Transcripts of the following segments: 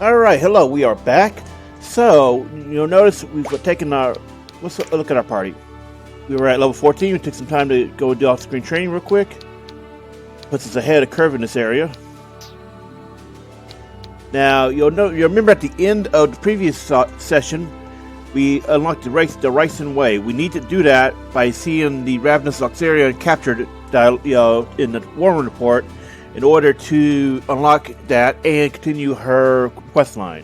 Alright, hello, we are back. So, you'll notice we've taken our... Let's look at our party. We were at level 14, we took some time to go do off-screen training real quick. Puts us ahead of curve in this area. Now, you'll remember at the end of the previous session, we unlocked the Reisan way. We need to do that by seeing the Ravness Auxiliary captured in the War Room report in order to unlock that and continue her quest line.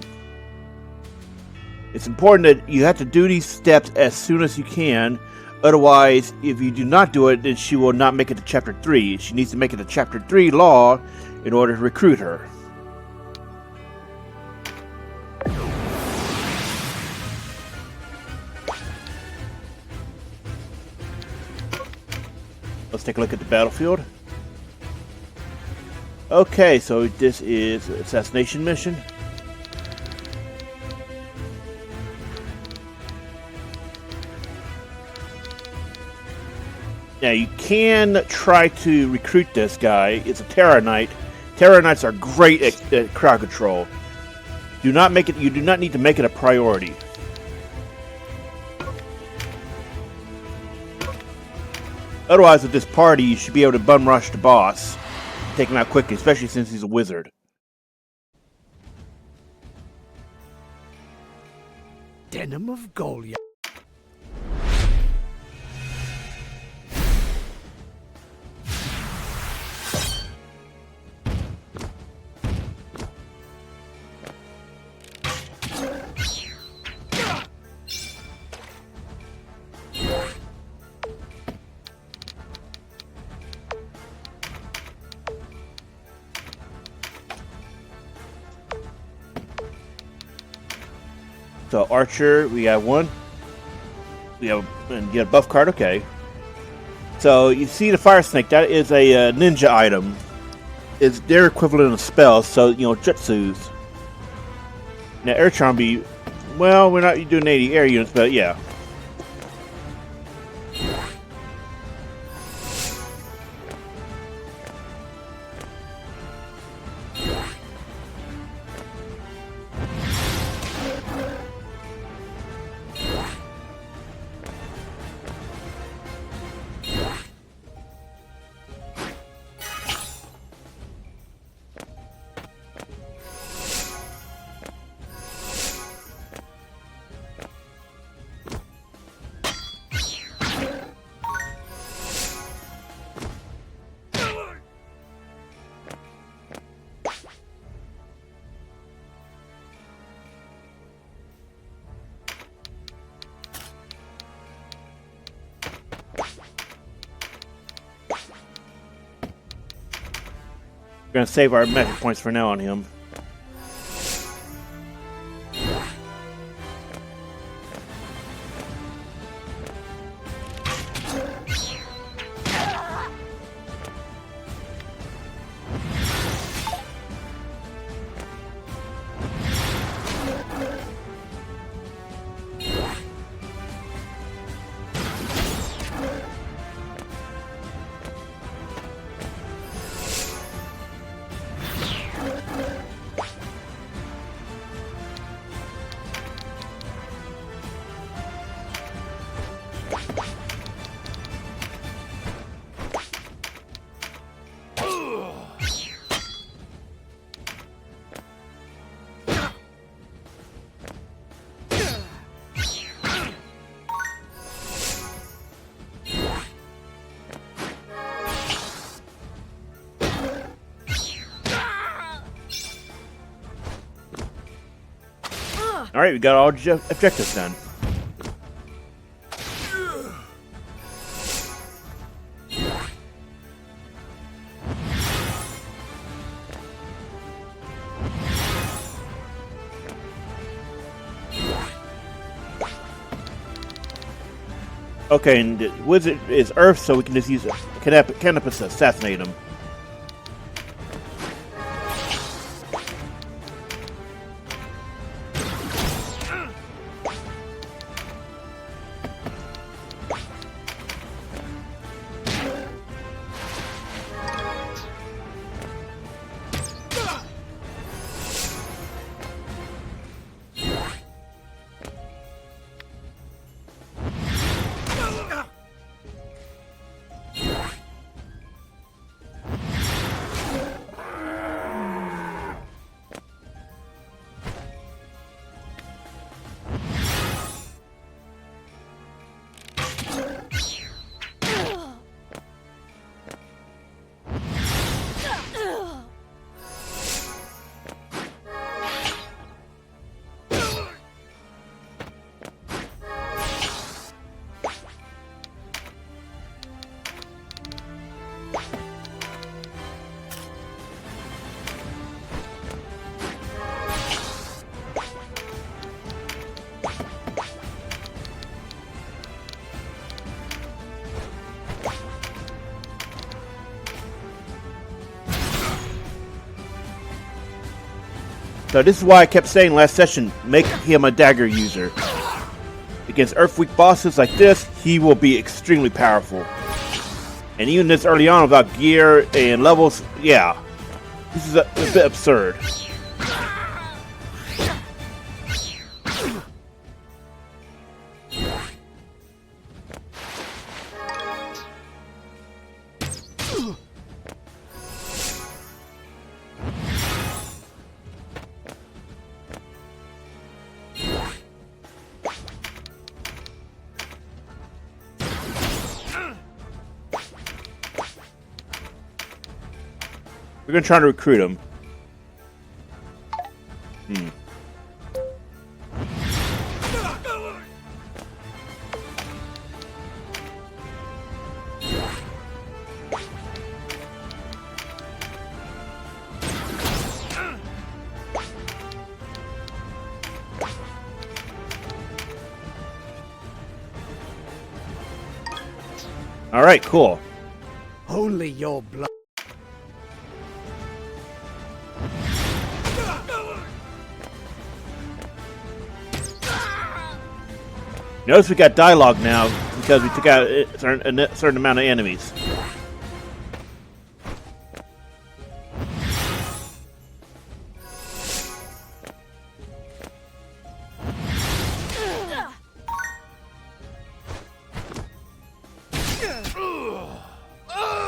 It's important that you have to do these steps as soon as you can. Otherwise, if you do not do it, then she will not make it to Chapter 3. She needs to make it to Chapter 3 Law in order to recruit her. Let's take a look at the battlefield. Okay, so this is an assassination mission. Now you can try to recruit this guy. It's a Terror Knight. Terror Knights are great at crowd control. You do not need to make it a priority. Otherwise, with this party, you should be able to bum rush the boss. Take him out quickly, especially since he's a wizard. Denim of Golia. So Archer, we have one. And you get a buff card, okay. So you see the Fire Snake, that is a ninja item. It's their equivalent of spells, so jutsus. Now Air Charm be, well, we're not doing 80 air units, but yeah. We're going to save our magic points for now on him. Alright, we got all objectives done. Okay, and the wizard is Earth, so we can just use Canopus to assassinate him. So this is why I kept saying last session, make him a dagger user. Against Earth-weak bosses like this, he will be extremely powerful. And even this early on without gear and levels, yeah. This is a bit absurd. We're gonna try to recruit him. All right, cool. Only your blood. Notice we got dialogue now because we took out a certain amount of enemies.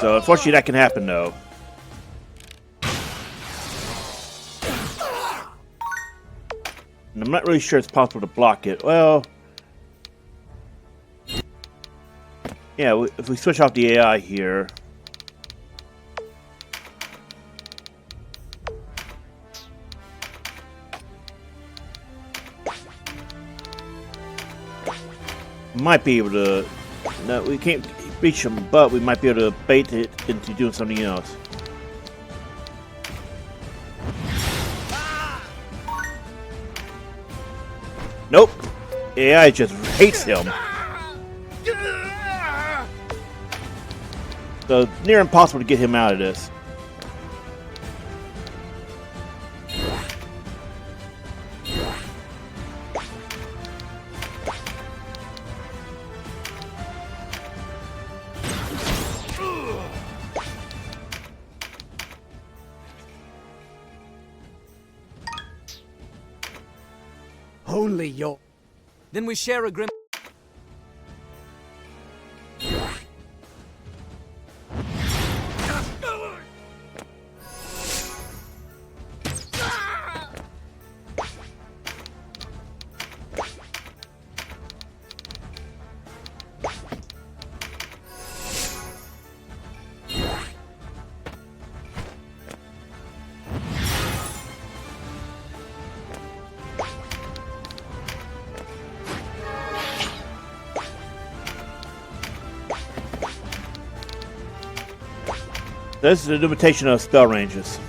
So unfortunately that can happen though. And I'm not really sure it's possible to block it. Well, yeah, if we switch off the AI here. Might be able to... No, we can't reach them, but we might be able to bait it into doing something else. Nope. AI just hates him. So near impossible to get him out of this. Only your... Then we share a grim... This is a limitation of spell ranges.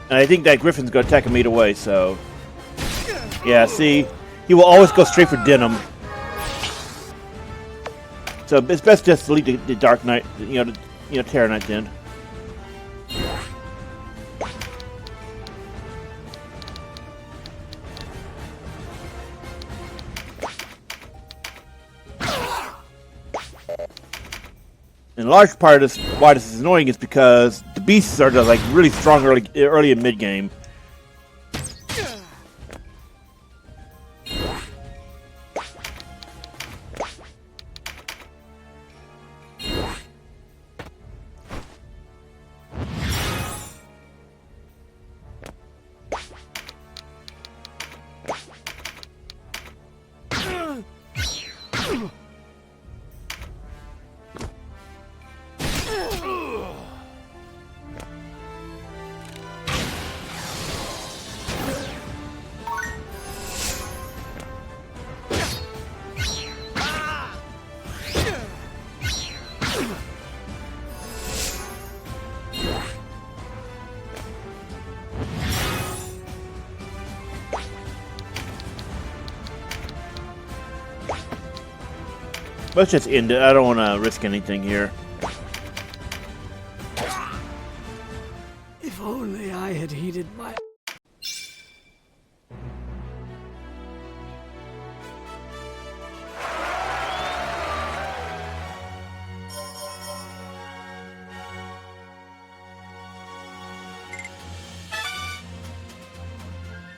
And I think that Griffin's going to attack him either way, so... Yeah, see? He will always go straight for Denim. So it's best just to leave the Dark Knight, Terror Knight then. And a large part of this, why this is annoying is because the beasts are just, like really strong early and mid game. Let's just end it. I don't want to risk anything here. If only I had heeded my...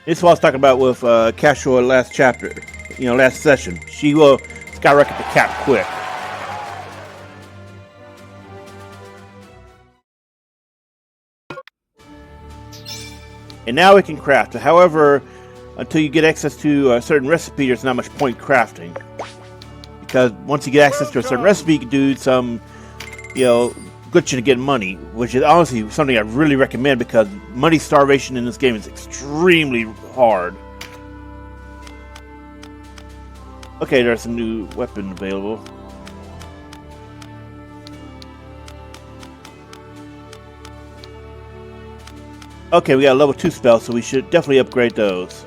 This is what I was talking about with Casual last chapter, last session. She will skyrocket the cap quick. And now we can craft. However, until you get access to a certain recipe, there's not much point crafting. Because once you get access to a certain recipe, you can do some, glitching to get money, which is honestly something I really recommend because money starvation in this game is extremely hard. Okay, there's a new weapon available. Okay, we got a level 2 spell, so we should definitely upgrade those.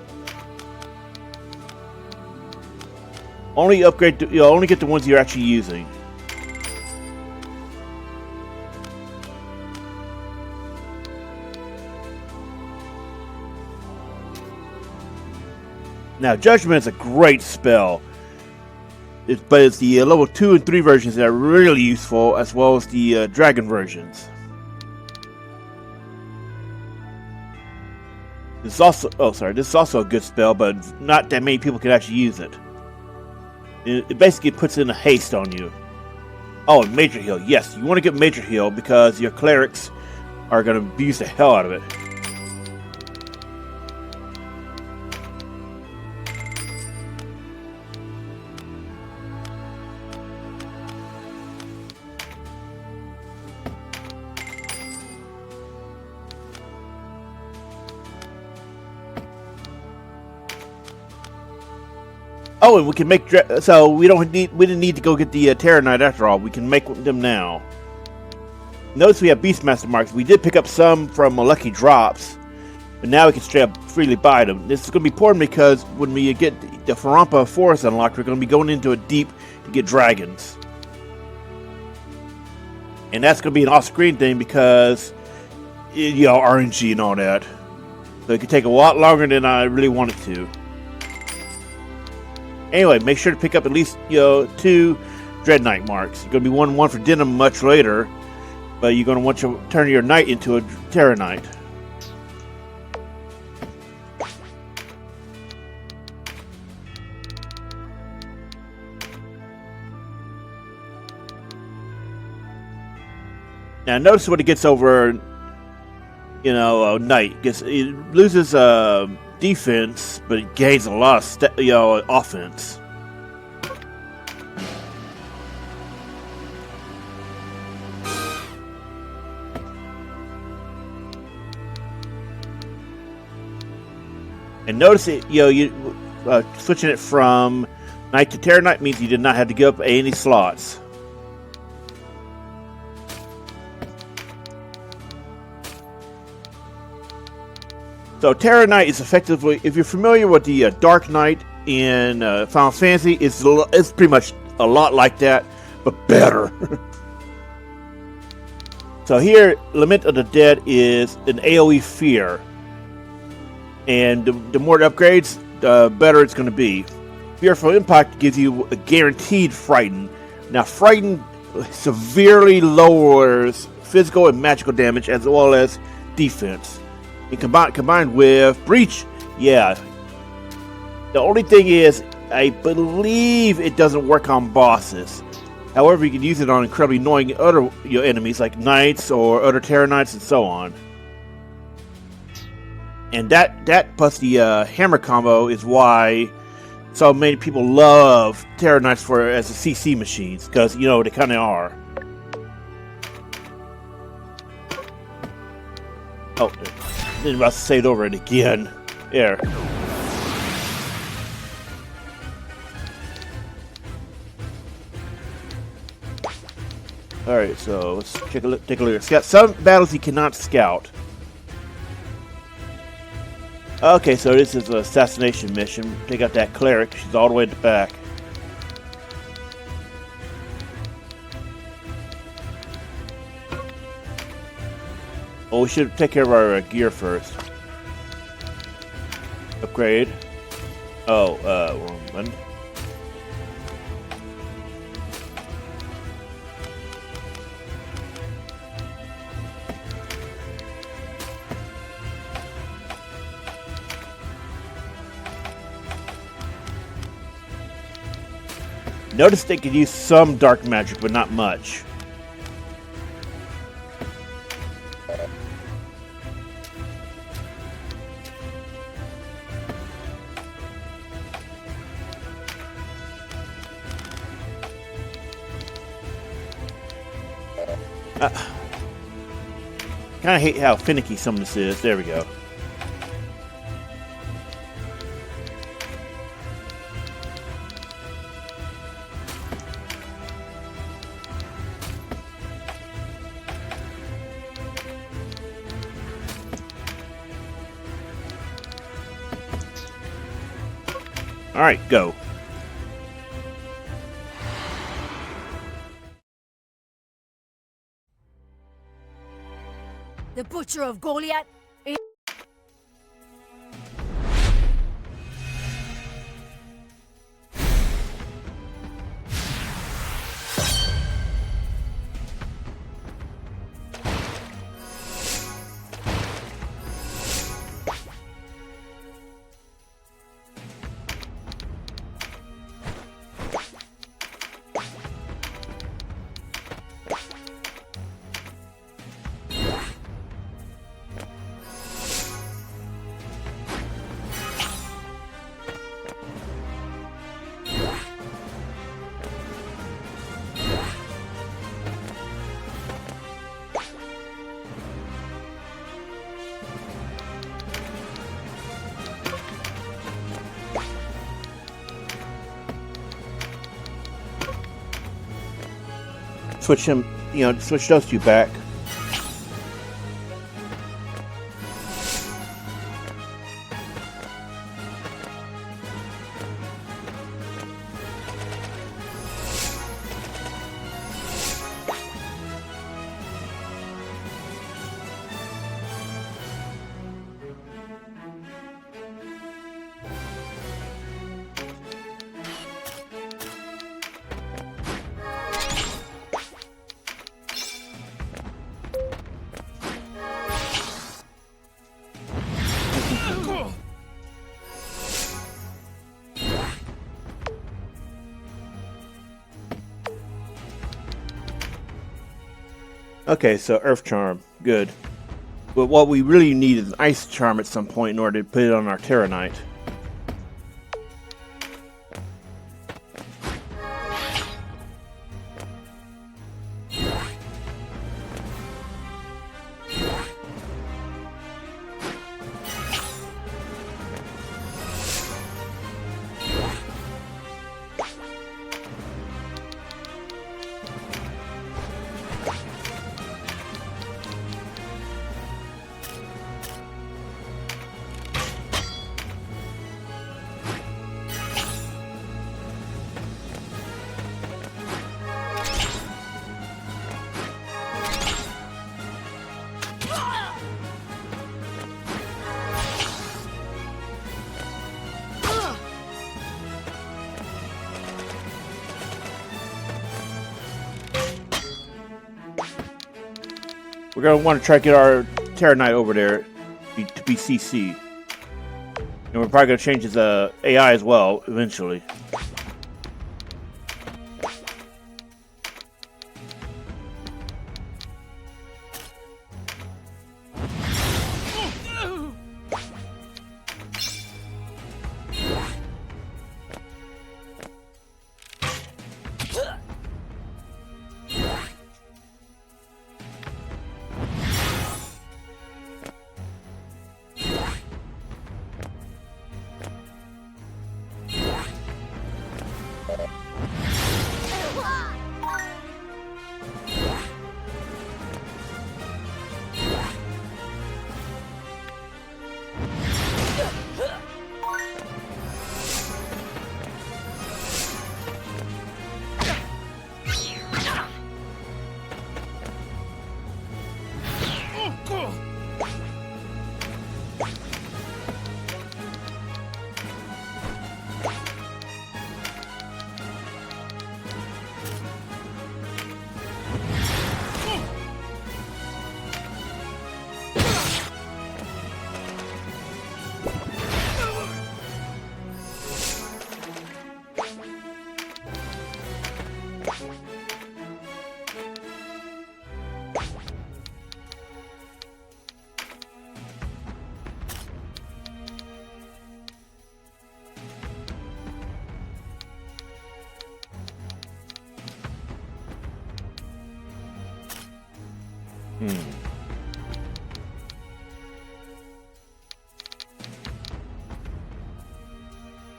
Only get the ones you're actually using. Now, Judgment is a great spell, but it's the level 2 and 3 versions that are really useful, as well as the dragon versions. This is also a good spell, but not that many people can actually use it. It basically puts in a haste on you. Oh, and Major Heal. Yes, you want to get Major Heal because your clerics are going to abuse the hell out of it. Oh, and we can make so we didn't need to go get the Terror Knight after all. We can make them now. Notice we have Beastmaster marks. We did pick up some from Lucky Drops, but now we can straight up freely buy them. This is going to be important because when we get the Phorampa forest unlocked, we're going to be going into a deep to get dragons, and that's going to be an off-screen thing because RNG and all that. So it could take a lot longer than I really wanted to. Anyway, make sure to pick up at least 2 Dread Knight marks. You're going to be 1-1 for Denim much later, but you're going to want to turn your Knight into a Terror Knight. Now notice what it gets over, Knight. It loses defense, but it gains a lot of offense. And notice it, switching it from Knight to Terror Knight means you did not have to give up any slots. So Terror Knight is effectively, if you're familiar with the Dark Knight in Final Fantasy, it's pretty much a lot like that, but better. So here, Lament of the Dead is an AoE fear. And the more it upgrades, the better it's going to be. Fearful Impact gives you a guaranteed Frighten. Now Frighten severely lowers physical and magical damage as well as defense. And combined with Breach, yeah. The only thing is, I believe it doesn't work on bosses. However, you can use it on incredibly annoying other enemies like Knights or other Terror Knights and so on. And that plus the hammer combo is why so many people love Terror Knights as a CC machines, because they kind of are. Oh, I'm about to say it over it again. There. Alright, so let's take a look at scout. Some battles you cannot scout. Okay, so this is an assassination mission. Take out that cleric. She's all the way at the back. Well, we should take care of our gear first. Upgrade. Oh, wrong one. Notice they could use some dark magic, but not much. Kind of hate how finicky some of this is. There we go. All right, go. The Butcher of Goliath. Switch him, switch those two back. Okay, so Earth Charm, good. But what we really need is an Ice Charm at some point in order to put it on our Terra Knight. We're going to want to try to get our Terra Knight over there to be CC. And we're probably going to change his AI as well, eventually.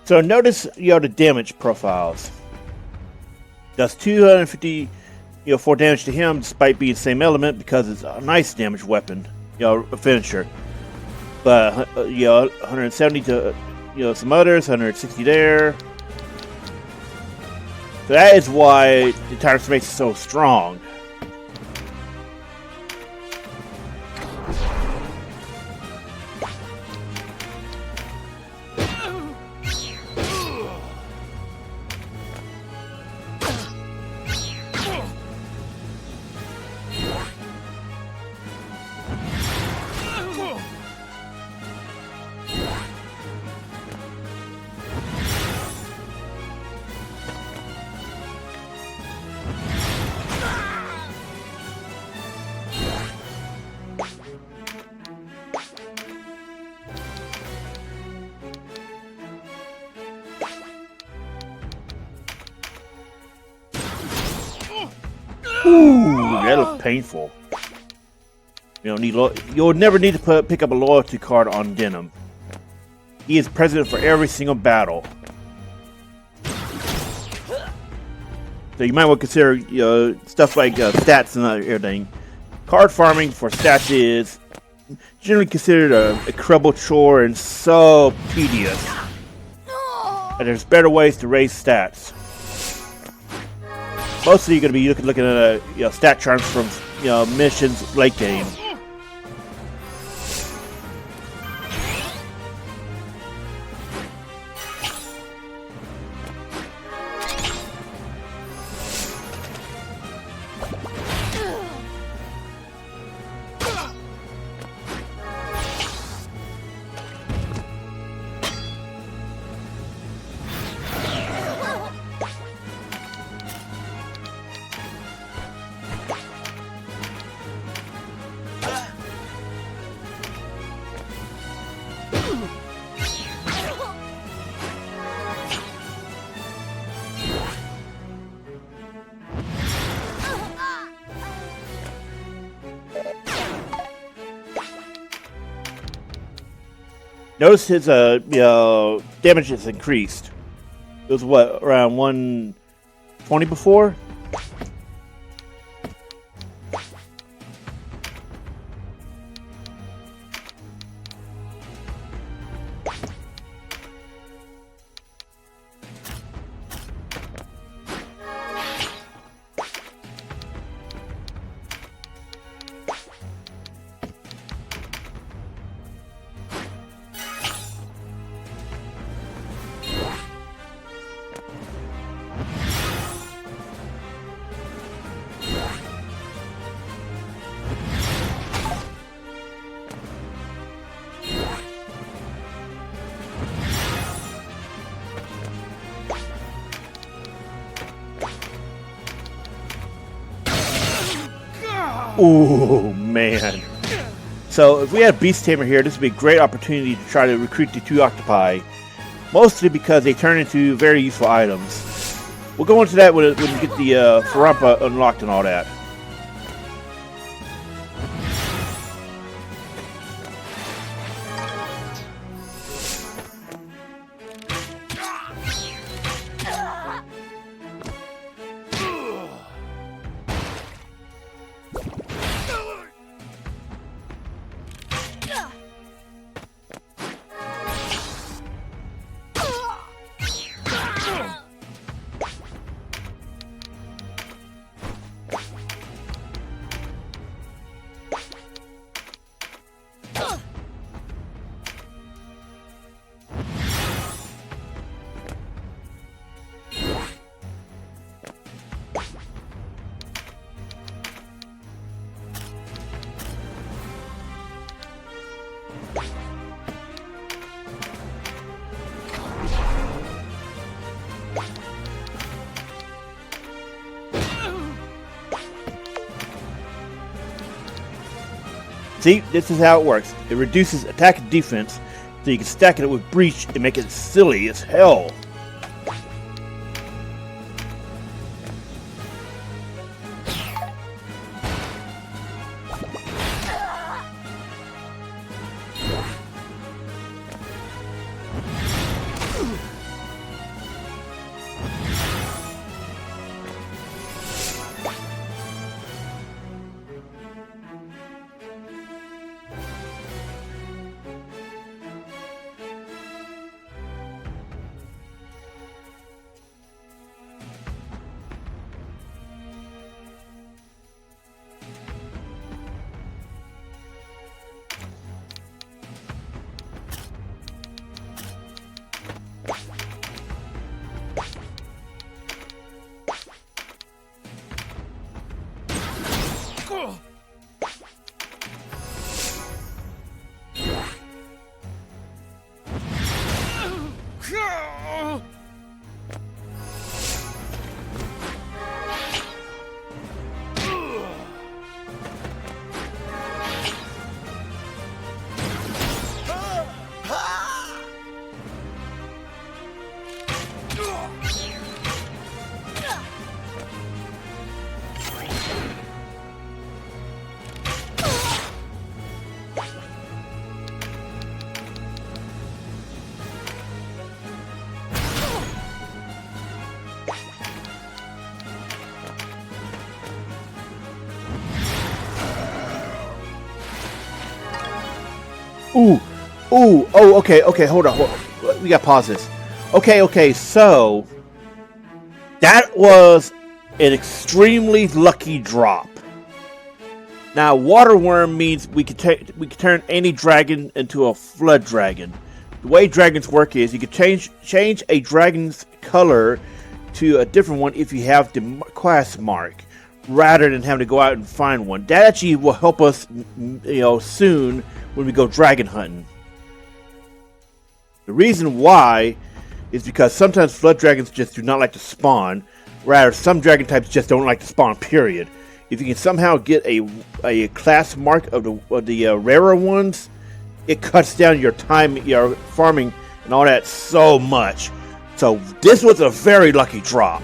So notice, the damage profiles. Does 250, 4 damage to him despite being the same element because it's a nice damage weapon, a finisher. But 170 to some others, 160 there. So that is why the Tynemouth makes it so strong. Ooh, that looks painful. You'll never need to pick up a loyalty card on Denim. He is present for every single battle. So you might want to consider stuff like stats and everything. Card farming for stats is generally considered a incredible chore and so tedious. And there's better ways to raise stats. Mostly, you're going to be looking at stat charms from missions late game. Notice his damage has increased. It was around 120 before? Ooh, man. So if we had Beast Tamer here, this would be a great opportunity to try to recruit the 2 octopi. Mostly because they turn into very useful items. We'll go into that when we get the Phorampa unlocked and all that. See, this is how it works. It reduces attack and defense, so you can stack it with Breach and make it silly as hell. Ooh. Oh, okay, hold on. We gotta pause this. Okay, so that was an extremely lucky drop. Now, water worm means we can turn any dragon into a flood dragon. The way dragons work is you can change a dragon's color to a different one if you have the class mark, rather than having to go out and find one. That actually will help us, soon when we go dragon hunting. The reason why is because sometimes flood dragons just do not like to spawn. Rather, some dragon types just don't like to spawn, period. If you can somehow get a class mark of the rarer ones, it cuts down your time, your farming, and all that so much. So this was a very lucky drop.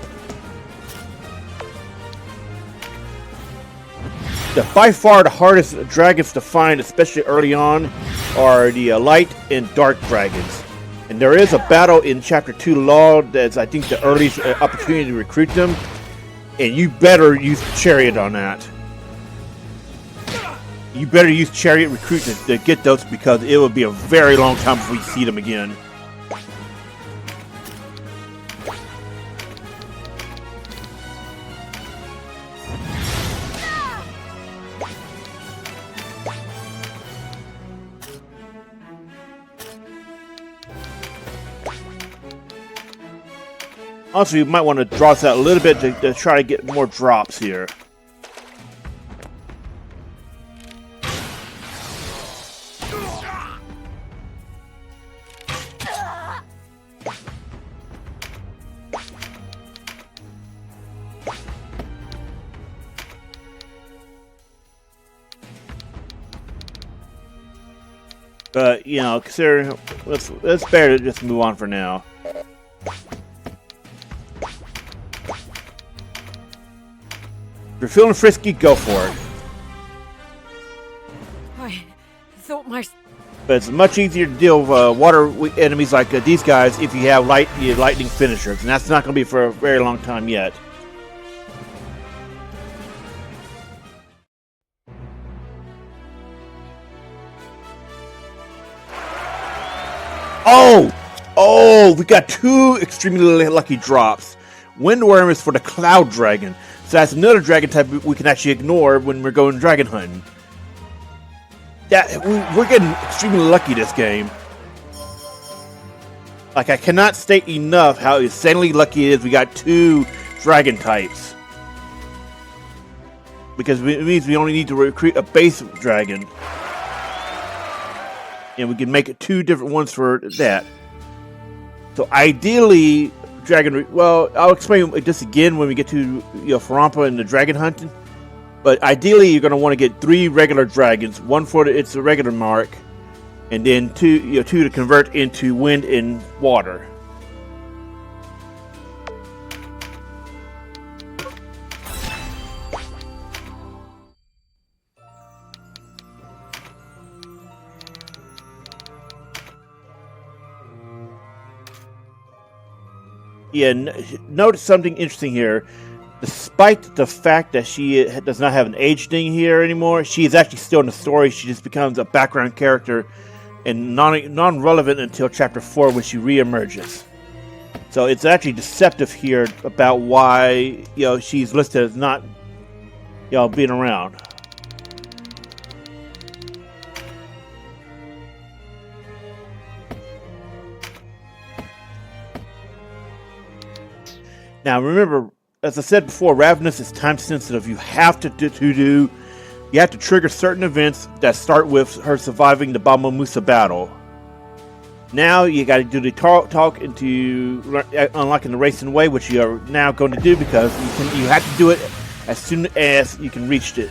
By far the hardest dragons to find, especially early on, are the light and dark dragons. And there is a battle in Chapter 2 Law that's, I think, the earliest opportunity to recruit them. And you better use Chariot on that. You better use Chariot Recruitment to get those, because it will be a very long time before we see them again. Also, you might want to draw this out a little bit to try to get more drops here. But, consider, let's better to just move on for now. If you're feeling frisky, go for it. I thought my... But it's much easier to deal with water enemies like these guys if you have lightning finishers, and that's not going to be for a very long time yet. Oh, we got two extremely lucky drops. Windworm is for the Cloud Dragon, so that's another dragon type we can actually ignore when we're going dragon hunting. We're getting extremely lucky this game. Like, I cannot state enough how insanely lucky it is we got two dragon types. Because it means we only need to recruit a base dragon. And we can make it two different ones for that. So ideally, I'll explain this again when we get to Phorampa and the dragon hunting. But ideally, you're going to want to get 3 regular dragons, one for its regular mark, and then two to convert into wind and water. Yeah, notice something interesting here. Despite the fact that she does not have an age thing here anymore, she is actually still in the story. She just becomes a background character and non-relevant until Chapter 4 when she re-emerges. So it's actually deceptive here about why she's listed as not being around. Now remember, as I said before, Ravness is time sensitive. You have to trigger certain events that start with her surviving the Musa battle. Now you got to do the talk into unlocking the Reisan way, which you are now going to do because you have to do it as soon as you can reach it.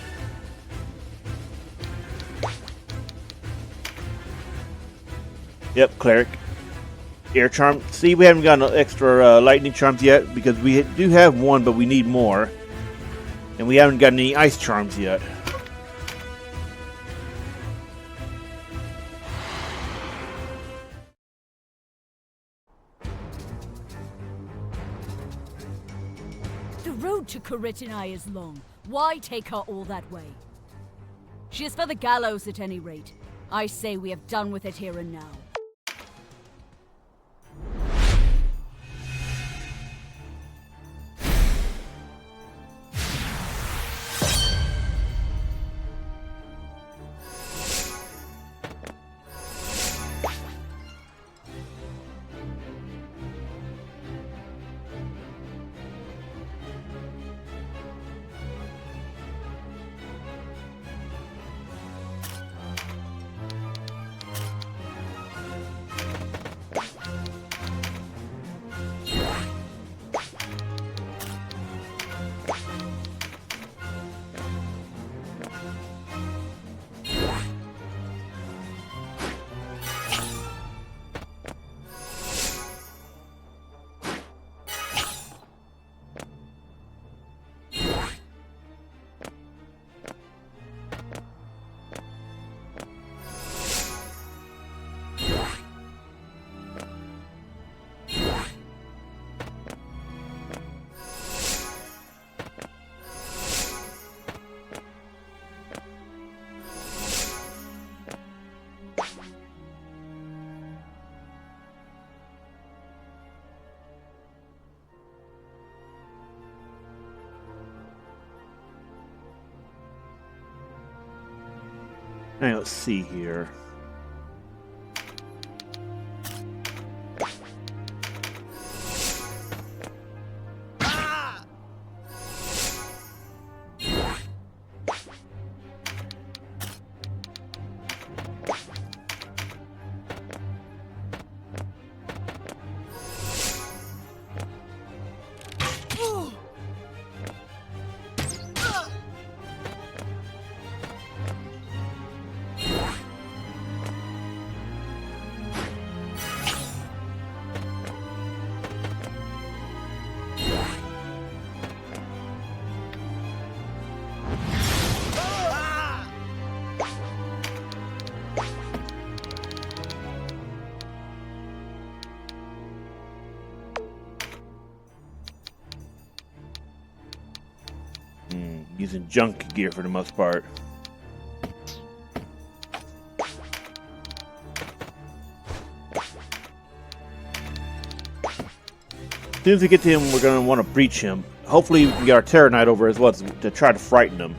Yep, cleric. Air charm. See, we haven't gotten extra lightning charms yet because we do have one, but we need more. And we haven't gotten any ice charms yet. The road to Qadriga is long. Why take her all that way? She is for the gallows at any rate. I say we have done with it here and now. Now let's see here. Using junk gear for the most part. As soon as we get to him, we're going to want to breach him. Hopefully we can get our Terror Knight over as well to try to frighten him.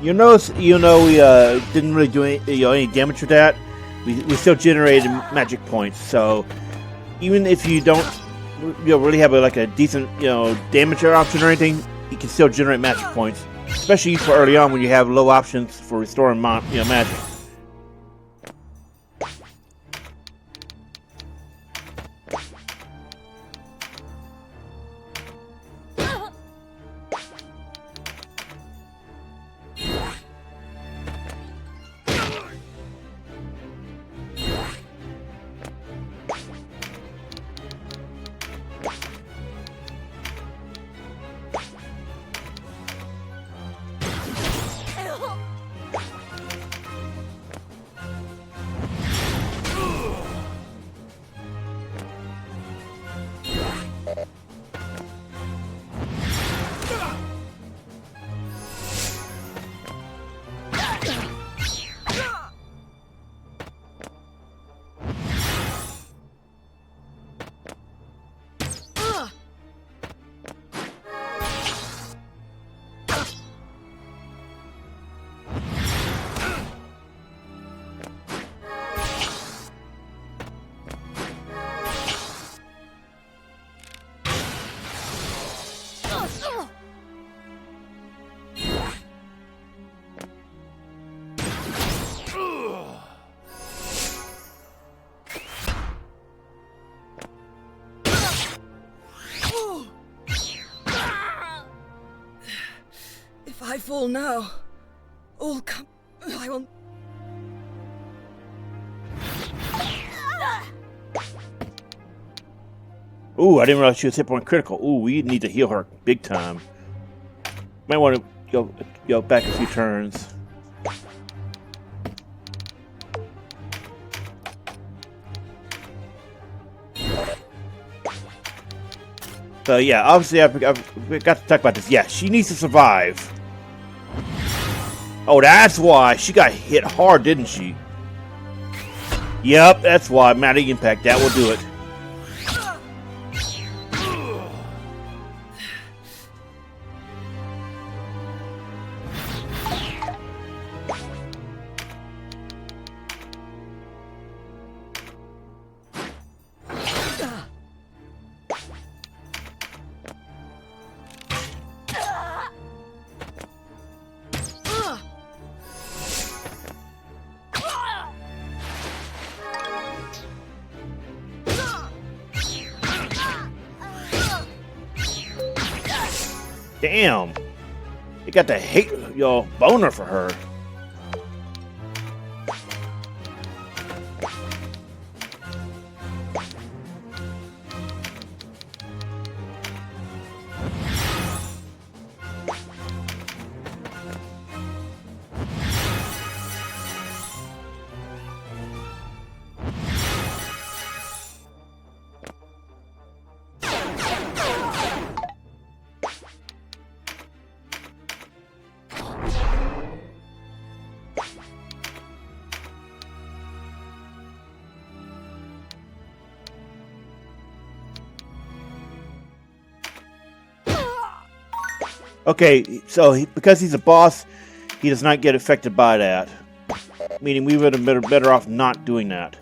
You notice, we didn't really do any damage with that. We still generated magic points. So even if you don't, really have a decent, damage option or anything, you can still generate magic points, especially for early on when you have low options for restoring, magic. If I fall now, all come. I will. Ooh, I didn't realize she was hit point critical. Ooh, we need to heal her big time. Might want to go back a few turns. So yeah, obviously I've got to talk about this. Yeah, she needs to survive. Oh, that's why she got hit hard, didn't she? Yep, that's why. Magic Impact, that will do it. Damn. You got the hate your boner for her. Okay, so because he's a boss, he does not get affected by that. Meaning we would have been better off not doing that.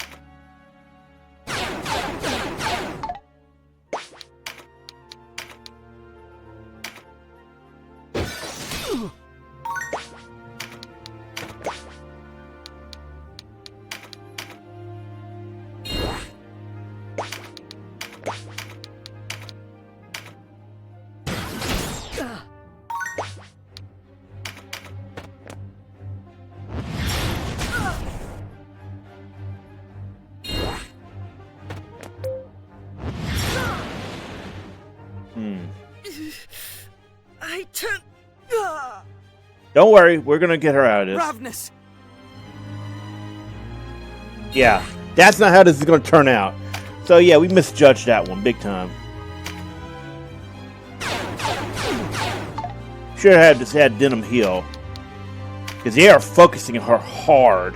I turn. Don't worry, we're gonna get her out of this. Ravness! Yeah, that's not how this is gonna turn out. So yeah, we misjudged that one big time. Should have just had Denim heal. Because they are focusing her hard.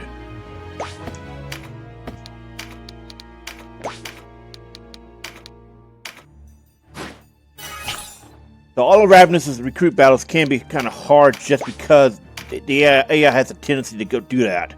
So all of Ravness' recruit battles can be kind of hard just because the AI has a tendency to go do that.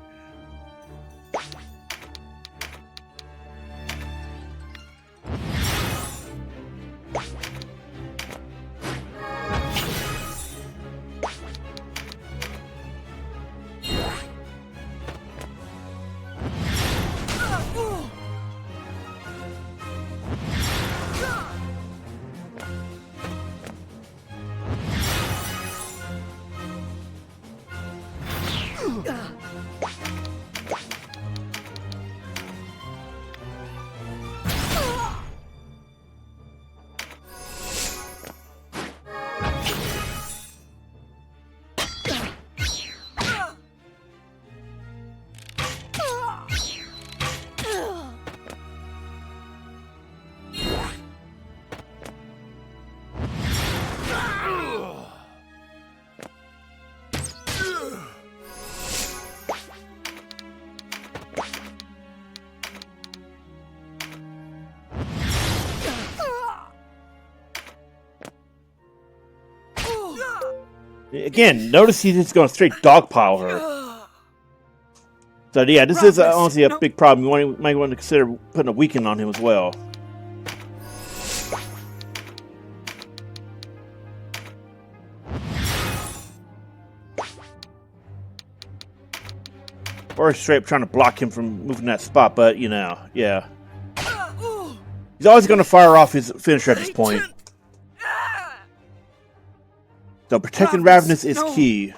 Again, notice he's just going to straight dogpile her. So yeah, this is honestly a big problem. You might want to consider putting a weaken on him as well. Or straight up trying to block him from moving that spot, but you know, yeah. He's always going to fire off his finisher at this point. So protecting Ravness is key.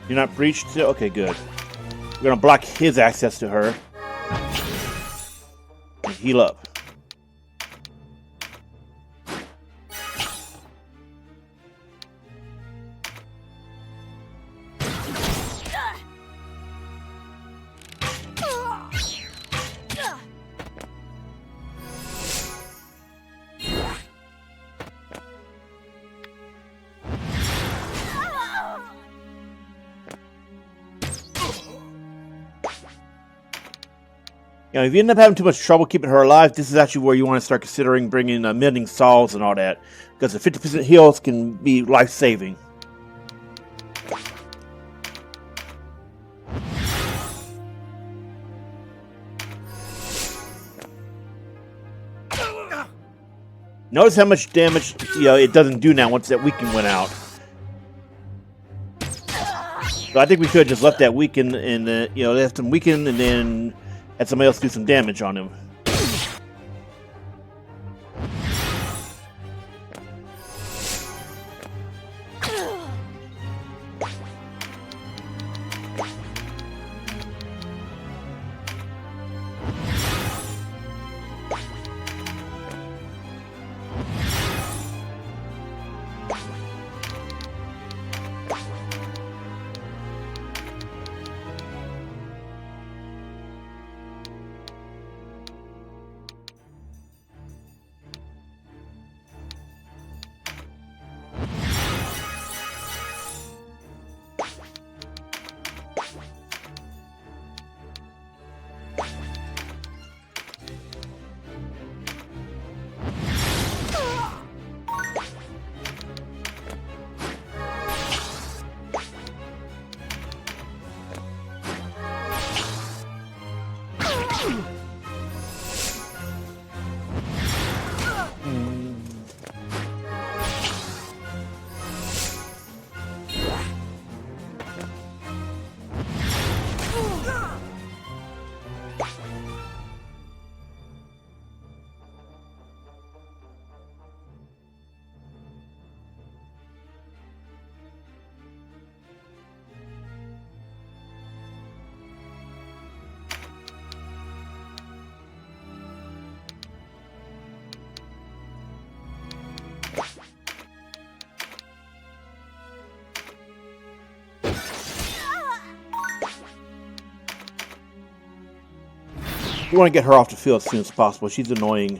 You're not breached? Okay, good. We're gonna block his access to her. And heal up. You know, if you end up having too much trouble keeping her alive, this is actually where you want to start considering bringing Mending Salves and all that. Because the 50% heals can be life-saving. Notice how much damage it doesn't do now once that weaken went out. So I think we could have just left that weaken and left him weaken and then had somebody else do some damage on him. We want to get her off the field as soon as possible. She's annoying.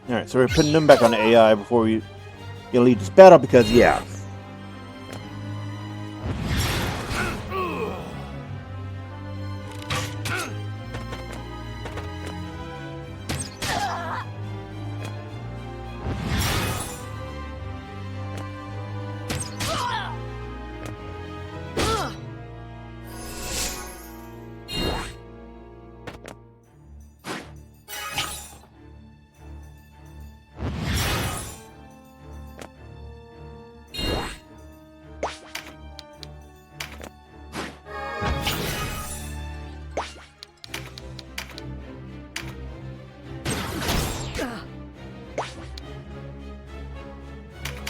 Alright, so we're putting them back on the AI before we lead this battle because, yeah.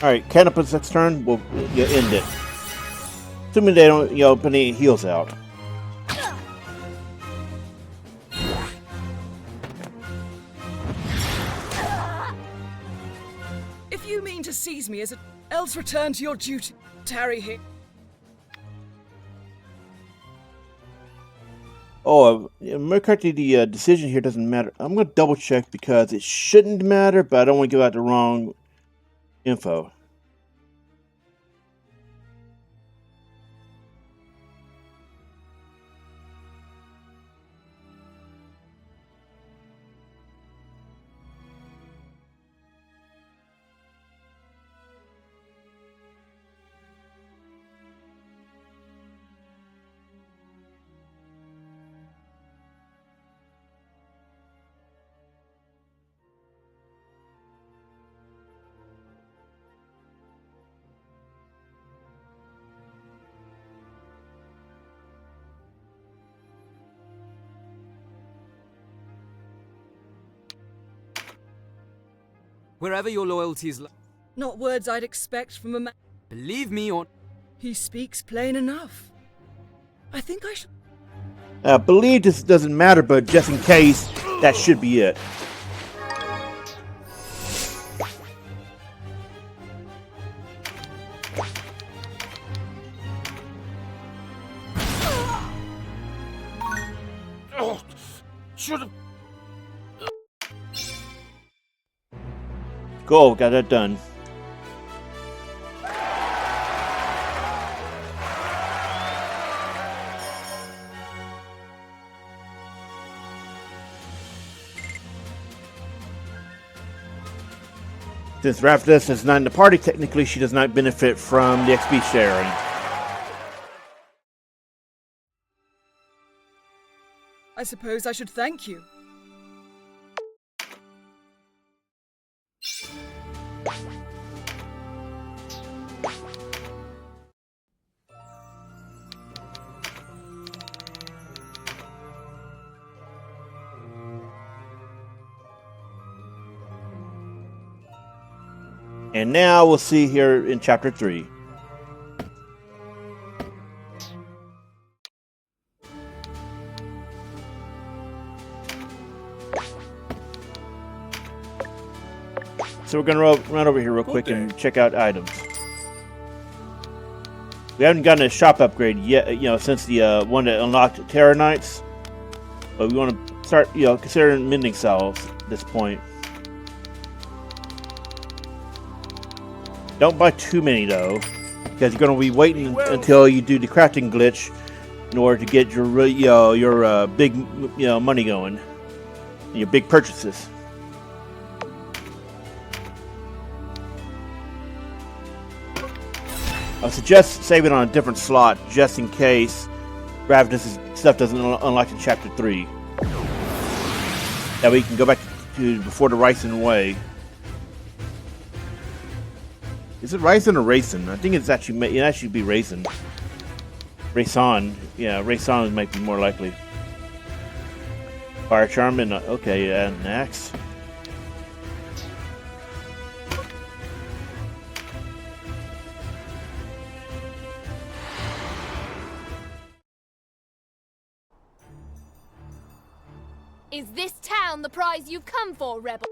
Alright, Canopus next turn, we'll end it. Assuming they don't, put any heals out. If you mean to seize me as a else return to your duty, tarry here. Oh, McCarthy, the decision here doesn't matter. I'm going to double check because it shouldn't matter, but I don't want to give out the wrong info. Wherever your loyalties lie. Not words I'd expect from a man. Believe me or... He speaks plain enough. I think I should... I believe this doesn't matter, but just in case, that should be it. Oh, should have. Cool, got that done. Since Ravness is not in the party, technically she does not benefit from the XP sharing. I suppose I should thank you. And now we'll see here in Chapter 3. So we're going to run over here real quick and check out items. We haven't gotten a shop upgrade yet, since the one that unlocked Terror Knights. But we want to start, considering mending salves at this point. Don't buy too many though, because you're going to be waiting until you do the crafting glitch in order to get your big money going, your big purchases. I suggest saving on a different slot just in case Ravness stuff doesn't unlock in Chapter 3. That way you can go back to before the Reisan way. Is it Reisan or Reisan? I think it actually be Reisan. Reisan. Yeah, Reisan might be more likely. Fire Charm and okay, and Axe. Is this town the prize you've come for, rebel?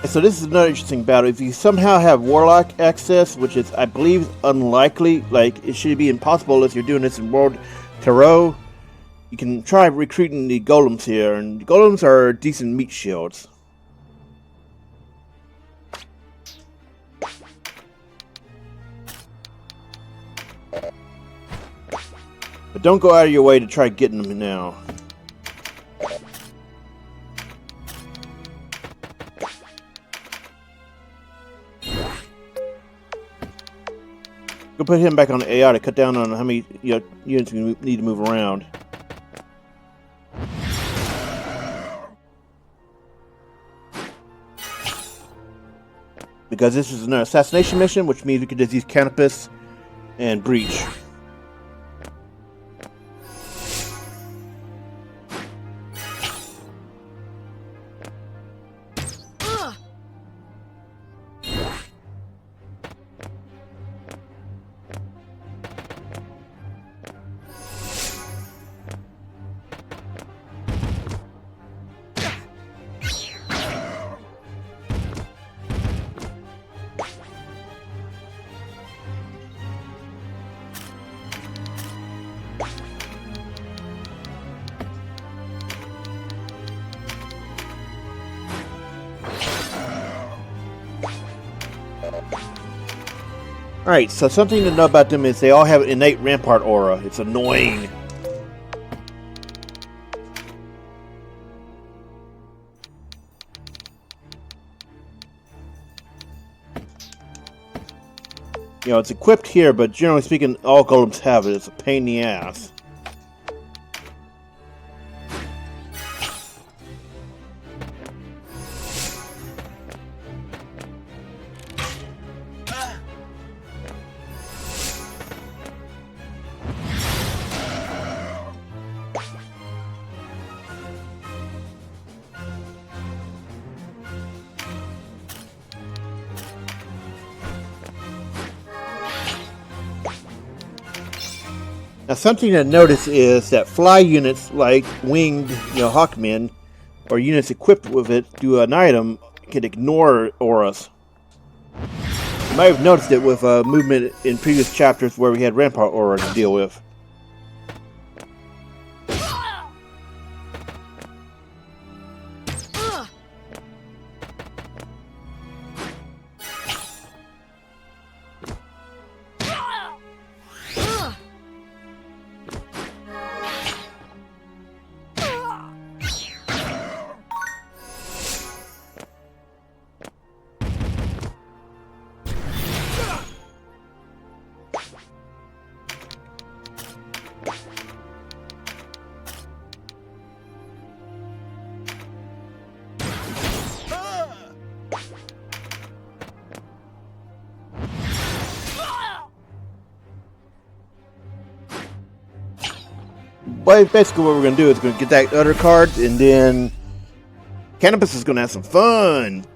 So this is another interesting battle. If you somehow have Warlock access, which is, I believe, unlikely, like it should be impossible unless you're doing this in World Tarot, you can try recruiting the Golems here, and the Golems are decent meat shields. But don't go out of your way to try getting them now. Go put him back on the AI to cut down on how many units we need to move around. Because this is an assassination mission, which means we could just use Canopus and Breach. Alright, so something to know about them is they all have an innate rampart aura. It's annoying. You know, it's equipped here, but generally speaking, all golems have it. It's a pain in the ass. Now, something to notice is that fly units like winged, hawkmen, or units equipped with it do an item can ignore auras. You might have noticed it with movement in previous chapters where we had rampart aura to deal with. Well, basically what we're going to do is going to get that other card, and then Canopus is going to have some fun.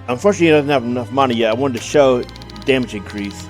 Unfortunately, he doesn't have enough money yet. I wanted to show damage increase.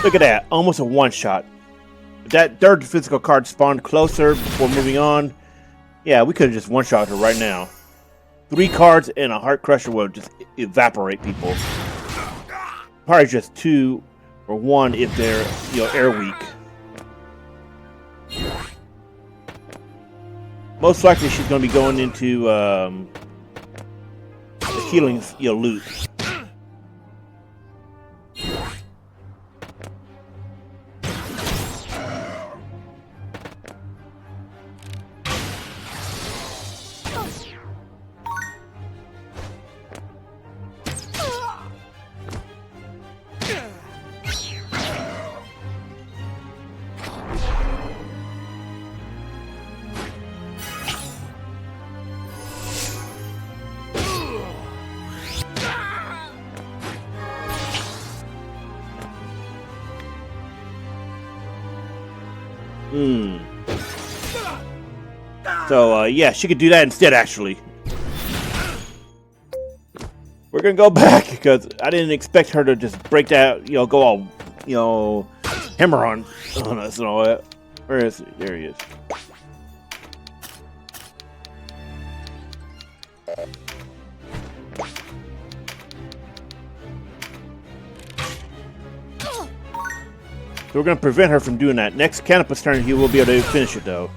Look at that, almost a one-shot. If that third physical card spawned closer before moving on, yeah, we could have just one-shot her right now. 3 cards and a Heart Crusher would just evaporate people. Probably just 2 or 1 if they're, air weak. Most likely she's going to be going into the healing, loot. So, yeah, she could do that instead, actually. We're gonna go back, because I didn't expect her to just break that, go all, hammer on us and all that. Where is he? There he is. So we're going to prevent her from doing that. Next Canopus turn, he will be able to finish it, though.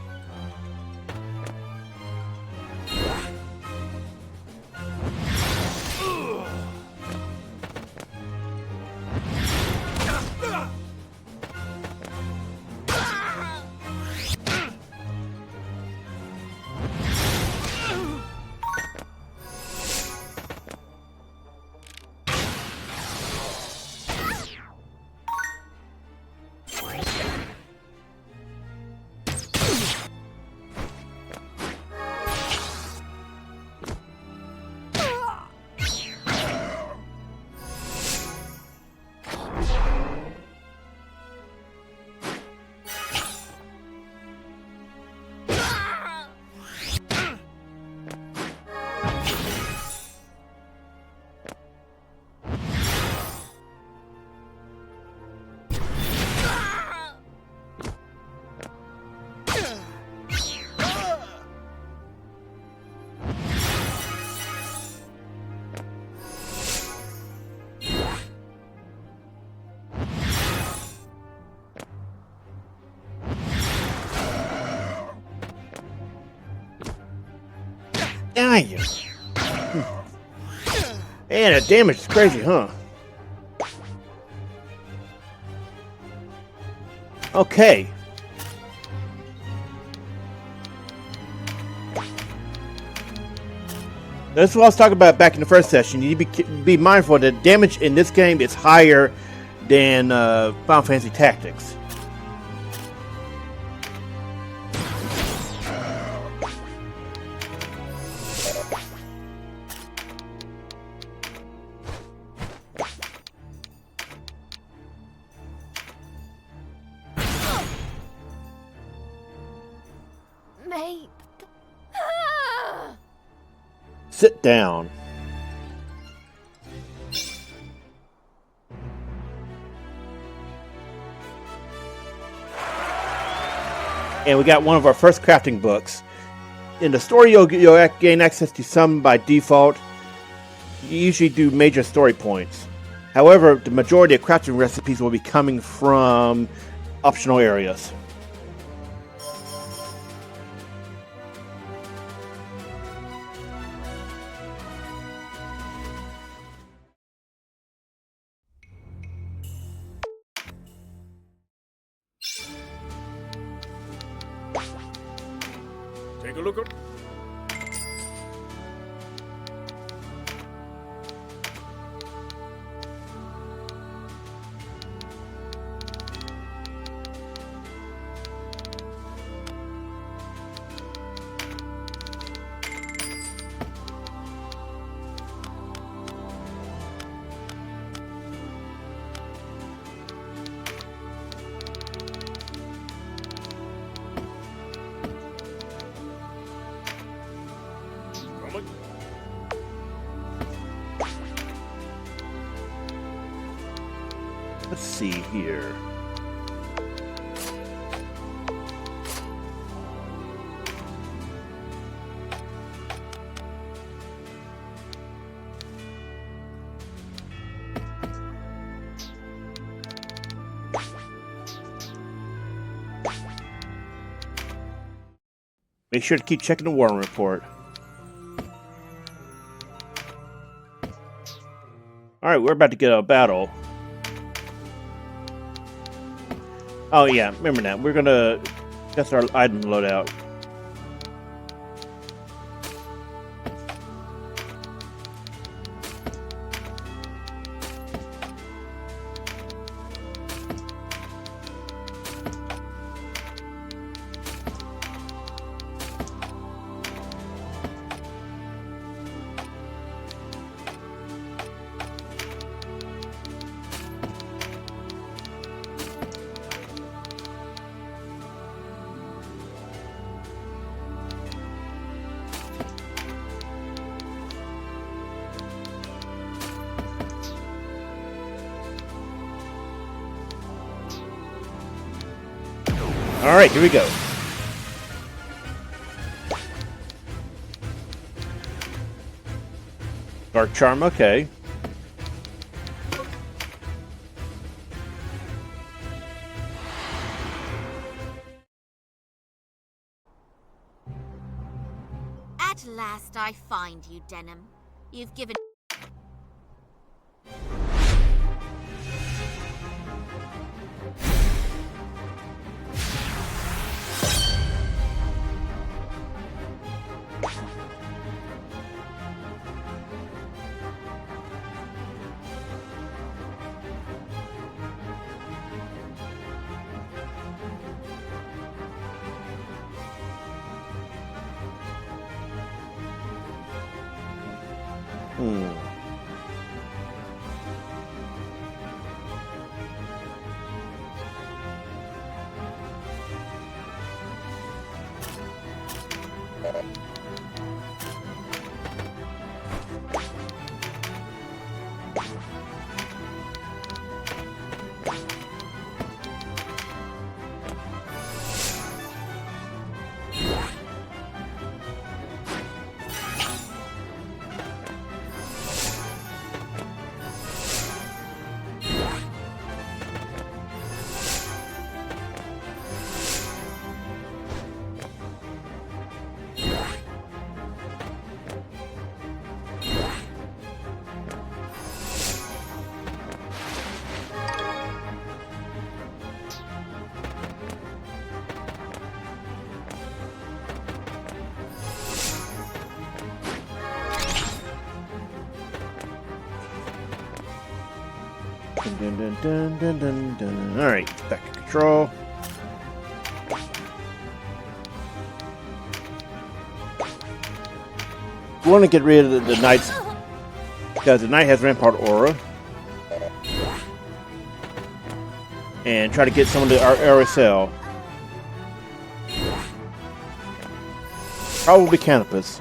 Dang you. Man, that damage is crazy, huh? Okay. That's what I was talking about back in the first session. You need to be mindful that damage in this game is higher than Final Fantasy Tactics. Sit down. And we got one of our first crafting books. In the story, you'll gain access to some by default. You usually do major story points. However, the majority of crafting recipes will be coming from optional areas. Take a look at. Let's see here. Make sure to keep checking the war report. Alright, we're about to get a battle. Oh yeah, remember that. We're gonna... That's our item loadout. All right, here we go. Dark Charm, okay. At last I find you, Denim. You've given... Dun, dun, dun, dun, dun, dun. All right, back to control. We want to get rid of the knights because the knight has Rampart Aura, and try to get some of the Arycelle. Probably Canopus.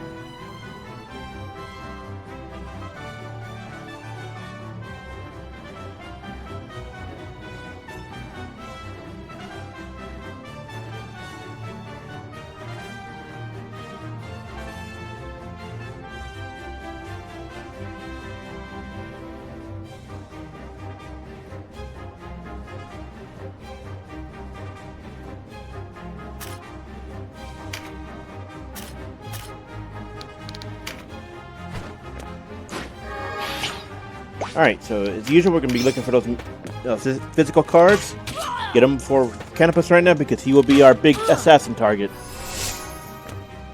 Alright, so as usual, we're going to be looking for those physical cards. Get them for Canopus right now because he will be our big assassin target.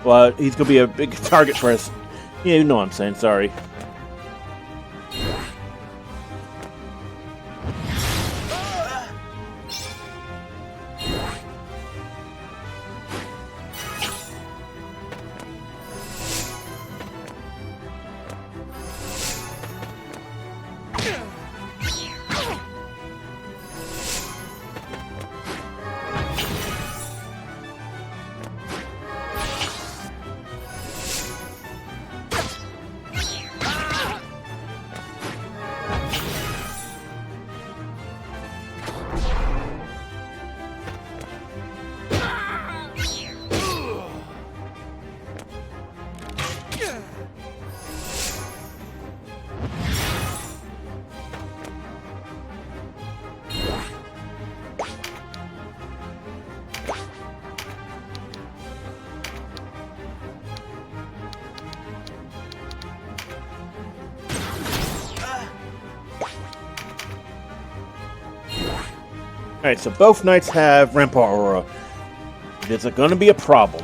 Well, he's going to be a big target for us. Yeah, you know what I'm saying, sorry. Alright, so both knights have Rampart Aura. It's going to be a problem.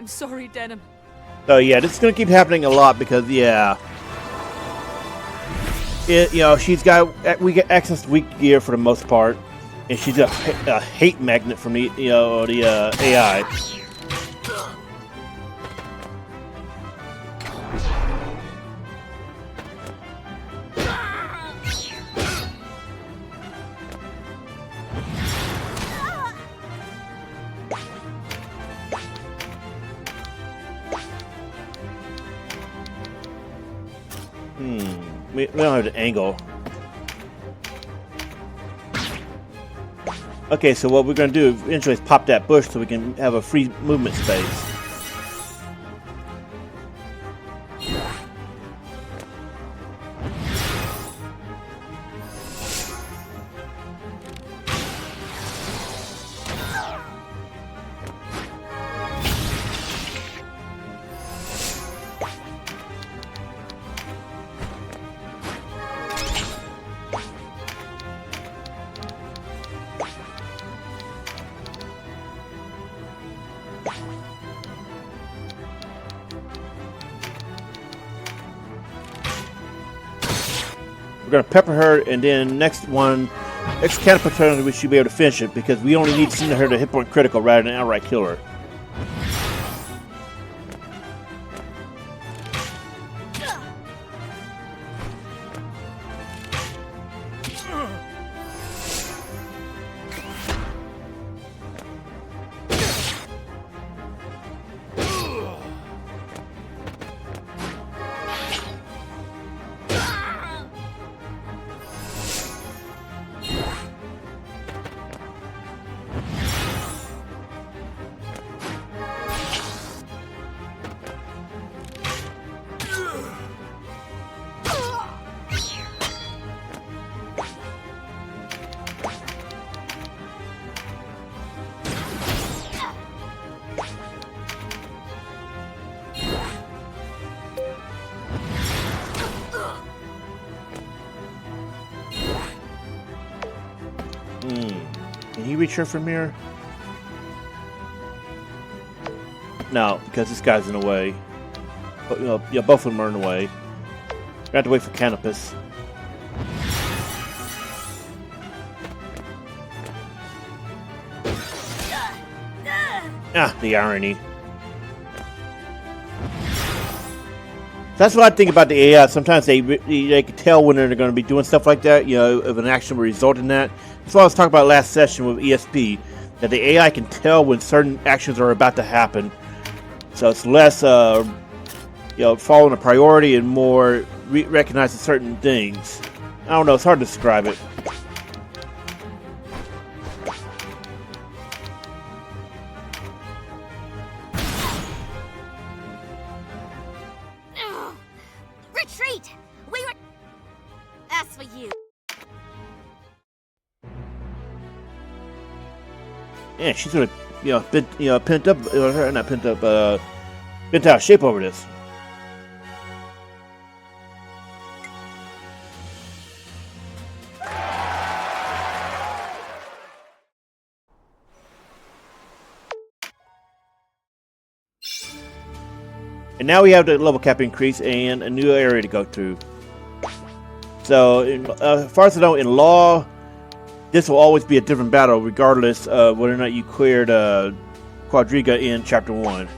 I'm sorry, Denim. So yeah, this is gonna keep happening a lot because yeah, we get access to weak gear for the most part, and she's a hate magnet from the AI. We don't have the angle. Okay, so what we're going to do eventually is pop that bush so we can have a free movement space. We're going to pepper her, and then next Canopus turn, we should be able to finish it because we only need to send her to hit point critical rather than outright kill her. Can he reach her from here? No, because this guy's in the way. But, yeah, both of them are in the way. We have to wait for Canopus. Ah, the irony. That's what I think about the AI. Sometimes they can tell when they're going to be doing stuff like that, if an action will result in that. That's what I was talking about last session with ESP, that the AI can tell when certain actions are about to happen. So it's less, following a priority and more recognizing certain things. I don't know, it's hard to describe it. Retreat! We were... As for you... Yeah, she's gonna, pent up, not pent up, bent out of shape over this. And now we have the level cap increase and a new area to go through. So, as far as I know, in law, this will always be a different battle, regardless of whether or not you cleared Qadriga in Chapter 1.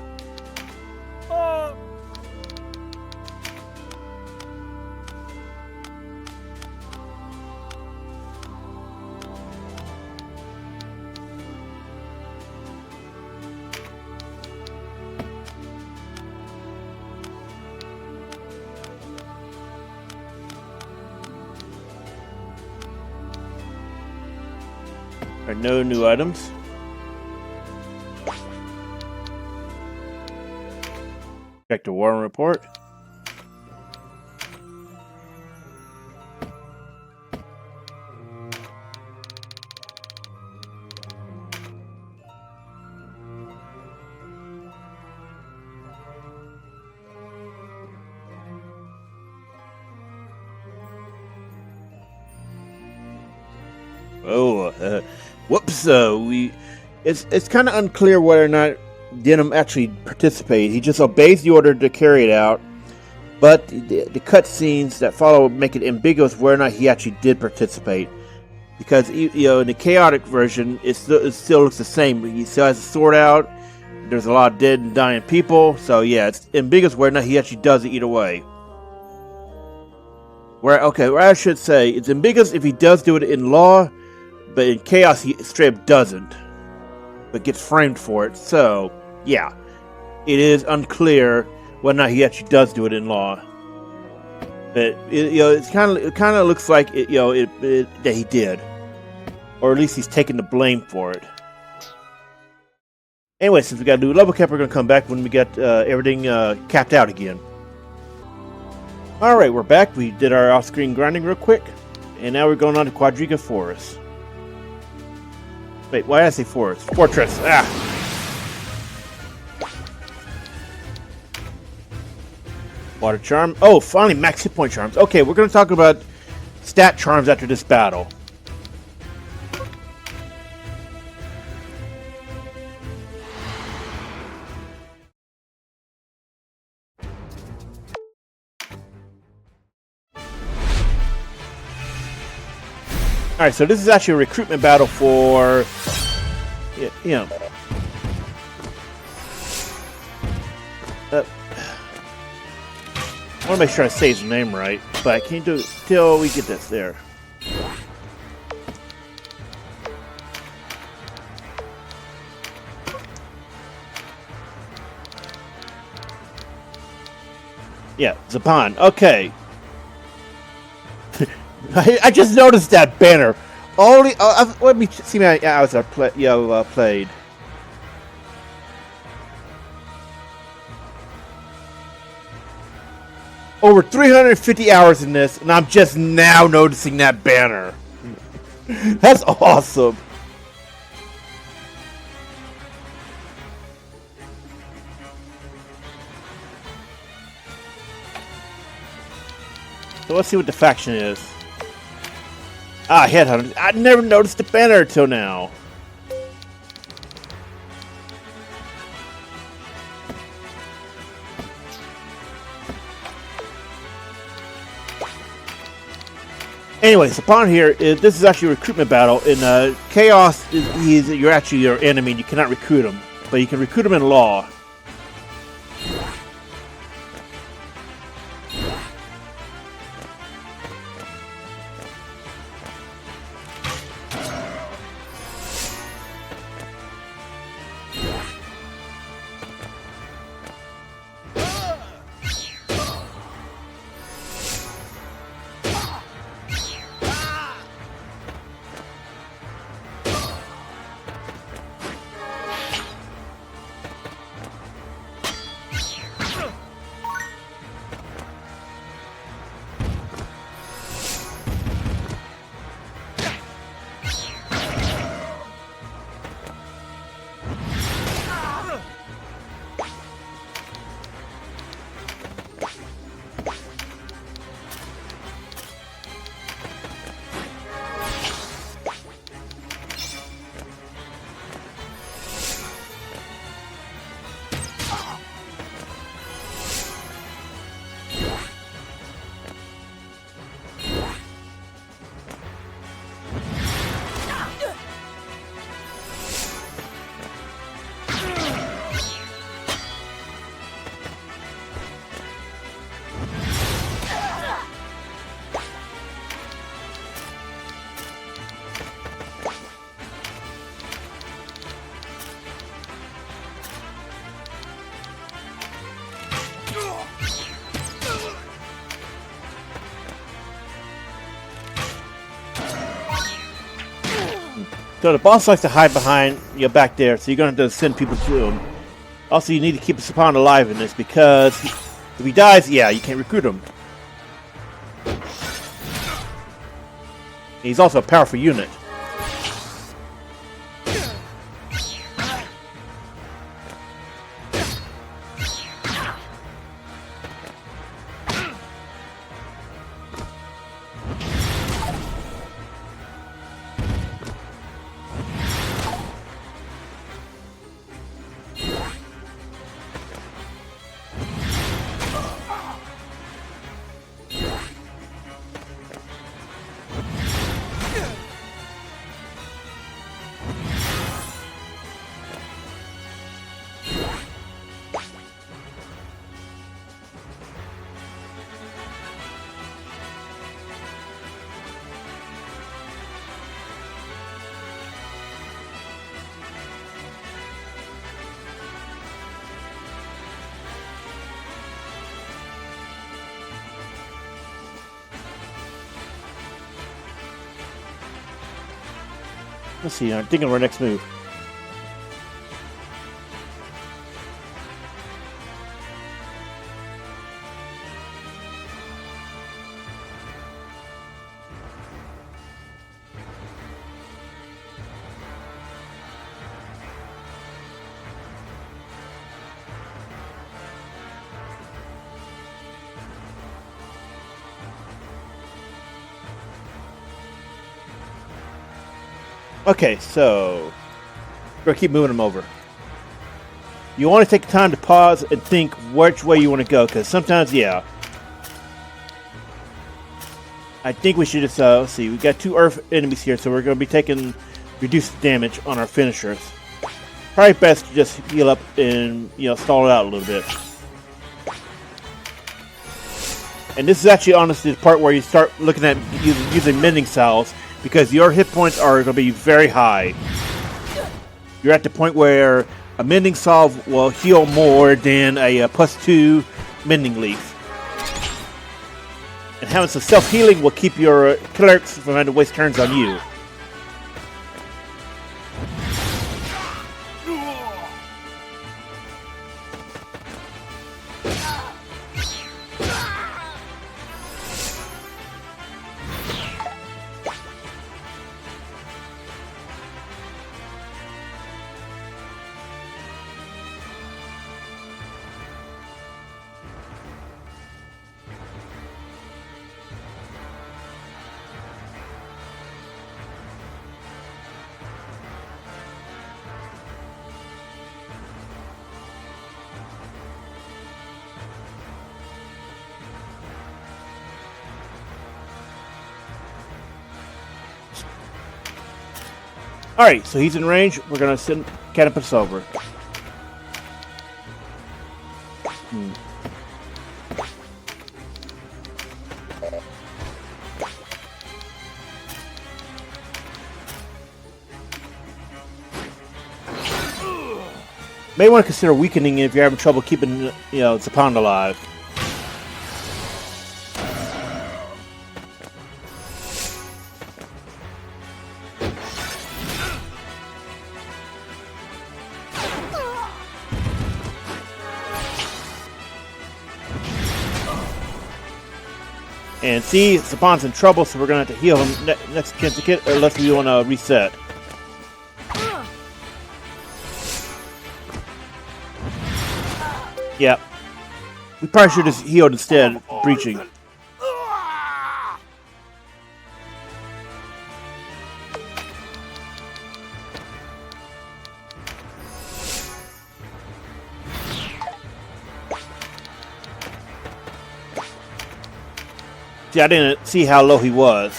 There are no new items. Check the war report. Whoops! It's kind of unclear whether or not Denim actually participated. He just obeys the order to carry it out, but the cutscenes that follow make it ambiguous whether or not he actually did participate. Because in the chaotic version, it still looks the same. He still has a sword out. There's a lot of dead and dying people. So yeah, it's ambiguous whether or not he actually does it either way. Where I should say, it's ambiguous if he does do it in law, but in chaos he straight up doesn't, but gets framed for it. So yeah, it is unclear whether or not he actually does do it in law. But it kind of looks like that he did, or at least he's taking the blame for it. Anyway, since we got a new level cap, we're gonna come back when we get everything capped out again. All right, we're back. We did our off-screen grinding real quick, and now we're going on to Qadriga Forest. Wait, why did I say forest? Fortress. Water charm. Oh, finally, max hit point charms. Okay, we're going to talk about stat charms after this battle. Alright, so this is actually a recruitment battle for, I want to make sure I say his name right, but I can't do it till we get this there. Yeah, Xapan. Okay. I just noticed that banner. Only let me see my hours I played. Over 350 hours in this, and I'm just now noticing that banner. That's awesome. So let's see what the faction is. Headhunters. I never noticed the banner until now. Anyways, upon here, this is actually a recruitment battle. In Chaos, you're actually your enemy and you cannot recruit him. But you can recruit him in Law. So the boss likes to hide behind back there, so you're going to have to send people to him. Also, you need to keep Xapan alive in this, because if he dies, yeah, you can't recruit him. He's also a powerful unit. Let's see. I'm thinking of our next move. Okay, so we're gonna keep moving them over. You want to take time to pause and think which way you want to go, because sometimes, yeah. I think we should just let's see. We got 2 Earth enemies here, so we're gonna be taking reduced damage on our finishers. Probably best to just heal up and stall it out a little bit. And this is actually honestly the part where you start looking at using mending salves, because your hit points are going to be very high. You're at the point where a mending salve will heal more than a +2 mending leaf. And having some self-healing will keep your clerics from having to waste turns on you. Alright, so he's in range. We're going to send Canopus over. May want to consider weakening if you're having trouble keeping, Xapan alive. And see, Xapan's in trouble, so we're going to have to heal him next kit, unless we want to reset. Yeah. We probably should have healed instead, breaching. See, I didn't see how low he was.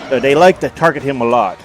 So they like to target him a lot.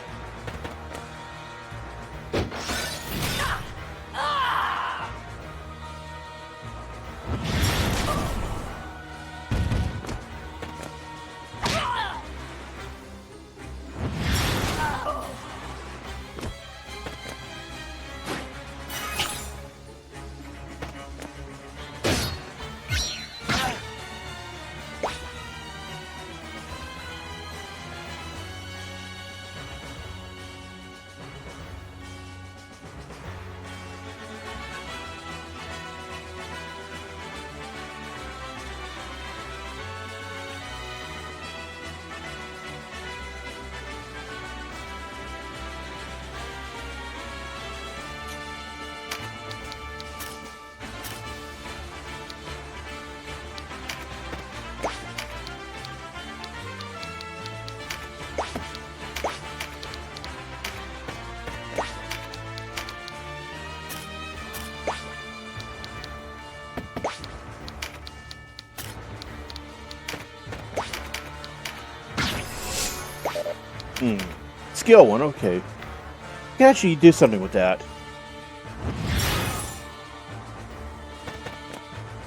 Skill 1, okay. You can actually do something with that.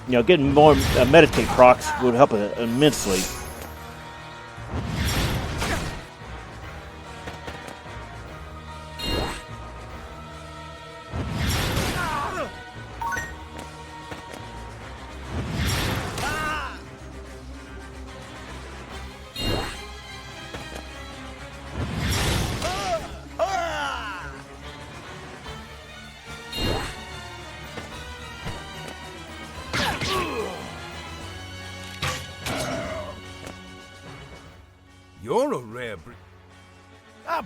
Getting more meditate procs would help immensely.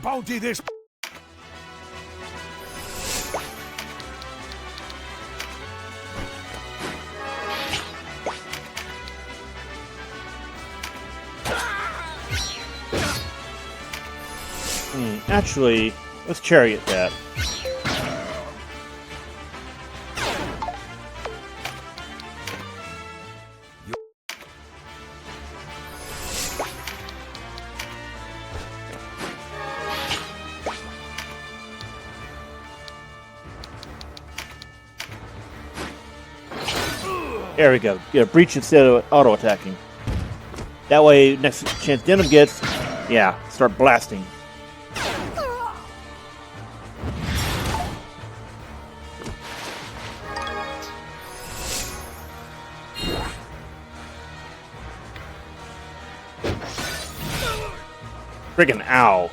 bounty this. Actually, let's chariot that. There we go. Yeah, breach instead of auto-attacking. That way, next chance Denim gets, yeah, start blasting. Friggin' owl.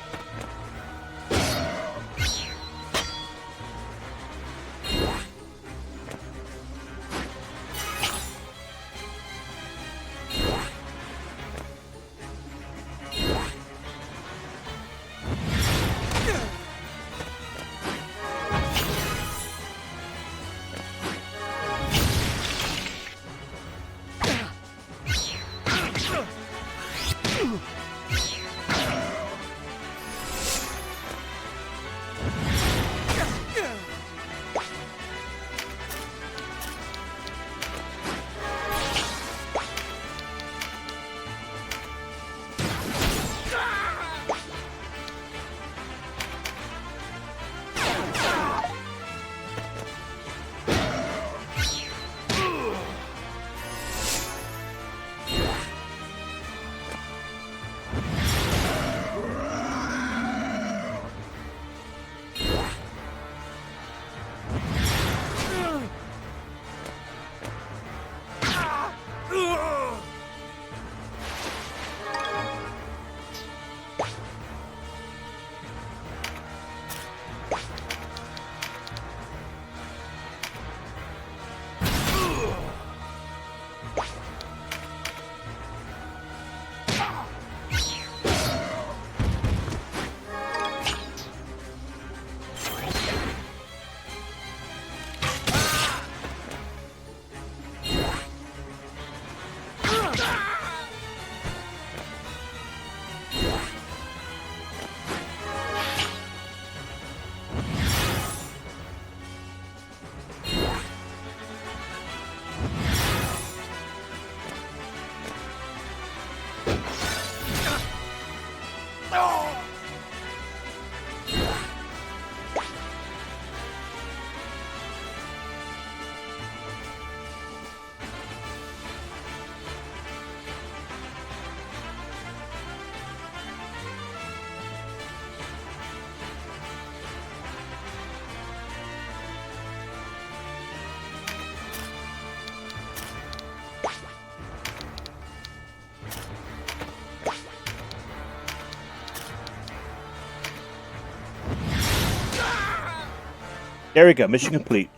There we go, mission complete.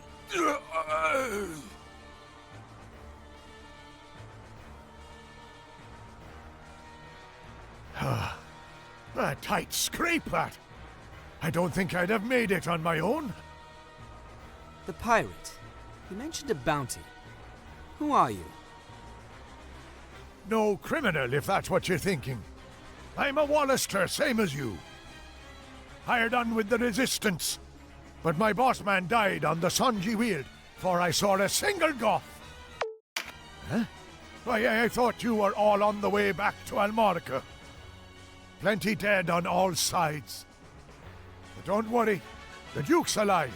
A tight scrape, that. I don't think I'd have made it on my own. The pirate. You mentioned a bounty. Who are you? No criminal, if that's what you're thinking. I'm a Wallister, same as you. Hired on with the Resistance. But my boss man died on the Sanji Weald, for I saw a single Goth. Huh? Why, I thought you were all on the way back to Almorica. Plenty dead on all sides. But don't worry, the Duke's alive.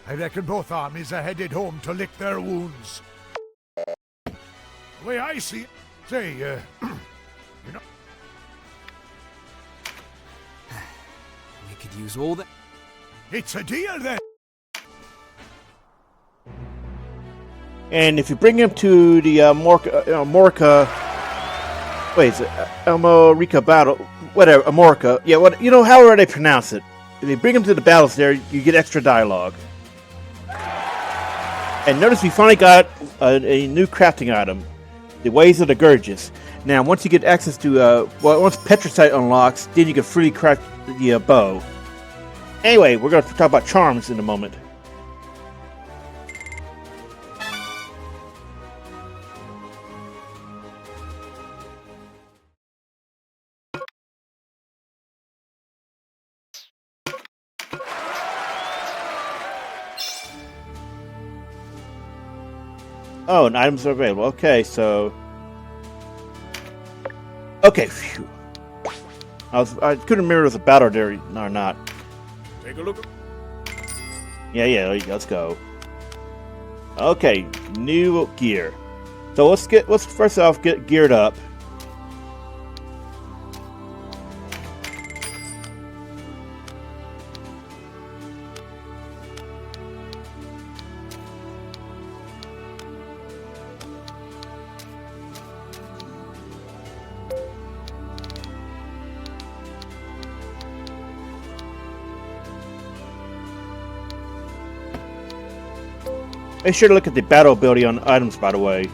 I reckon both armies are headed home to lick their wounds. The way I see it, say, you know... We could use all that. It's a deal, then! And if you bring him to the Almorica... Wait, is it Almorica battle? Whatever, Almorica. Yeah, what, you know, however they pronounce it. If you bring him to the battles there, you get extra dialogue. And notice we finally got a new crafting item. The Ways of the Gurgis. Now, once you get access to, once Petricite unlocks, then you can freely craft the bow. Anyway, we're going to talk about charms in a moment. Oh, and items are available. Okay, so... Okay, phew. I couldn't remember if it was a battle there or not. Take a look. Yeah, let's go. Okay, new gear. So let's first off get geared up. Make sure to look at the battle ability on items, by the way.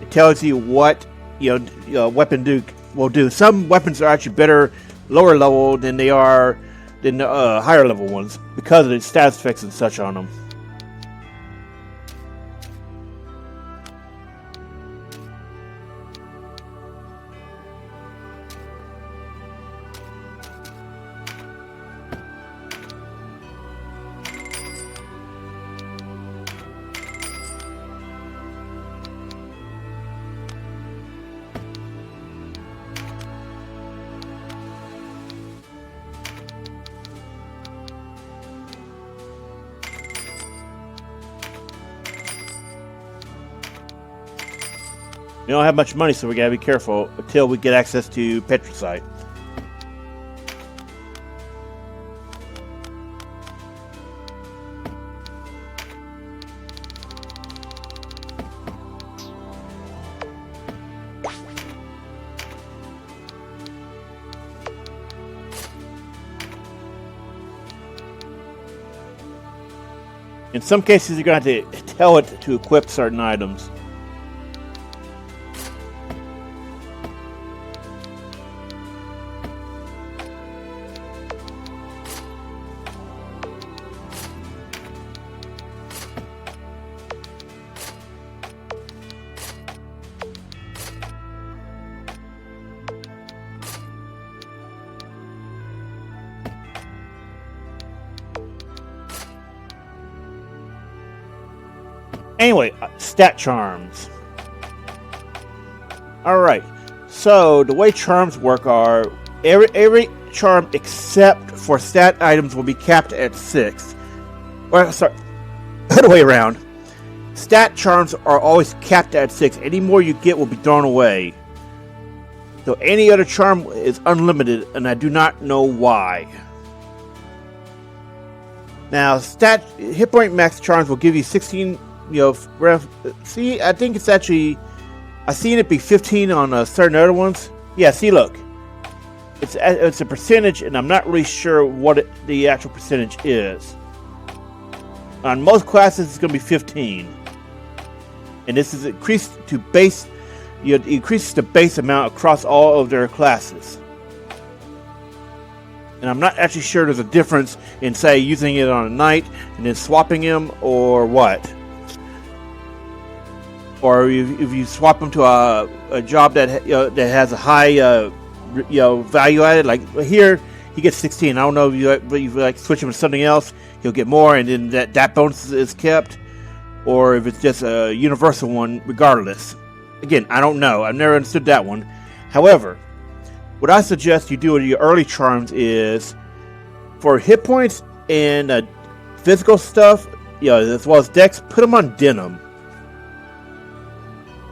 It tells you what weapon will do. Some weapons are actually better lower level than they are than higher level ones because of the status effects and such on them. We don't have much money, so we gotta be careful until we get access to Petricite. In some cases, you're gonna have to tell it to equip certain items. Anyway, stat charms. Alright, so the way charms work are every charm except for stat items will be capped at 6. Or, sorry, other way around. Stat charms are always capped at 6. Any more you get will be thrown away. So any other charm is unlimited, and I do not know why. Now, hit point max charms will give you 16. See, I think it's actually, I've seen it be 15 on certain other ones. Yeah, see, look, it's a percentage, and I'm not really sure what the actual percentage is. On most classes, it's going to be 15, and this is increased to base. It increases the base amount across all of their classes. And I'm not actually sure there's a difference in, say, using it on a knight and then swapping him, or what. Or if you swap him to a job that that has a high value added, like here he gets 16. I don't know if you like switch him to something else, he'll get more, and then that bonus is kept, or if it's just a universal one regardless. Again, I don't know. I've never understood that one. However, what I suggest you do with your early charms is for hit points and physical stuff, as well as dex, put them on denim.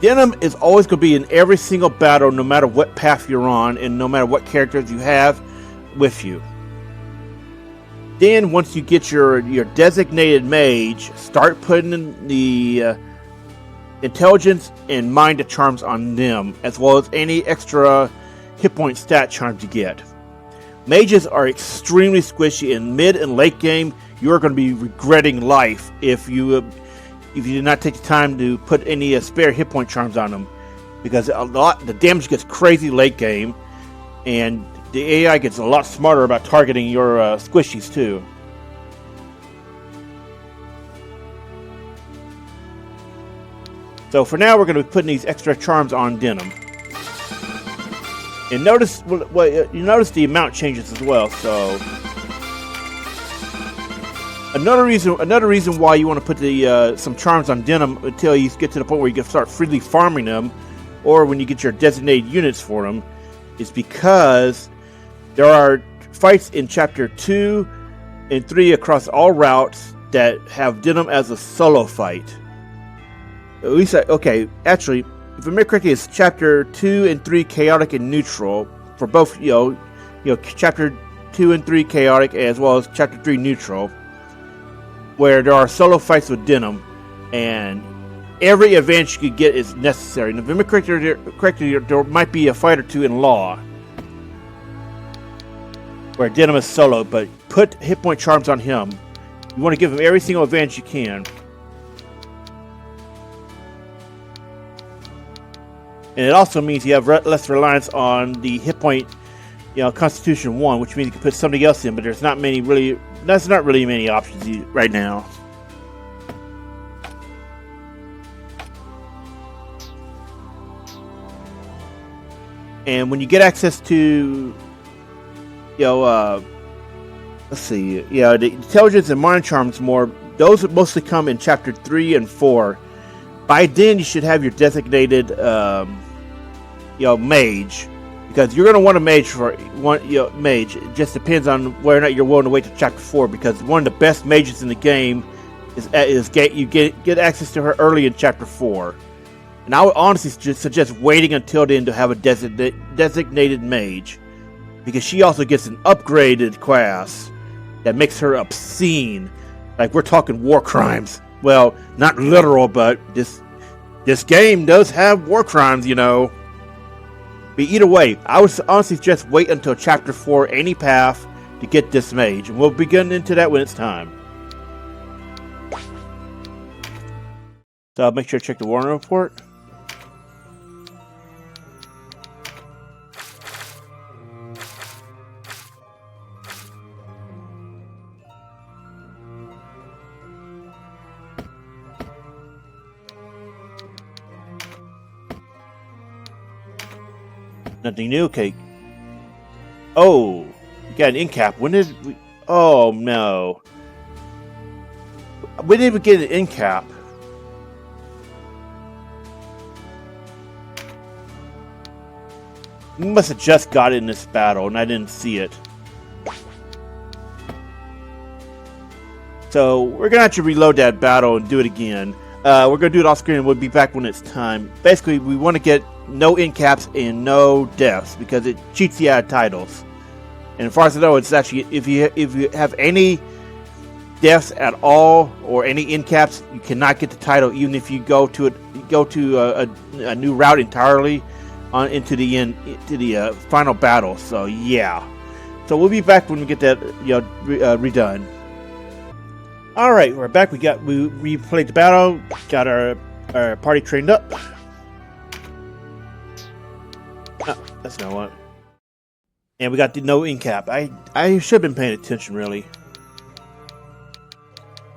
Denim is always going to be in every single battle, no matter what path you're on, and no matter what characters you have with you. Then, once you get your designated mage, start putting in the intelligence and mind charms on them, as well as any extra hit point stat charms you get. Mages are extremely squishy. In mid and late game, you are going to be regretting life if you did not take the time to put any spare hit point charms on them. because the damage gets crazy late game, and the AI gets a lot smarter about targeting your squishies too. So for now, we're going to be putting these extra charms on Denim. And notice, you notice the amount changes as well. So another reason why you want to put the some charms on Denim until you get to the point where you can start freely farming them, or when you get your designated units for them, is because there are fights in Chapter 2 and 3 across all routes that have Denim as a solo fight. At least, okay, actually, if I remember correctly, it's Chapter 2 and 3 chaotic and neutral for both, Chapter 2 and 3 chaotic as well as Chapter 3 neutral, where there are solo fights with Denim, and every advantage you could get is necessary. And if I remember correctly, there might be a fight or two in Law where Denim is solo, but put hit point charms on him. You want to give him every single advantage you can. And it also means you have less reliance on the hit point, Constitution 1, which means you can put something else in, but there's not really many options right now. And when you get access to, let's see, the intelligence and mind charms more, those mostly come in Chapter 3 and 4. By then, you should have your designated, mage, because you're going to want a mage for one. Mage. It just depends on whether or not you're willing to wait to Chapter 4, because one of the best mages in the game is you get access to her early in Chapter 4. And I would honestly just suggest waiting until then to have a designated mage, because she also gets an upgraded class that makes her obscene. Like, we're talking war crimes. Well, not literal, but this game does have war crimes, But either way, I would honestly just wait until Chapter 4 any path to get this mage, and we'll be getting into that when it's time. So I'll make sure to check the warning report. Nothing new, okay. Oh, we got an in cap. When did we? Oh no. When did we get an in cap? We must have just got it in this battle, and I didn't see it. So we're gonna have to reload that battle and do it again. We're gonna do it off screen, and we'll be back when it's time. Basically, we want to get no in caps and no deaths because it cheats you out of titles. And as far as I know, it's actually if you have any deaths at all or any in caps, you cannot get the title, even if you go to a new route entirely into the final battle. So yeah. So we'll be back when we get that redone. All right, we're back. We replayed the battle, got our party trained up. Oh, that's not what. And we got the no in cap. I should have been paying attention, really.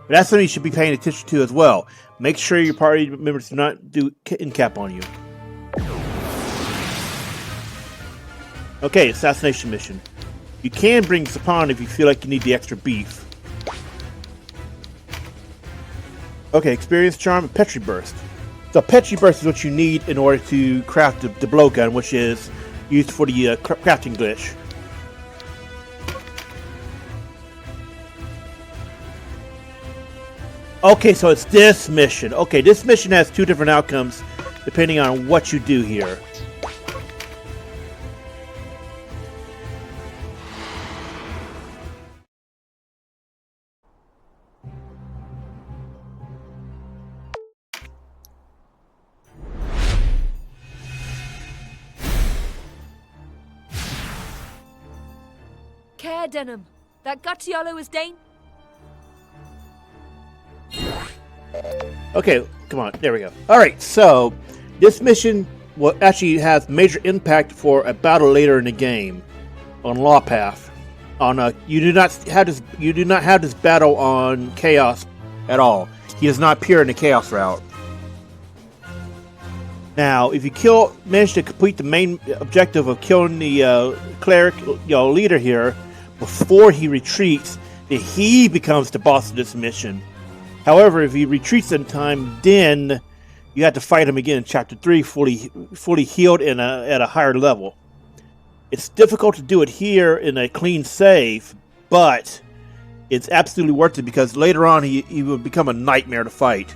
But that's something you should be paying attention to as well. Make sure your party members do not do in cap on you. Okay, assassination mission. You can bring Xapan if you feel like you need the extra beef. Okay, experience charm and Petri burst. So Petri burst is what you need in order to craft the blowgun, which is used for the crafting glitch. Okay, so it's this mission. Okay, this mission has two different outcomes depending on what you do here. Care Denim. That Gatialo is Dane. Okay, come on. There we go. Alright, so this mission will actually have major impact for a battle later in the game on Law Path. You do not have this battle on Chaos at all. He does not appear in the Chaos route. Now, if you manage to complete the main objective of killing the cleric, leader here before he retreats, then he becomes the boss of this mission. However, if he retreats in time, then you have to fight him again in Chapter 3, fully healed and at a higher level. It's difficult to do it here in a clean save, but it's absolutely worth it because later on he will become a nightmare to fight.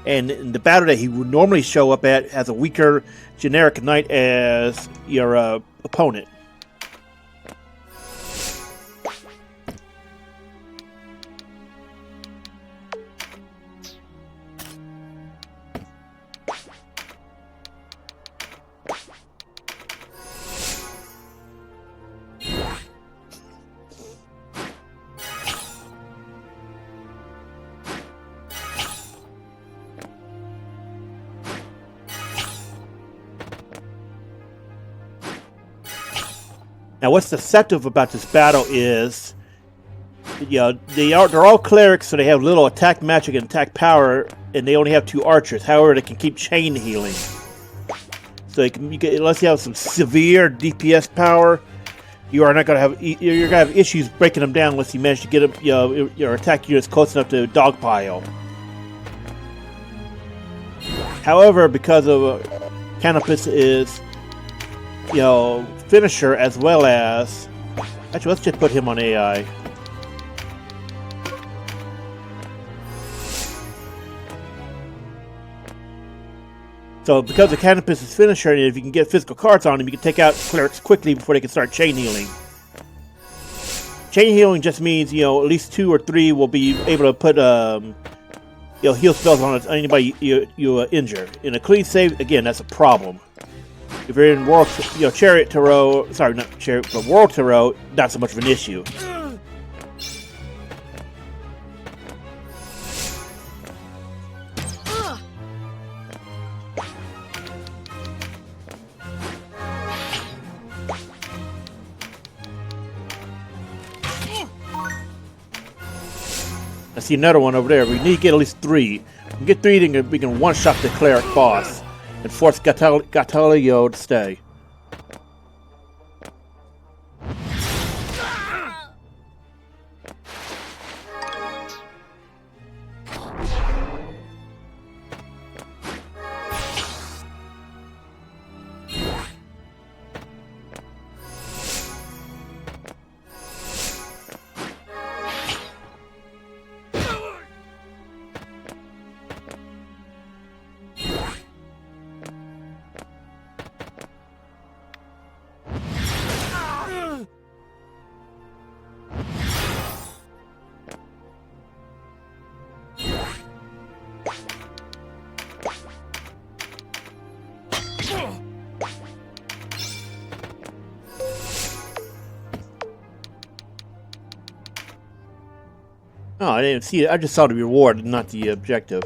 And in the battle that he would normally show up at has a weaker generic knight as your opponent. Now, what's deceptive about this battle is, they're all clerics, so they have little attack magic and attack power, and they only have 2 archers. However, they can keep chain healing. So unless you have some severe DPS power, you're gonna have issues breaking them down unless you manage to get them, your attack units close enough to dogpile. However, because of Canopus is, finisher as well as... Actually, let's just put him on AI. So, because of Canopus' finisher, if you can get physical cards on him, you can take out clerics quickly before they can start chain healing. Chain healing just means, at least 2 or 3 will be able to put, heal spells on anybody you injure. In a clean save, again, that's a problem. If you're in World, Chariot Tarot, sorry, not Chariot, but World Tarot, not so much of an issue. I see another one over there. We need to get at least 3. If we get 3, then we can one-shot the cleric boss and force Gatialo to stay. Oh, I didn't see it. I just saw the reward, not the objective.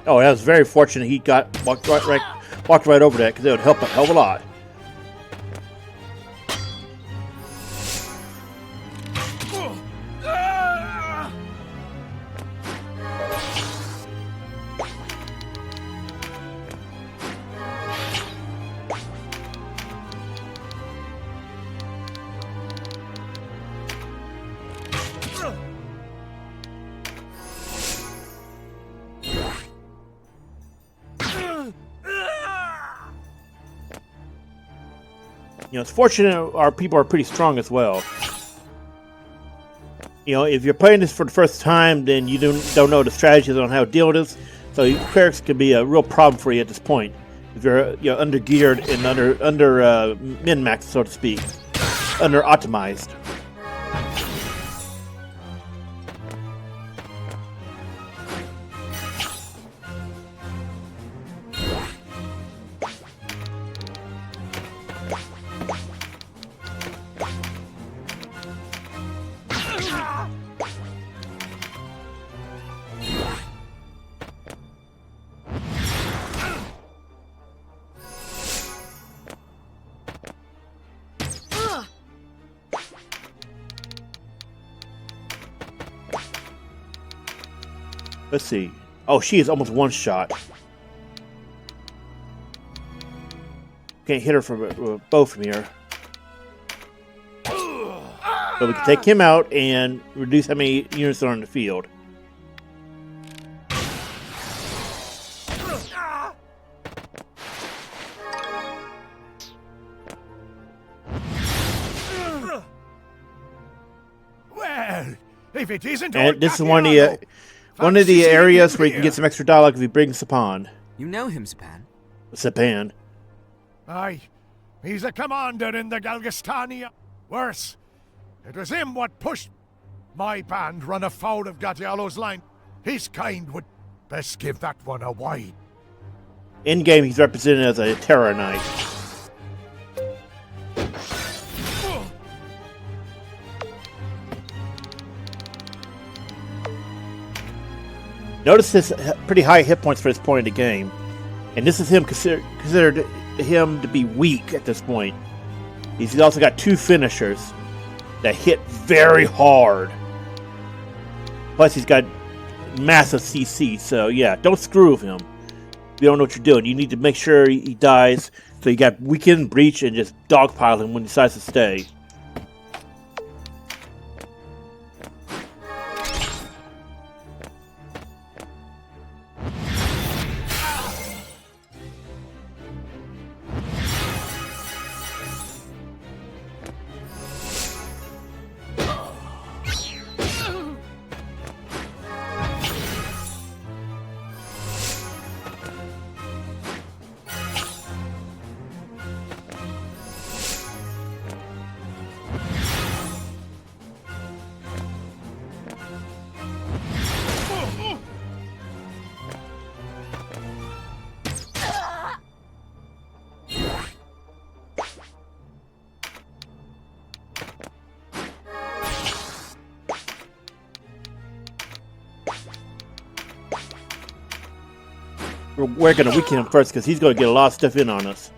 Oh, that was very fortunate. He walked right over that because it would help a hell of a lot. It's fortunate our people are pretty strong as well. If you're playing this for the first time, then you don't know the strategies on how to deal with this. So clerics can be a real problem for you at this point. If you're under geared and under min-maxed, so to speak, under optimized. Let's see. Oh, she is almost one shot. Can't hit her from a bow from here. But we can take him out and reduce how many units are on the field. Well, if it isn't, And this is one of the areas where you can get some extra dialogue if you bring Xapan. You know him, Xapan? Xapan. Aye, he's a commander in the Galgastania. Worse, it was him what pushed my band run afoul of Gatialo's line. His kind would best give that one a wide. In game, he's represented as a Terror Knight. Notice his pretty high hit points for this point in the game, and this is him considered him to be weak at this point. He's also got 2 finishers that hit very hard. Plus, he's got massive CC. So yeah, don't screw with him. You don't know what you're doing. You need to make sure he dies. So you got weaken, breach, and just dogpile him when he decides to stay. We're going to weaken him first because he's going to get a lot of stuff in on us.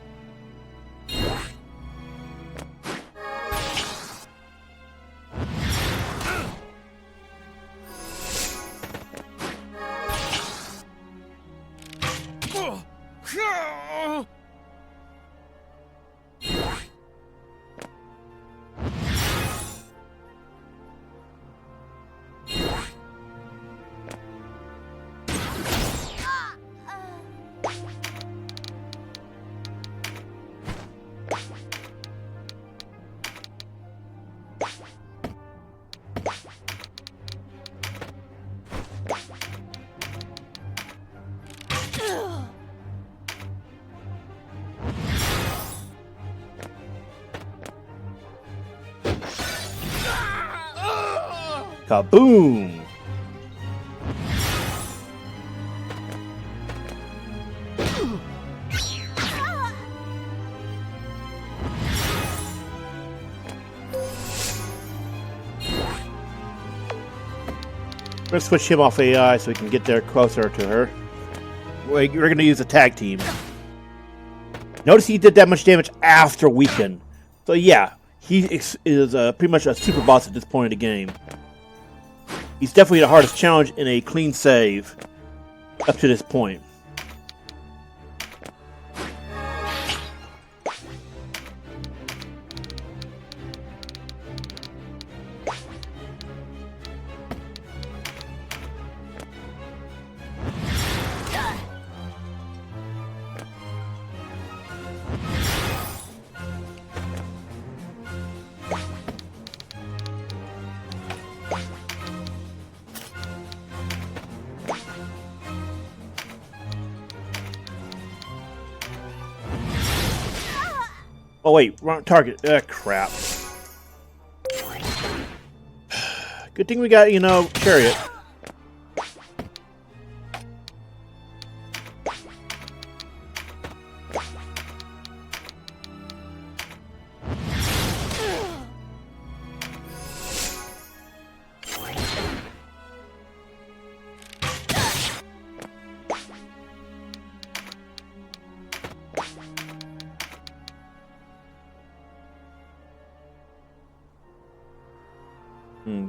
Kaboom! Let's switch him off AI so we can get there closer to her. We're going to use a tag team. Notice he did that much damage after weaken. So yeah, he is pretty much a super boss at this point in the game. He's definitely the hardest challenge in a clean save up to this point. Oh wait, wrong target. Crap. Good thing we got, Chariot.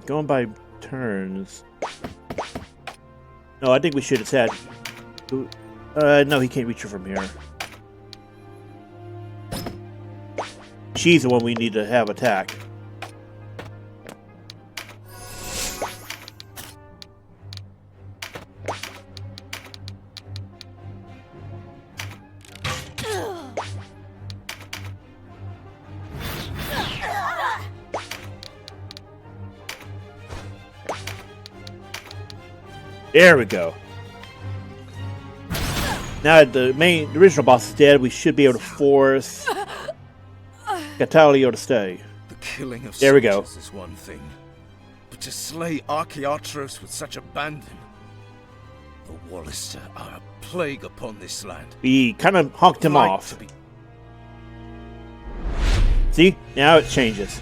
Going by turns. No, I think we should have said. No, he can't reach her from here. She's the one we need to have attack. There we go. Now the original boss is dead, we should be able to force Gatialo to stay. The killing of there we go. Is one thing, but to slay Archaeatros with such abandon, the Wallister are a plague upon this land. We kind of honked him off. See, now it changes.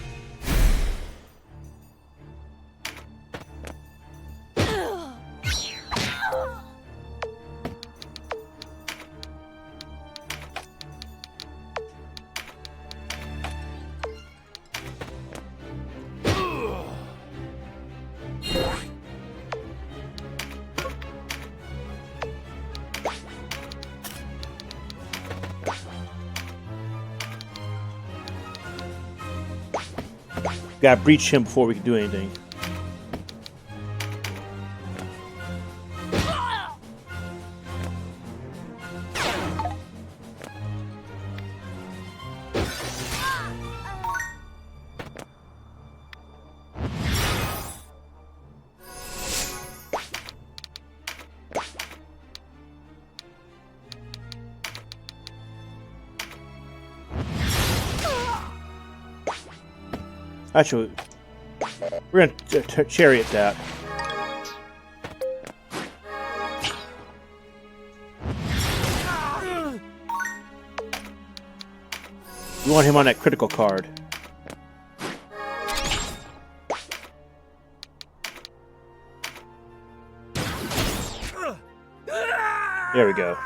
Gotta breach him before we can do anything. Actually, we're gonna chariot that. We want him on that critical card. There we go.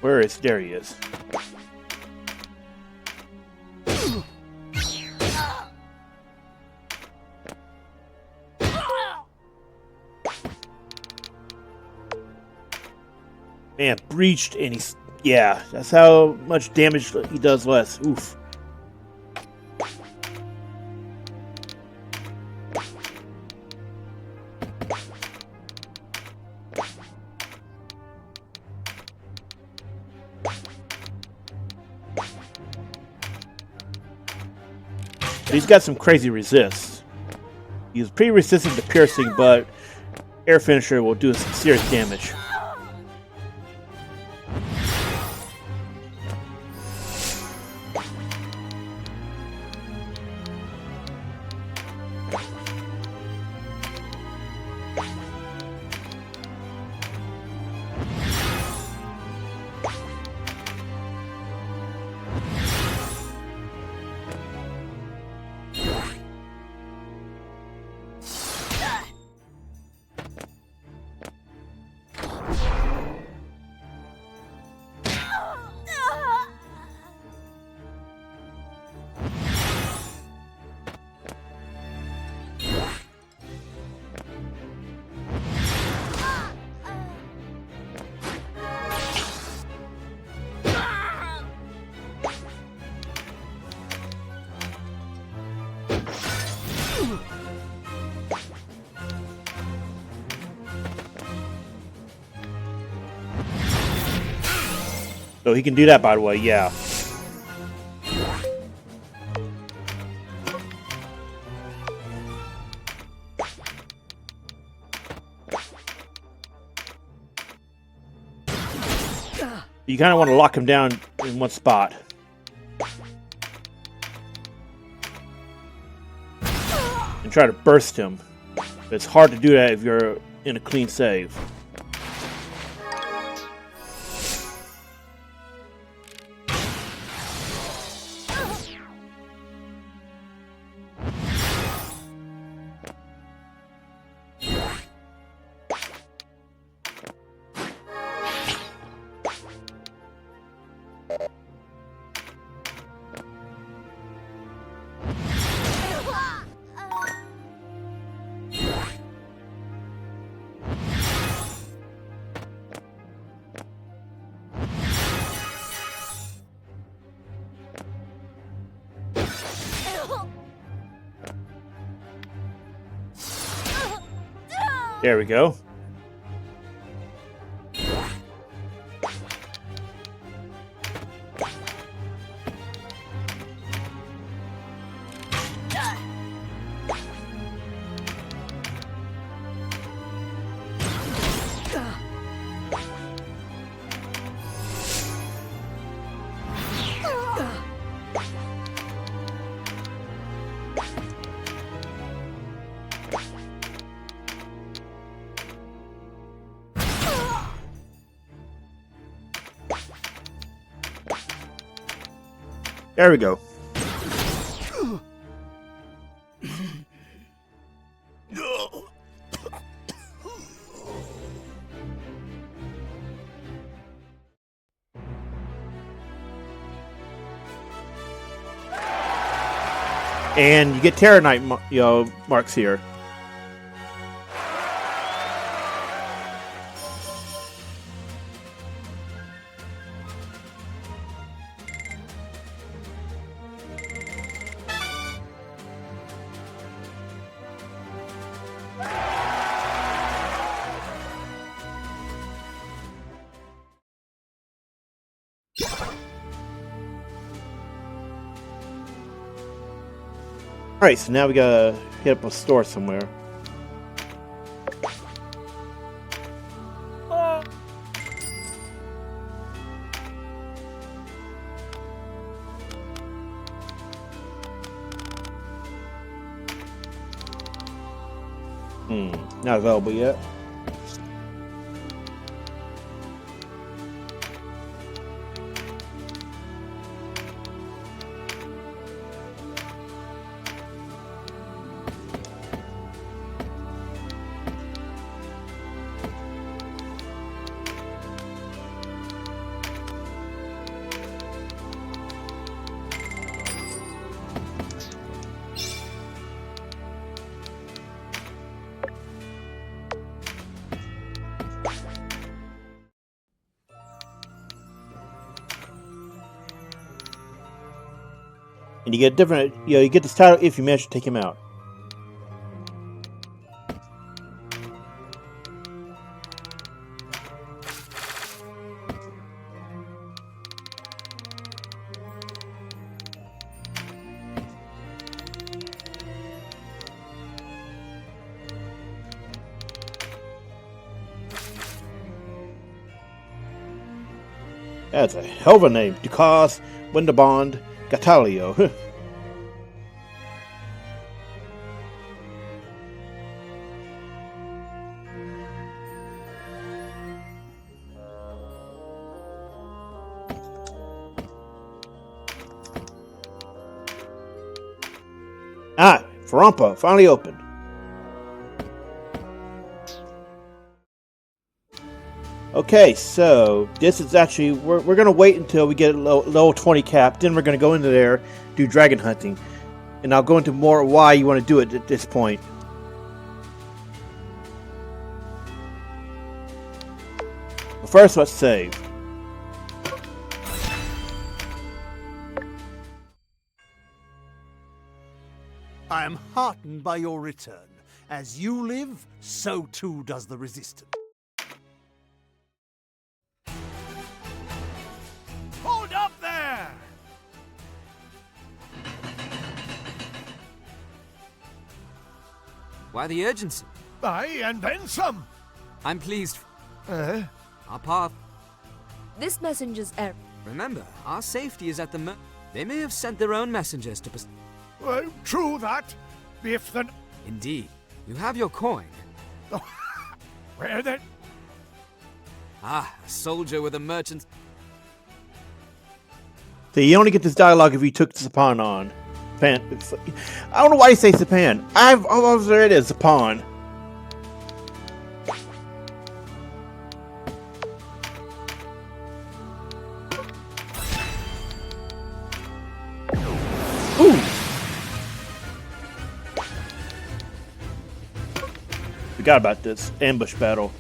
Where is? There he is. Man, breached and he's... Yeah, that's how much damage he does less. Oof. He's got some crazy resists. He's pretty resistant to piercing, but air finisher will do some serious damage. So he can do that, by the way, yeah. You kind of want to lock him down in one spot. And try to burst him. But it's hard to do that if you're in a clean save. There we go. There we go. And you get Terror Knight, marks here. Alright, so now we gotta hit up a store somewhere. Not available yet. And you get different, you get this title if you manage to take him out. That's a hell of a name. Dukas, Windabond, Gatialo. Phorampa finally opened. Okay, so this is actually we're gonna wait until we get level 20 cap. Then we're gonna go into there, do dragon hunting, and I'll go into more why you want to do it at this point. But first, let's save. I am heartened by your return. As you live, so too does the Resistance. Hold up there! Why the urgency? Aye, and then some. I'm pleased. Uh, Our path. This messenger's error. Remember, our safety is at the They may have sent their own messengers to well, true that. If the... Indeed. You have your coin. Where then? Ah, a soldier with a merchant. So you only get this dialogue if you took Xapan on. I don't know why you say Xapan. I've always read it as Xapan. Ooh. Forgot about this ambush battle.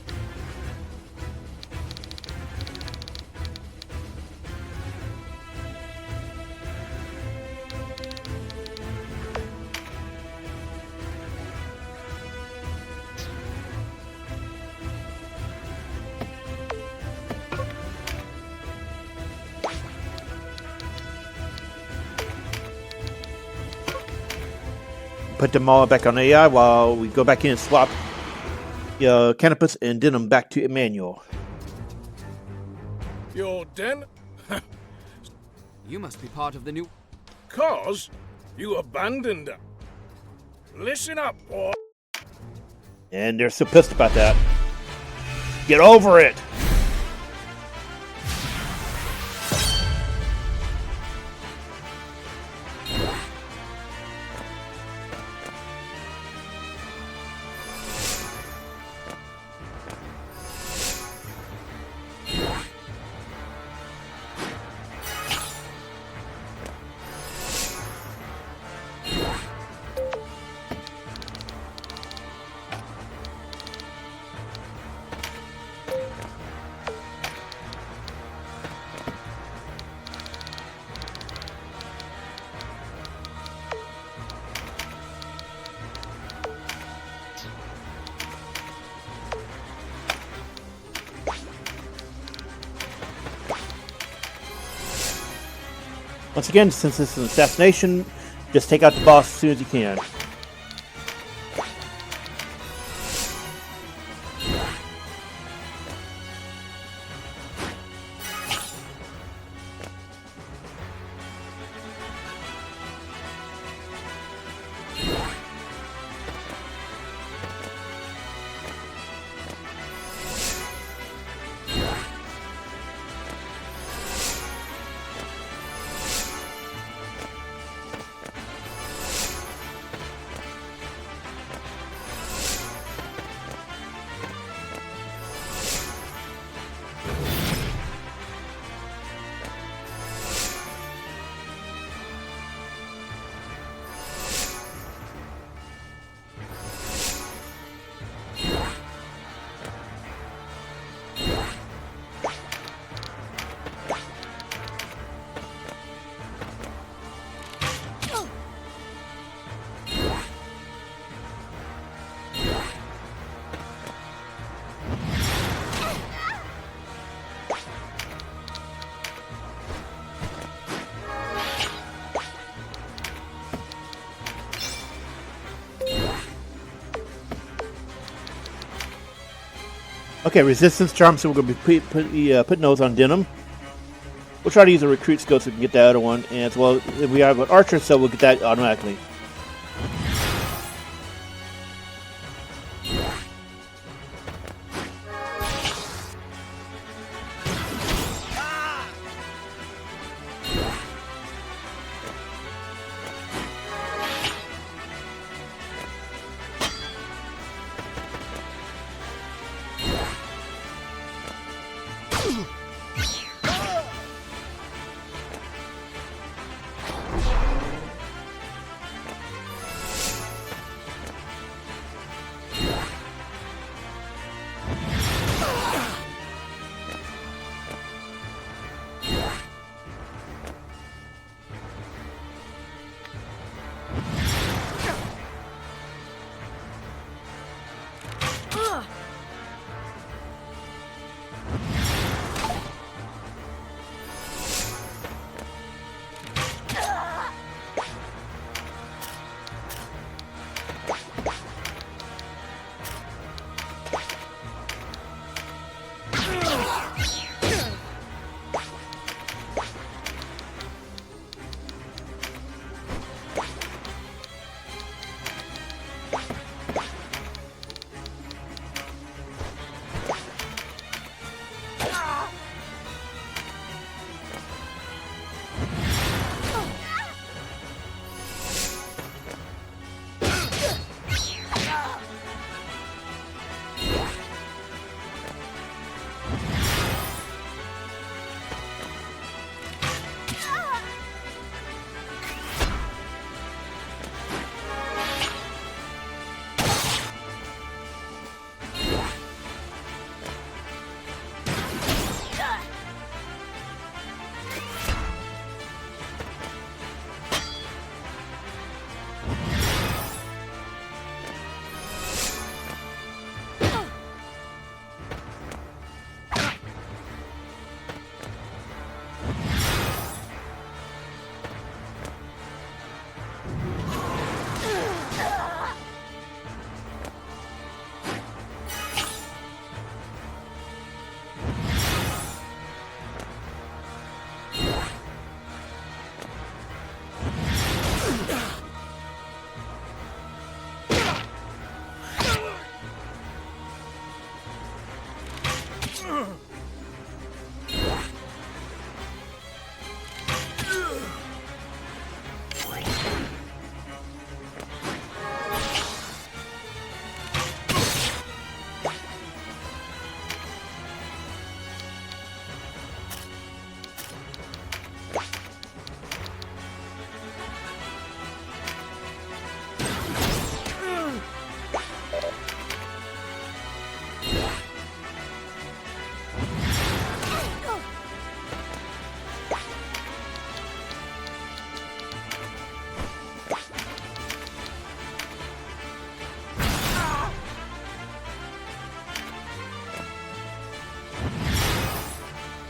Put them all back on AI while we go back in and swap Canopus and Denim back to Emmanuel. You're Den? You must be part of the new... Cause you abandoned her. Listen up, boy. And they're so pissed about that. Get over it! Once again, since this is an assassination, just take out the boss as soon as you can. Okay, resistance charm, so we're going to be putting those on Denim. We'll try to use a recruit skill so we can get that other one, and as well, if we have an archer, so we'll get that automatically.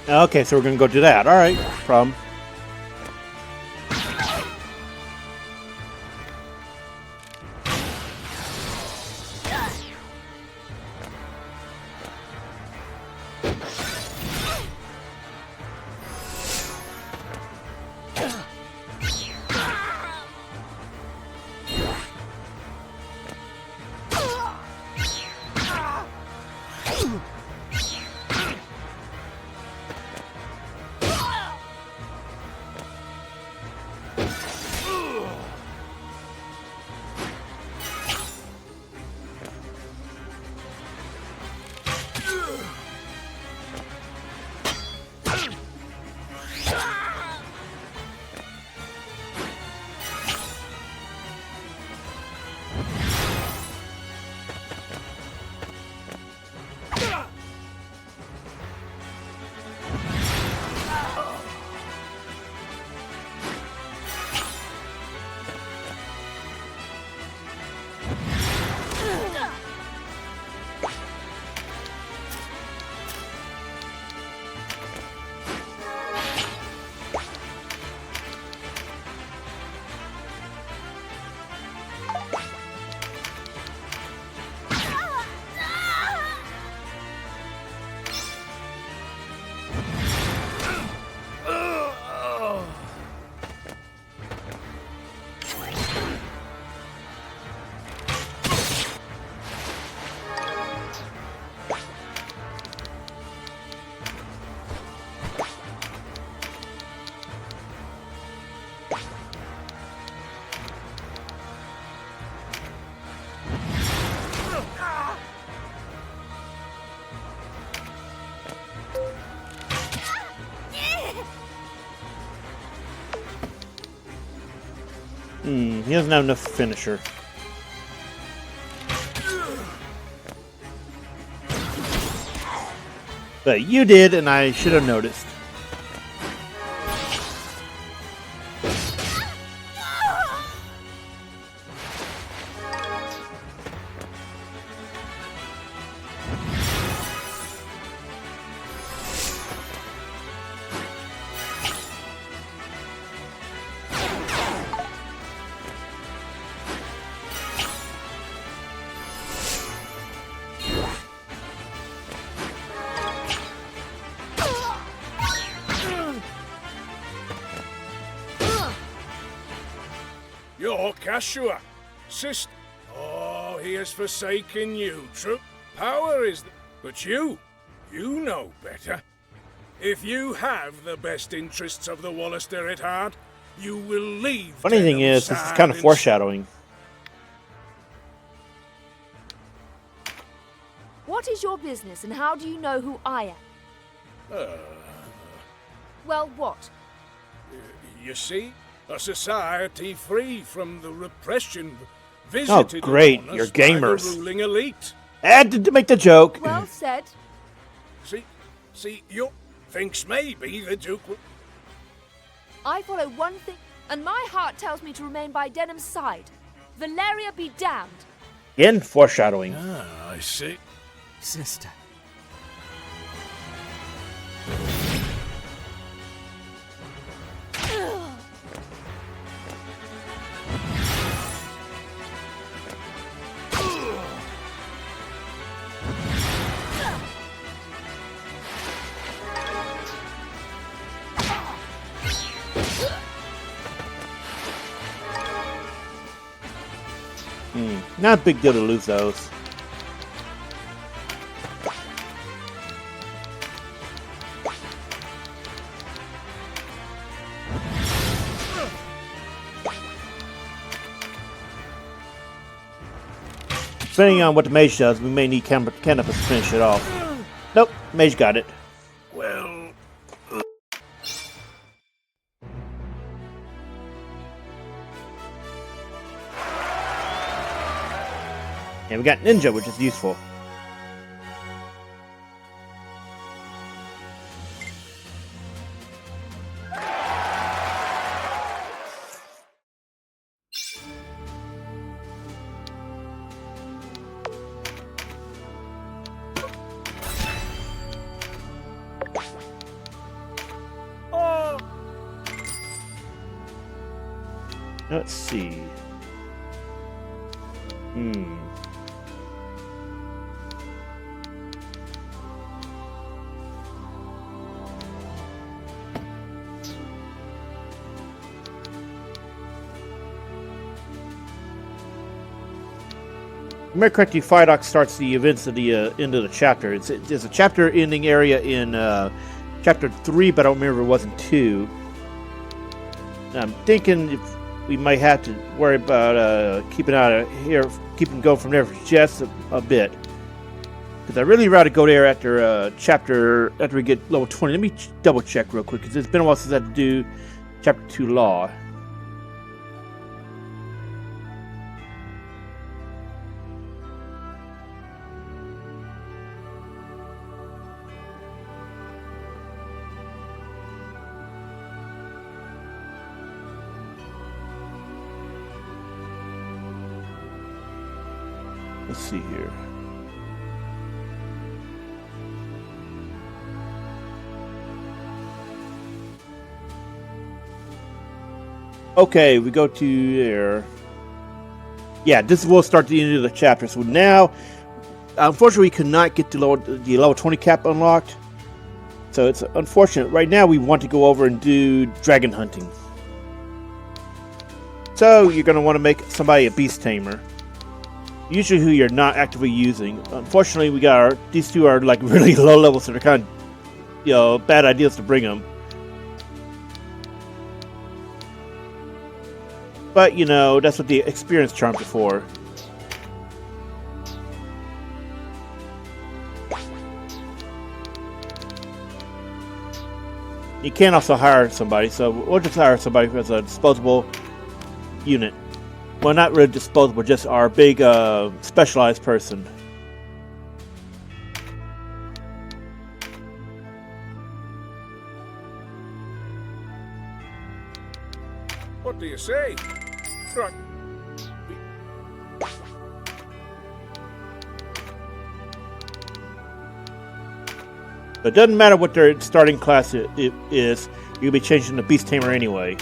Okay, so we're gonna go do that. All right, problem. He doesn't have enough finisher. But you did, and I should have noticed. Your Cashua, sister. Oh, he has forsaken you. True power is... But you know better. If you have the best interests of the Wallister at heart, you will leave. Funny thing is, this is kind of foreshadowing. What is your business and how do you know who I am? Well, what? You see, a society free from the repression visited great, upon us you're by gamers. the ruling elite. And to make the joke. Well said. See, you thinks maybe the Duke will... I follow one thing, and my heart tells me to remain by Denham's side. Valeria be damned. Again, foreshadowing. Ah, I see. Sister. Not a big deal to lose those. Depending on what the mage does, we may need Canopus to finish it off. Nope, mage got it. Well... And we got Ninja, which is useful. Let's see. Remember correctly, Aqueduct starts the events at the end of the chapter. There's a chapter ending area in chapter 3, but I don't remember if it wasn't 2. And I'm thinking if we might have to worry about keeping out of here, keeping going from there for just a bit. Because I really rather go there after after we get level 20. Let me double check real quick, because it's been a while since I had to do chapter 2 law. Let's see here. Okay, we go to there. Yeah, this will start the end of the chapter. So now, unfortunately, we could not get the level 20 cap unlocked. So it's unfortunate. Right now, we want to go over and do dragon hunting. So you're going to want to make somebody a beast tamer. Usually who you're not actively using. Unfortunately, we got these two are like really low level, so they're kind of, bad ideas to bring them. But, that's what the experience charms are for. You can also hire somebody, so we'll just hire somebody who has a disposable unit. Well, not really disposable, just our big specialized person. What do you say? Right. But it doesn't matter what their starting class is. You'll be changing the Beast Tamer anyway.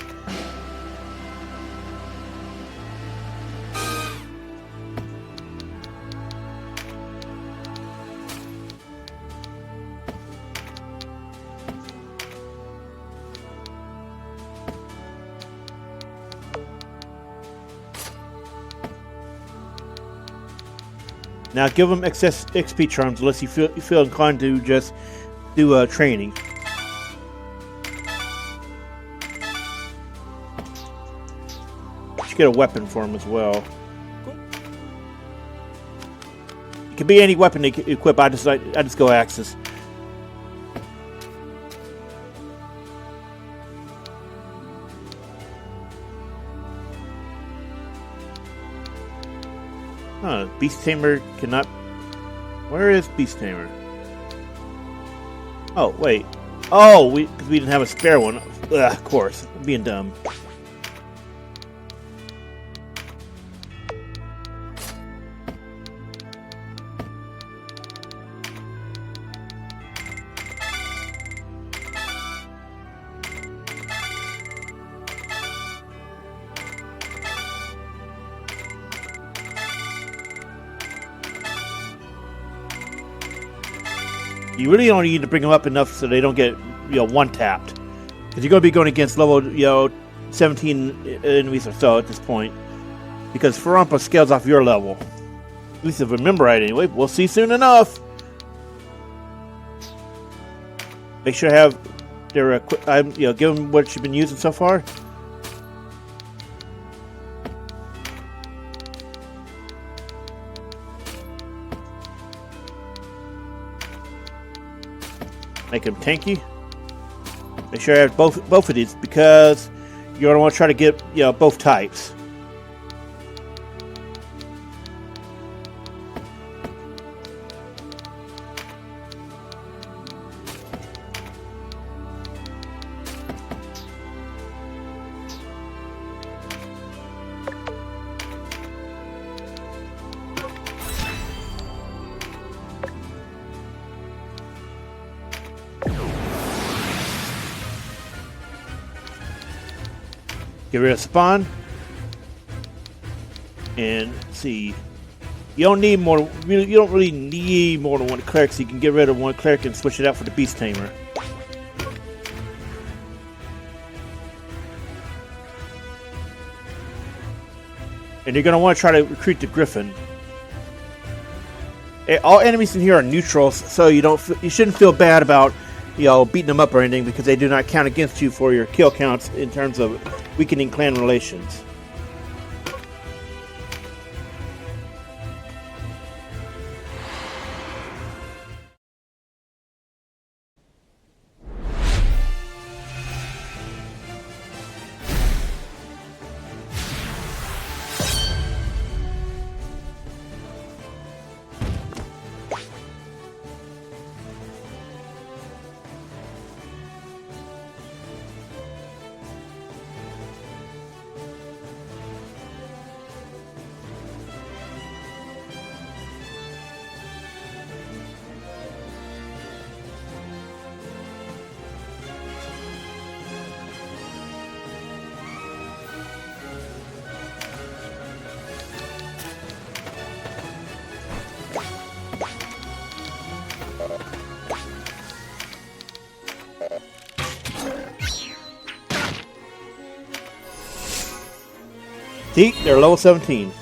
Now give them excess XP charms unless you feel inclined to just do training. You should get a weapon for them as well. It could be any weapon they equip. I just go Axis. Huh, Beast Tamer cannot... Where is Beast Tamer? Oh, wait. Oh, because we didn't have a spare one. Ugh, of course. I'm being dumb. You really only need to bring them up enough so they don't get, one-tapped. Because you're going to be going against level, 17 enemies or so at this point. Because Phorampa scales off your level. At least if I remember right anyway. We'll see soon enough. Make sure I have their give them what you've been using so far. Make them tanky. Make sure I have both of these because you're gonna want to try to get both types. Get rid of spawn. And let's see. You don't need more. You don't really need more than one cleric, so you can get rid of one cleric and switch it out for the Beast Tamer. And you're gonna want to try to recruit the Griffin. All enemies in here are neutrals, so you shouldn't feel bad about beating them up or anything because they do not count against you for your kill counts in terms of weakening clan relations. See, they're level 17.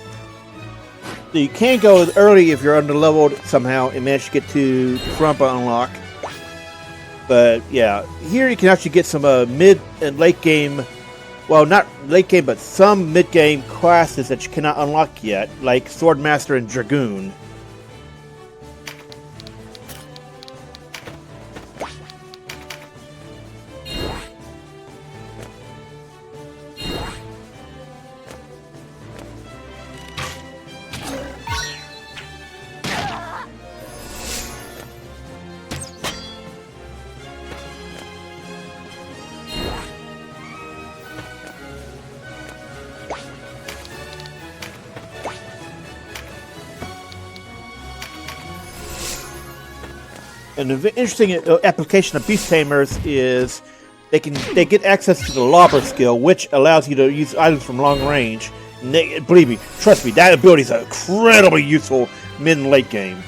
So you can go early if you're underleveled somehow and manage to get to Phorampa unlock. But yeah, here you can actually get some mid and late game, well, not late game, but some mid game classes that you cannot unlock yet, like Swordmaster and Dragoon. And the interesting application of Beast Tamers is they get access to the Lobber skill, which allows you to use items from long range. And believe me, trust me, that ability is incredibly useful mid and late game.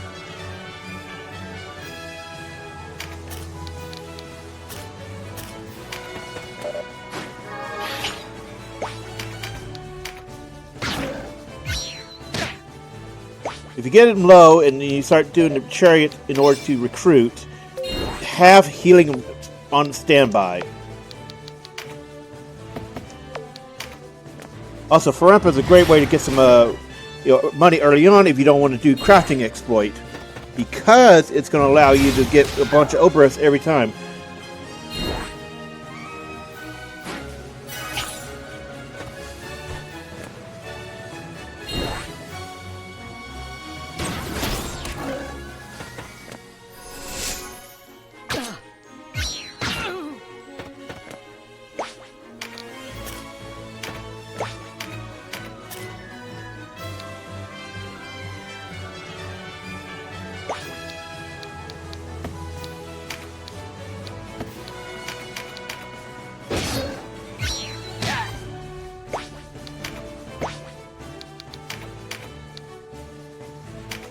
If you get him low and you start doing the chariot in order to recruit, have healing on standby. Also, Phorampa is a great way to get some money early on if you don't want to do crafting exploit, because it's going to allow you to get a bunch of Oberos every time.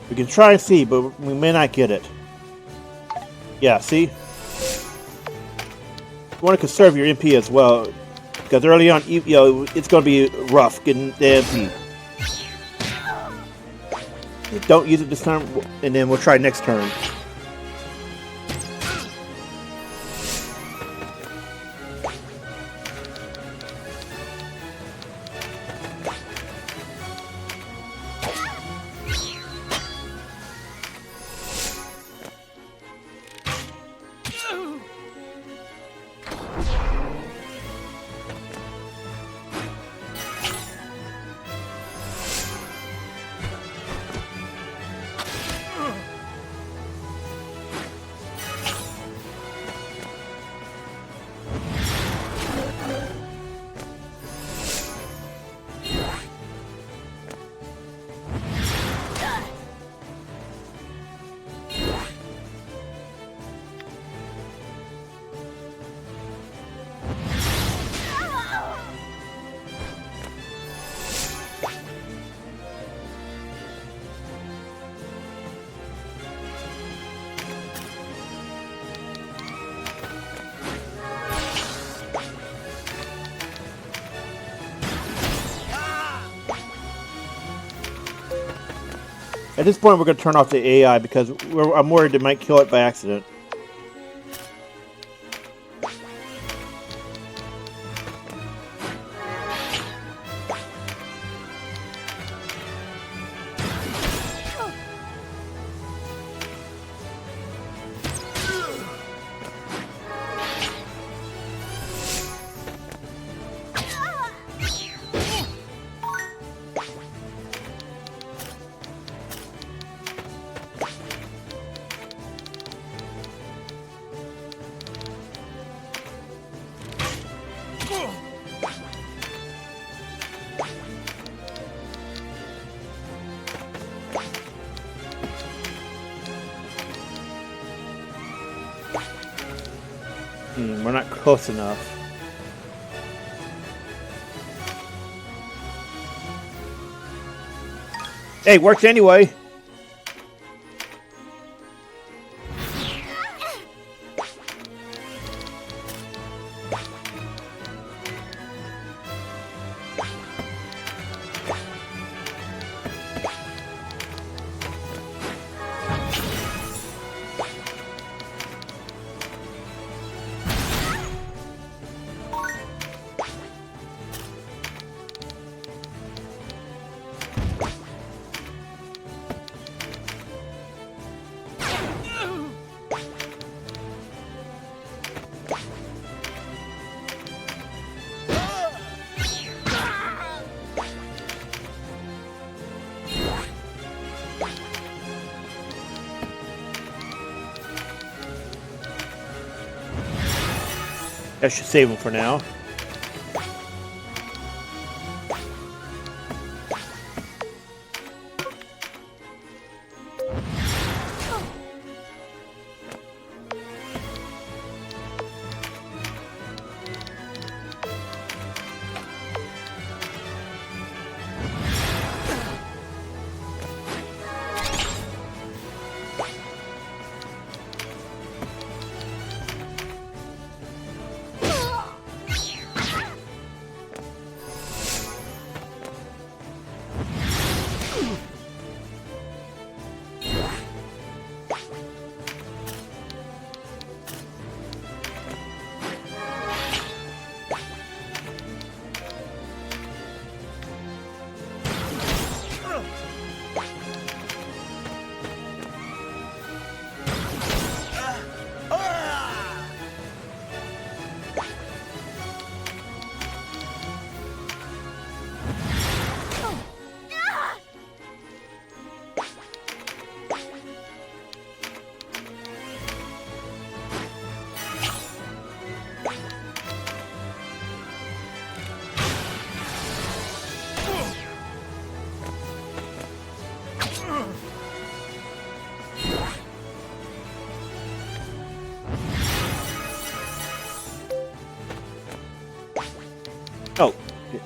We can try and see, but we may not get it. Yeah, see? You want to conserve your MP as well, because early on, it's going to be rough getting the MP. Don't use it this time, and then we'll try next turn. At this point, we're going to turn off the AI because I'm worried it might kill it by accident. We're not close enough. Hey, worked anyway. That should save him for now.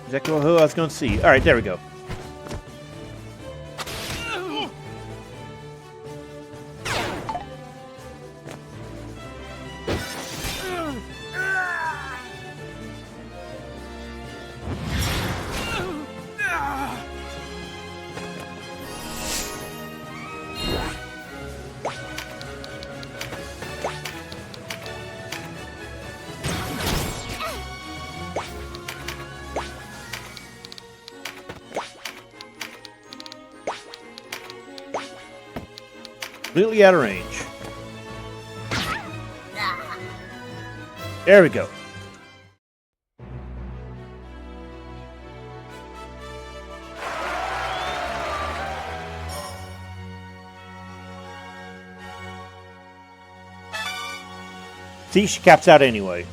exactly who I was going to see. All right, there we go. Completely out of range. There we go. See, she caps out anyway.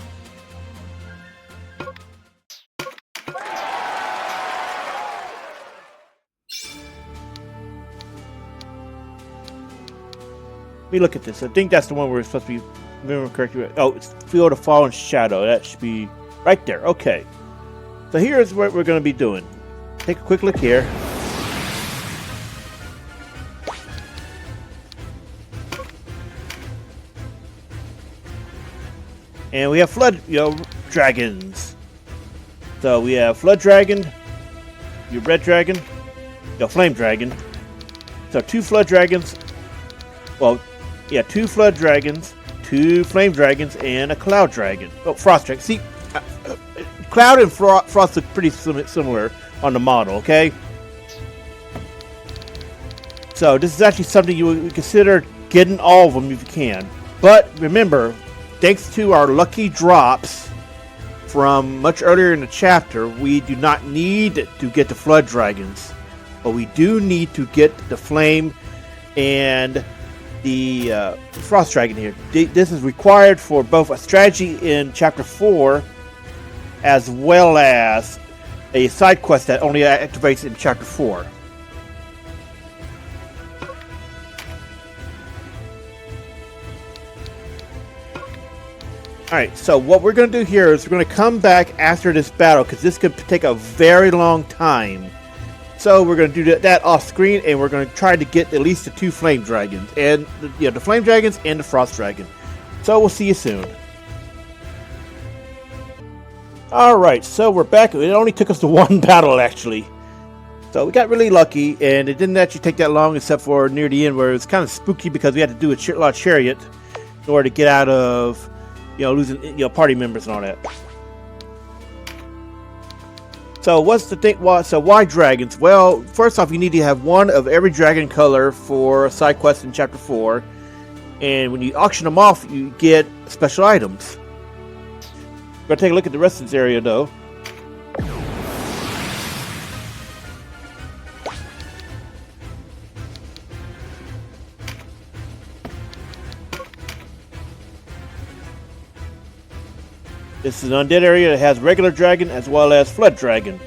Let me look at this. I think that's the one we're supposed to be, remember correctly. Oh, it's Field of Fallen Shadow. That should be right there. Okay. So here's what we're going to be doing. Take a quick look here. And we have flood, dragons. So we have flood dragon, your red dragon, your flame dragon. So 2 flood dragons. Well, yeah, 2 flood dragons, 2 flame dragons, and a cloud dragon. Oh, frost dragon. See, cloud and frost look pretty similar on the model. Okay. So this is actually something you would consider getting all of them if you can. But remember, thanks to our lucky drops from much earlier in the chapter, we do not need to get the flood dragons, but we do need to get the flame and the frost dragon here. This is required for both a strategy in chapter 4 as well as a side quest that only activates in chapter 4. Alright, so what we're going to do here is we're going to come back after this battle, because this could take a very long time. So we're going to do that off screen, and we're going to try to get at least the 2 flame dragons, and the flame dragons and the frost dragon. So we'll see you soon. Alright, so we're back. It only took us to 1 battle, actually. So we got really lucky, and it didn't actually take that long, except for near the end, where it was kind of spooky because we had to do a lot of chariot in order to get out of, losing, party members and all that. So what's the thing? So why dragons? Well, first off, you need to have 1 of every dragon color for a side quest in chapter 4, and when you auction them off, you get special items. We're gonna take a look at the rest of this area, though. This is an undead area that has regular dragon as well as flood dragon.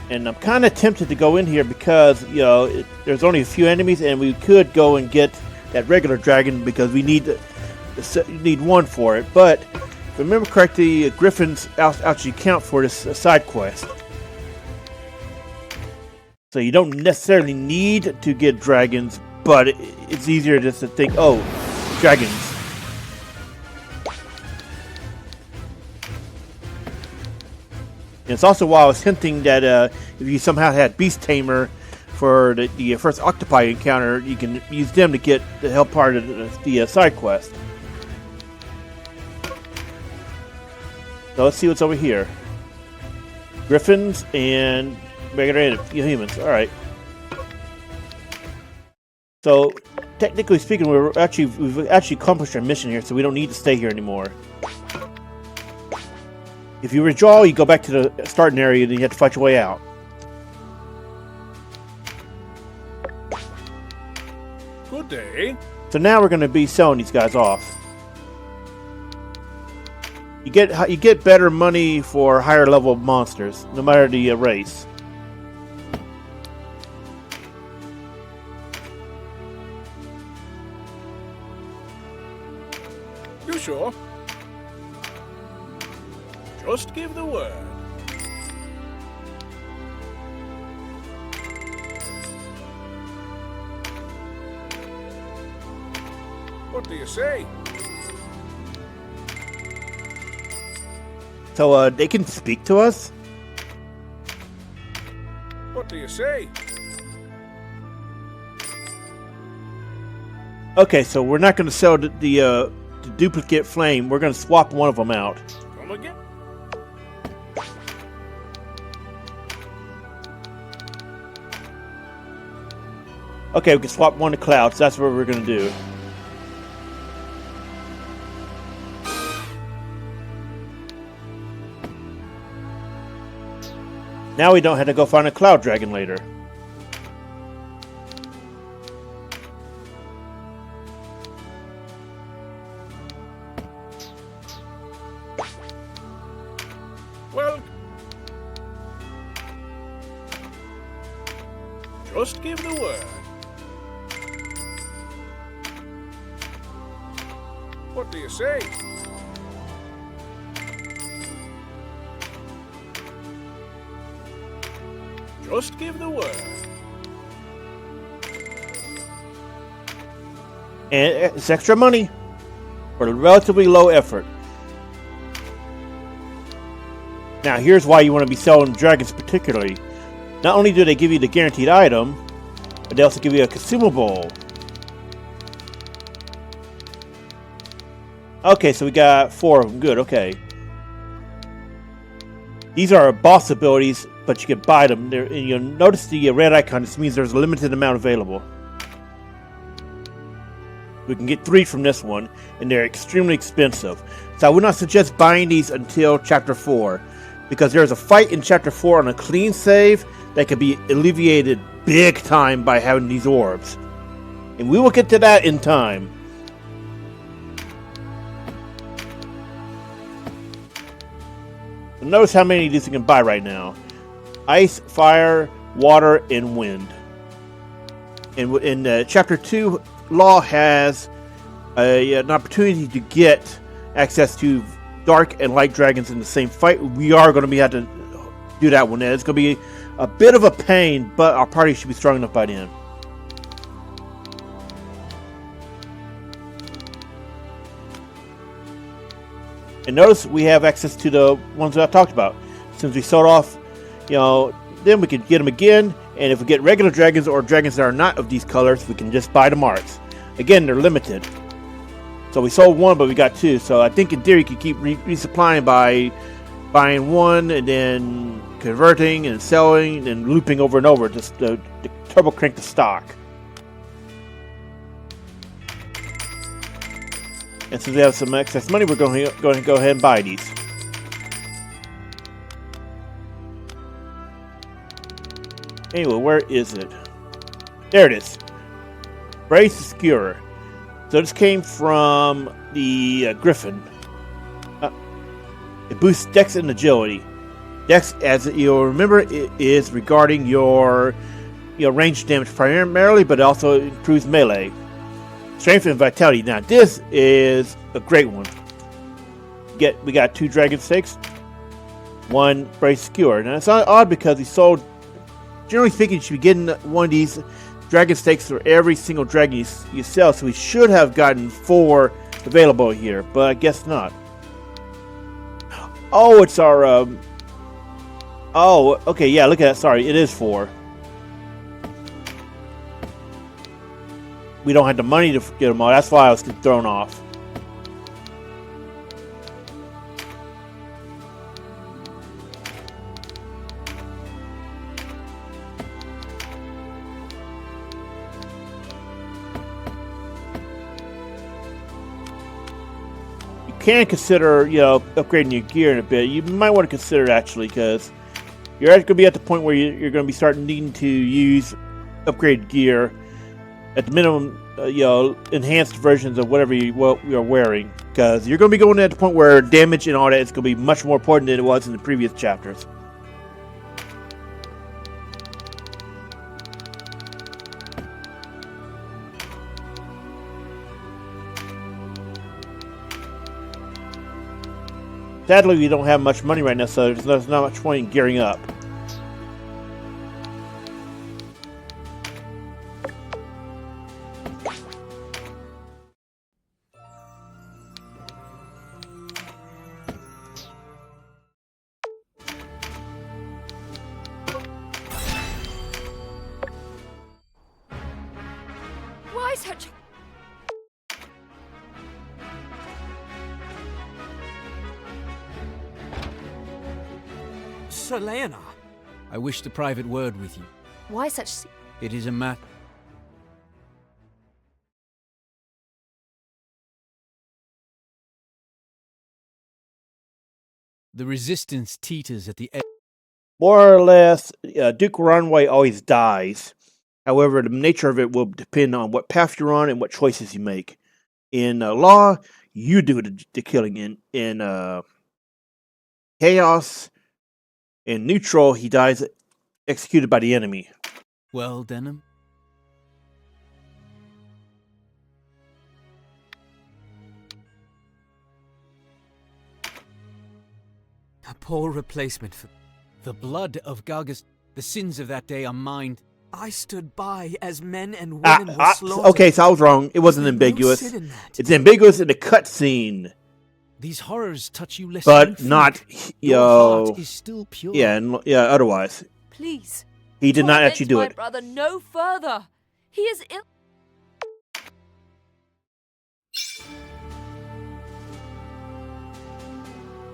And I'm kind of tempted to go in here because, there's only a few enemies, and we could go and get that regular dragon because we need 1 for it. But if I remember correctly, griffins actually count for this side quest. So you don't necessarily need to get dragons, but it's easier just to think, oh, dragons. And it's also why I was hinting that if you somehow had Beast Tamer for the first Octopi encounter, you can use them to get the help part of the side quest. So let's see what's over here. Griffins and regular humans. Alright. So, technically speaking, we've actually accomplished our mission here, so we don't need to stay here anymore. If you withdraw, you go back to the starting area, then you have to fight your way out. Good day. So now we're going to be selling these guys off. You get better money for higher level monsters, no matter the race. You sure? Just give the word. What do you say? So, they can speak to us? What do you say? Okay, so we're not going to sell the duplicate flame. We're going to swap one of them out. Come again? Okay, we can swap one to clouds. That's what we're going to do. Now we don't have to go find a cloud dragon later. Well, just give the word. What do you say? Just give the word. And it's extra money for a relatively low effort. Now, here's why you want to be selling dragons particularly. Not only do they give you the guaranteed item, but they also give you a consumable. Okay, so we got 4 of them. Good, okay. These are boss abilities, but you can buy them. And you'll notice the red icon. This means there's a limited amount available. We can get 3 from this one, and they're extremely expensive. So I would not suggest buying these until Chapter 4, because there's a fight in Chapter 4 on a clean save that can be alleviated big time by having these orbs. And we will get to that in time. Notice how many of these you can buy right now. Ice, fire, water, and wind. And in Chapter 2, Law has an opportunity to get access to dark and light dragons in the same fight. We are going to have to do that one. It's going to be a bit of a pain, but our party should be strong enough by then. And notice we have access to the ones that I talked about. Since we sold off, then we can get them again. And if we get regular dragons or dragons that are not of these colors, we can just buy the marks. Again, they're limited. So we sold 1, but we got 2. So I think in theory you could keep resupplying by buying 1 and then converting and selling and looping over and over. Just to turbo crank the stock. And since we have some excess money, we're going to go ahead and buy these. Anyway, where is it? There it is. Brace Skewer. So this came from the Griffin. It boosts Dex and Agility. Dex, as you'll remember, it is regarding your range damage primarily, but it also improves melee. Strength and Vitality. Now this is a great one. We got 2 Dragon Stakes, 1 Brace Skewer. Now it's odd because he sold. Generally speaking, you should be getting one of these Dragon Stakes for every single dragon you sell. So we should have gotten 4 available here, but I guess not. Oh, it's our. Oh, okay, yeah. Look at that. Sorry, it is 4. We don't have the money to get them all. That's why I was thrown off. You can consider, upgrading your gear in a bit. You might want to consider it actually, because you're going to be at the point where you're going to be starting needing to use upgraded gear. At the minimum, enhanced versions of whatever you're wearing, because you're going to be going at the point where damage and all that is going to be much more important than it was in the previous chapters. Sadly, we don't have much money right now, so there's not much point in gearing up. such... Sir Leonar, I wished a private word with you. Why such... It is a matter... The resistance teeters at the edge. More or less, Duke Runway always dies. However, the nature of it will depend on what path you're on and what choices you make. In Law, you do the killing. In Chaos, in Neutral, he dies executed by the enemy. Well, Denim? A poor replacement for the blood of Gargus. The sins of that day are mine. I stood by as men and women were slaughtered. Okay, so I was wrong. It wasn't ambiguous. No sin in that. It's ambiguous in the cutscene, These horrors touch you less but than not Your heart is still pure. yeah. Otherwise, Please. he did not torment actually do my it. brother no further. He is ill...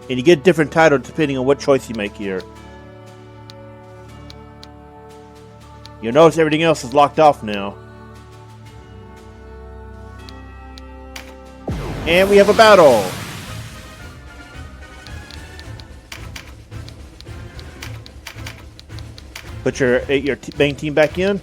And you get a different title depending on what choice you make here. You'll notice everything else is locked off now. And we have a battle. Put your main team back in.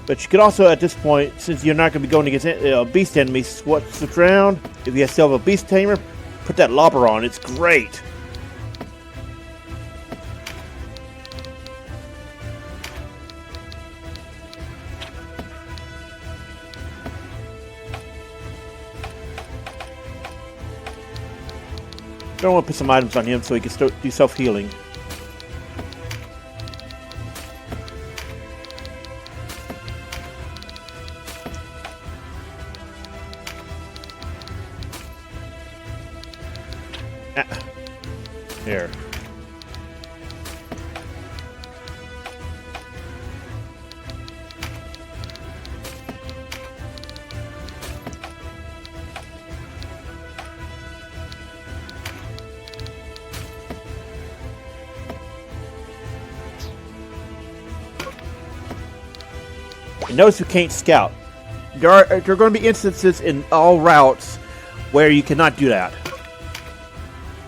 But you could also, at this point, since you're not going to be going against beast enemies, switch around. If you still have a beast tamer, put that lobber on. It's great. Don't want to put some items on him so he can start do self-healing. There. And notice you can't scout. There are going to be instances in all routes where you cannot do that.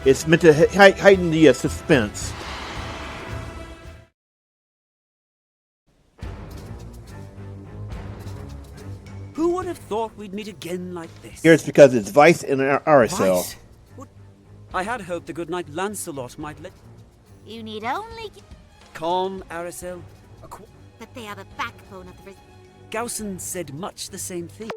It's meant to heighten the suspense. Who would have thought we'd meet again like this? Here it's because it's Vice and Arycelle. Vice? What? I had hoped the good knight Lancelot might let... You need only... Calm, Arycelle. But they are the backbone of the... Gaussen said much the same thing.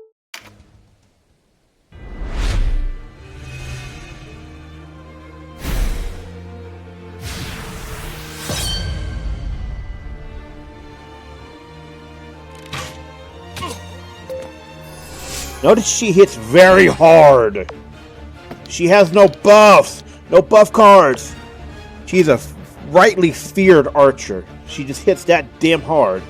Notice she hits very hard. She has no buffs, no buff cards. She's a rightly feared archer. She just hits that damn hard.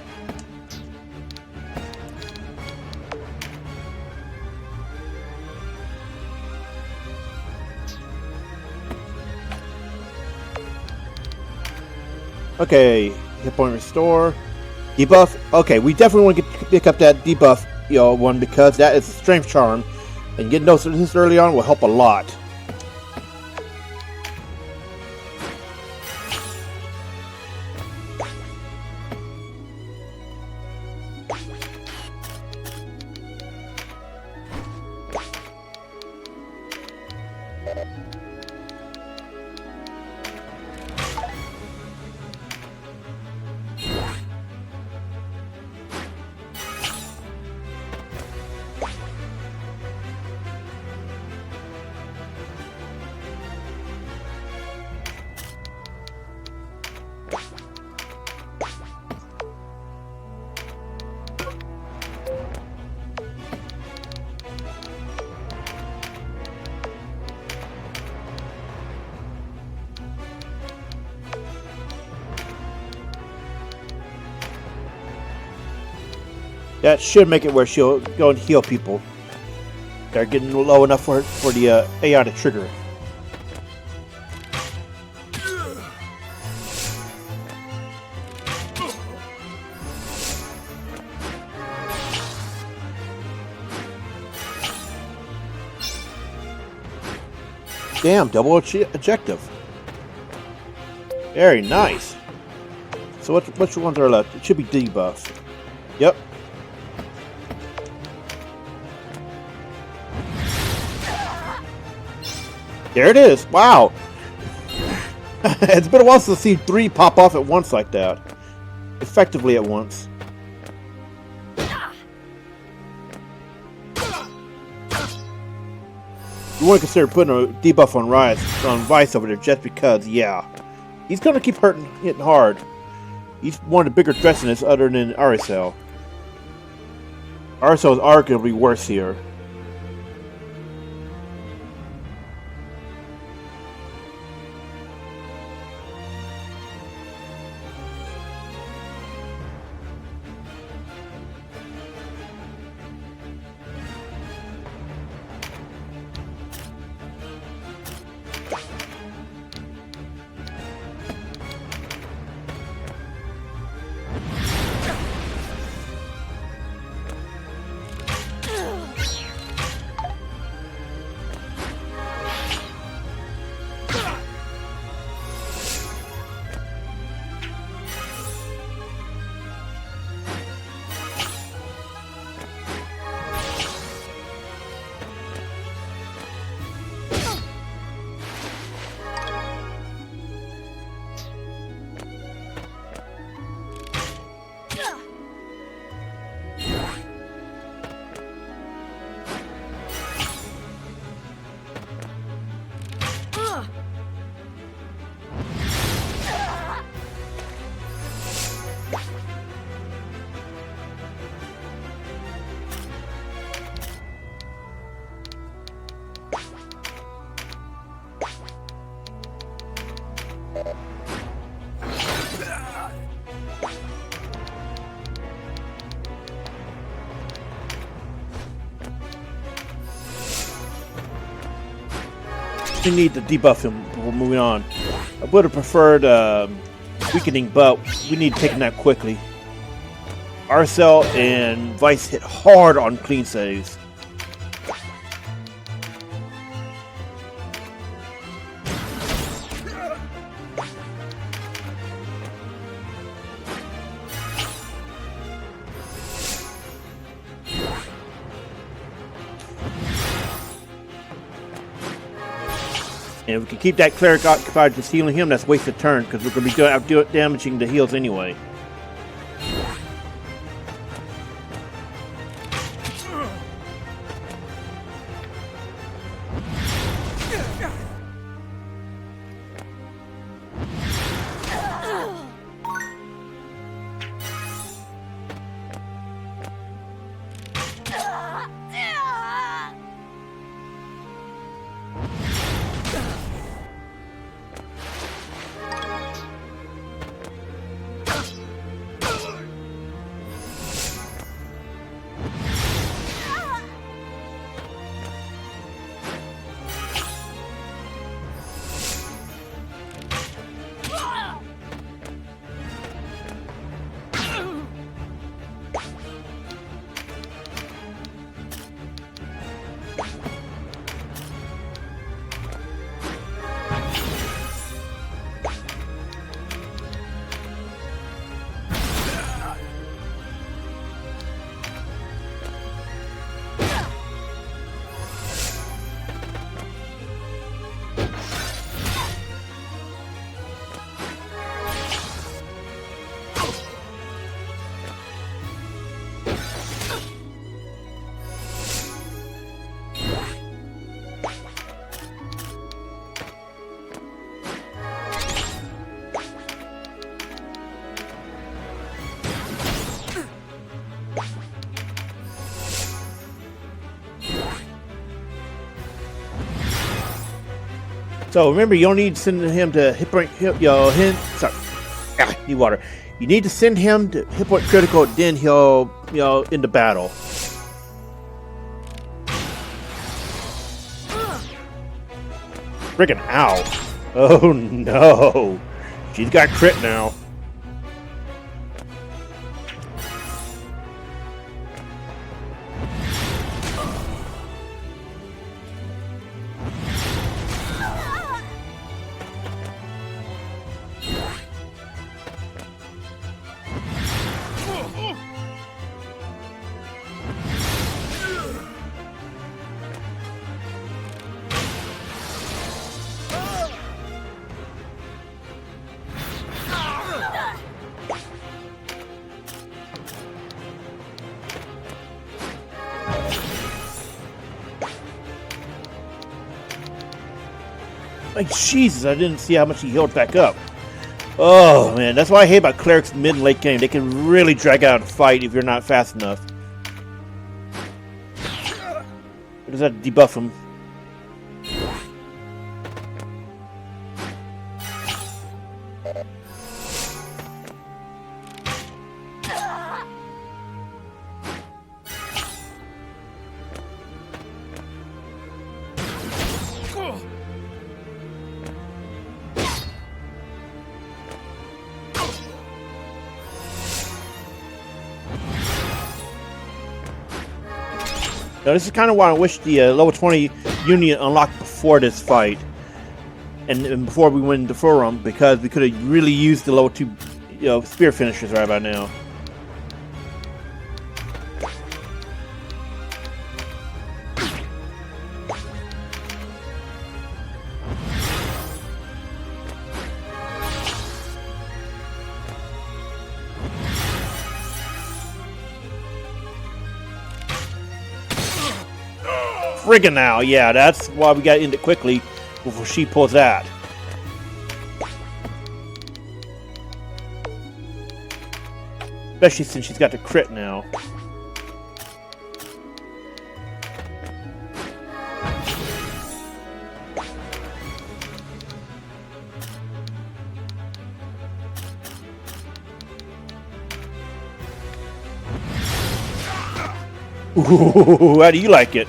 Okay, hit point restore. Debuff. Okay, we definitely want to pick up that debuff, one, because that is strength charm, and getting those this early on will help a lot. That should make it where she'll go and heal people. They're getting low enough for the AI to trigger. Damn, double objective. Very nice. So which ones are left? It should be debuff. Yep. There it is. Wow. It's been a while since I've seen 3 pop off at once like that. Effectively at once. You want to consider putting a debuff on Vice over there just because, yeah. He's going to keep hitting hard. He's one of the bigger threats in this other than Arycelle. Arycelle's arguably worse here. We need to debuff him before moving on. I would have preferred weakening, but we need to take him out quickly. Arycelle and Vice hit hard on clean saves. And if we can keep that cleric occupied just healing him, that's wasted turn, because we're going to be damaging the heals anyway. So remember, you don't need to send him to hit. Sorry. Need water. You need to send him to hit point critical, then he'll, into battle. Friggin' ow. Oh no. She's got crit now. Like, Jesus, I didn't see how much he healed back up. Oh, man, that's what I hate about clerics mid and late game. They can really drag out a fight if you're not fast enough. Or does that debuff him? Now, this is kind of why I wish the level 20 Union unlocked before this fight. And before we went into Phorampa, because we could have really used the level 2 spear finishers right about now. Friggin' now, yeah, that's why we got into quickly before she pulls that. Especially since she's got the crit now. Ooh, how do you like it?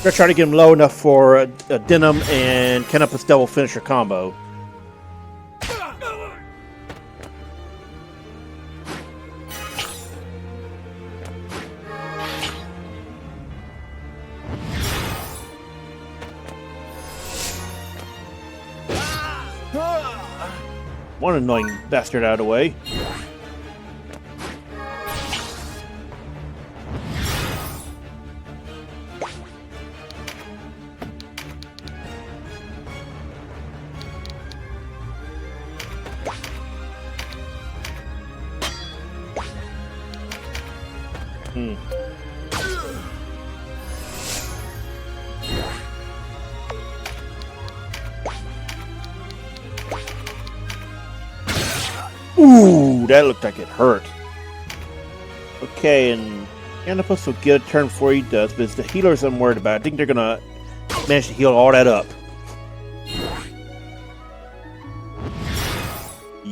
We're gonna try to get him low enough for a Denim and Canopus double finisher combo. One annoying bastard out of the way. Ooh, that looked like it hurt. Okay, and Canopus will get a turn before he does, but it's the healers I'm worried about. I think they're gonna manage to heal all that up.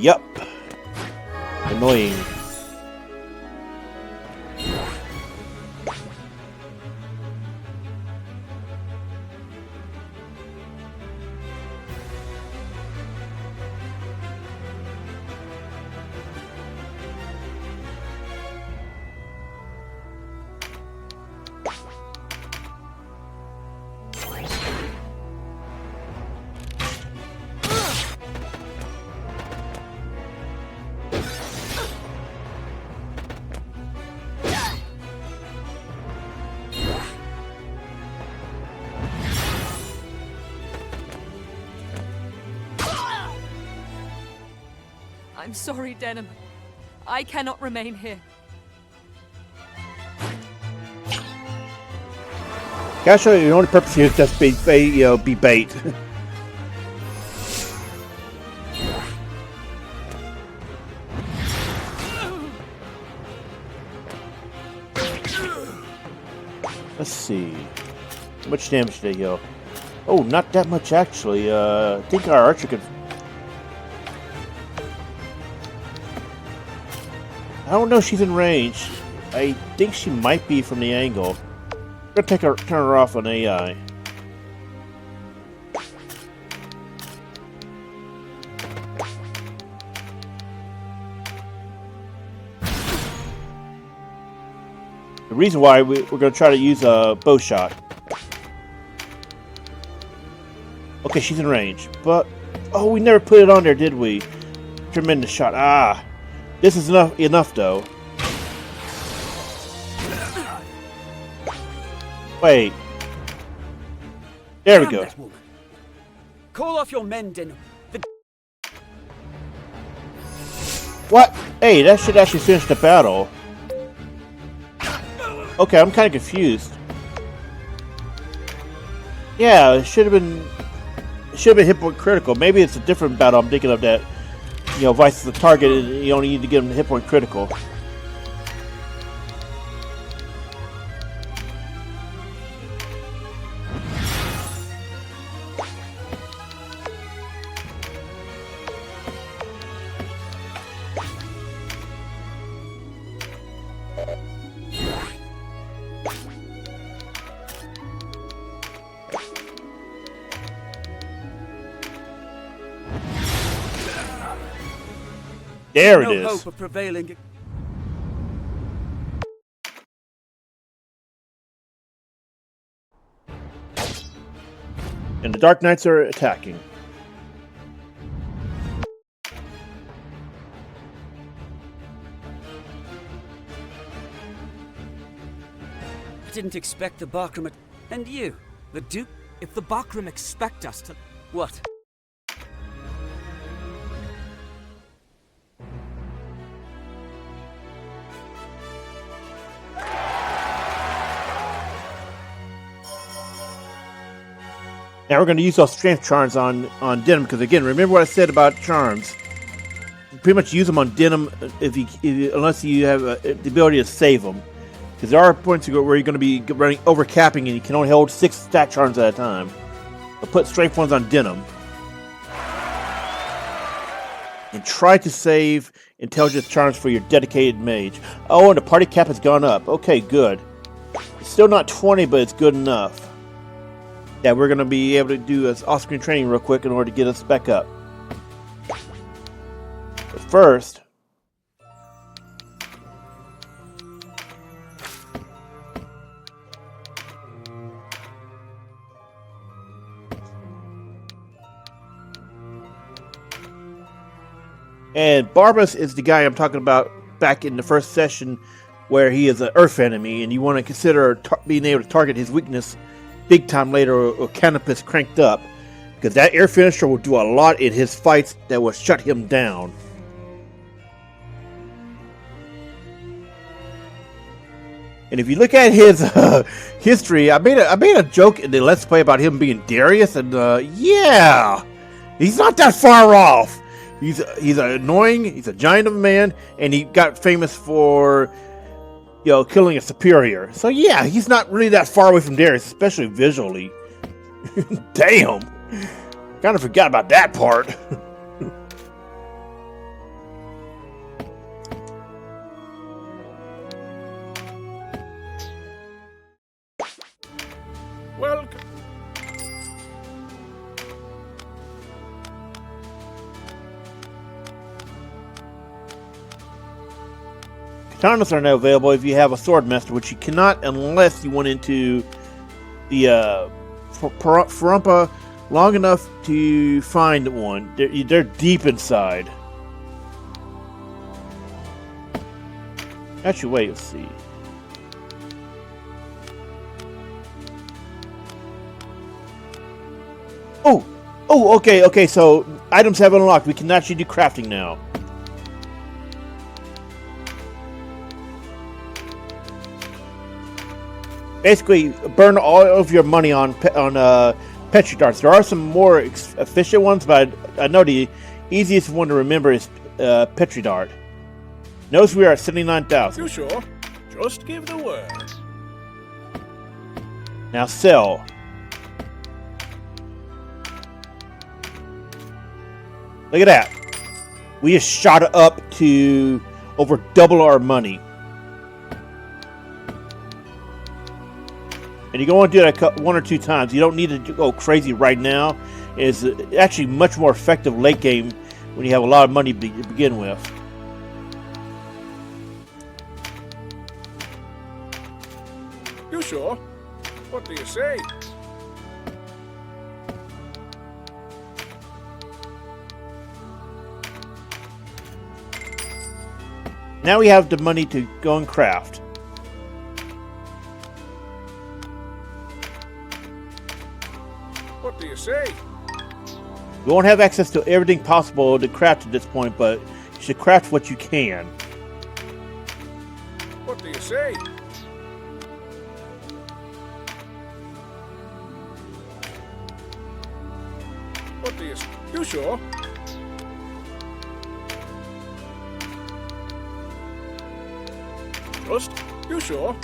Yup. Annoying. I'm sorry, Denim. I cannot remain here. Actually, the only purpose here is just be bait. Let's see. How much damage did they heal? Oh, not that much actually. I think our archer could. I don't know if she's in range. I think she might be from the angle. I'm gonna turn her off on AI. The reason why we're gonna try to use a bow shot. Okay, she's in range, but oh, we never put it on there, did we? Tremendous shot. Ah. This is enough though. Wait. There we go. Call off your men, Denim. What? Hey, that should actually finish the battle. Okay, I'm kind of confused. Yeah, it should have been hit point critical. Maybe it's a different battle I'm thinking of that. You know, vice the target, you only need to get him hit point critical. There it is. No hope of prevailing. And the Dark Knights are attacking. I didn't expect the Bakram and you, the Duke. If the Bakram expect us to... What? Now we're going to use those strength charms on Denim, because again, remember what I said about charms. You pretty much use them on Denim unless you have the ability to save them. Because there are points where you're going to be running over capping and you can only hold 6 stat charms at a time. But put strength ones on Denim. And try to save intelligence charms for your dedicated mage. Oh, and the party cap has gone up. Okay, good. It's still not 20, but it's good enough. Yeah, we're going to be able to do an off-screen training real quick in order to get us back up. But first... And Barbas is the guy I'm talking about back in the first session where he is an earth enemy, and you want to consider being able to target his weakness big time later or Canopus cranked up, because that air finisher will do a lot in his fights that will shut him down. And if you look at his history, I made a joke in the Let's Play about him being Darius, and yeah, he's not that far off. He's annoying. He's a giant of a man, and he got famous for, you know, killing a superior. So yeah, he's not really that far away from Darius, especially visually. Damn, kind of forgot about that part. Tynemouth are now available if you have a Swordmaster, which you cannot unless you went into the Phorampa long enough to find one. They're deep inside. Actually, wait, let's see. Oh, okay, so items have unlocked. We can actually do crafting now. Basically, burn all of your money on Petri Darts. There are some more efficient ones, but I know the easiest one to remember is Petri Dart. Notice we are at 79,000. You sure? Just give the word. Now sell. Look at that. We just shot it up to over double our money. And you can only do that one or two times. You don't need to go crazy right now. It's actually much more effective late game when you have a lot of money to begin with. You sure? What do you say? Now we have the money to go and craft. What do you say? We won't have access to everything possible to craft at this point, but you should craft what you can. What do you say? What do you say? You sure? Just? You sure?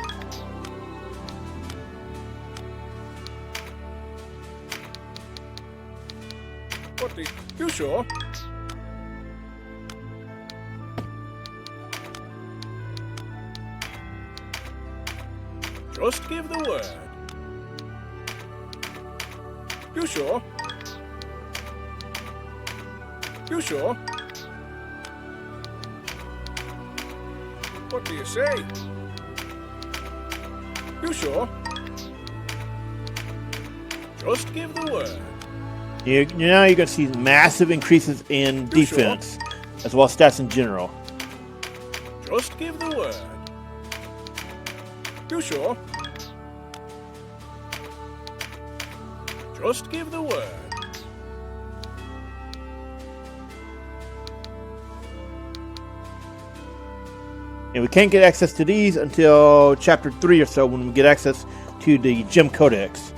What do you sure? Just give the word. You sure? You sure? What do you say? You sure? Just give the word. Now you're going to see massive increases in defense, as well as stats in general. Just give the word. You sure? Just give the word. And we can't get access to these until chapter 3 or so, when we get access to the Gem Codex.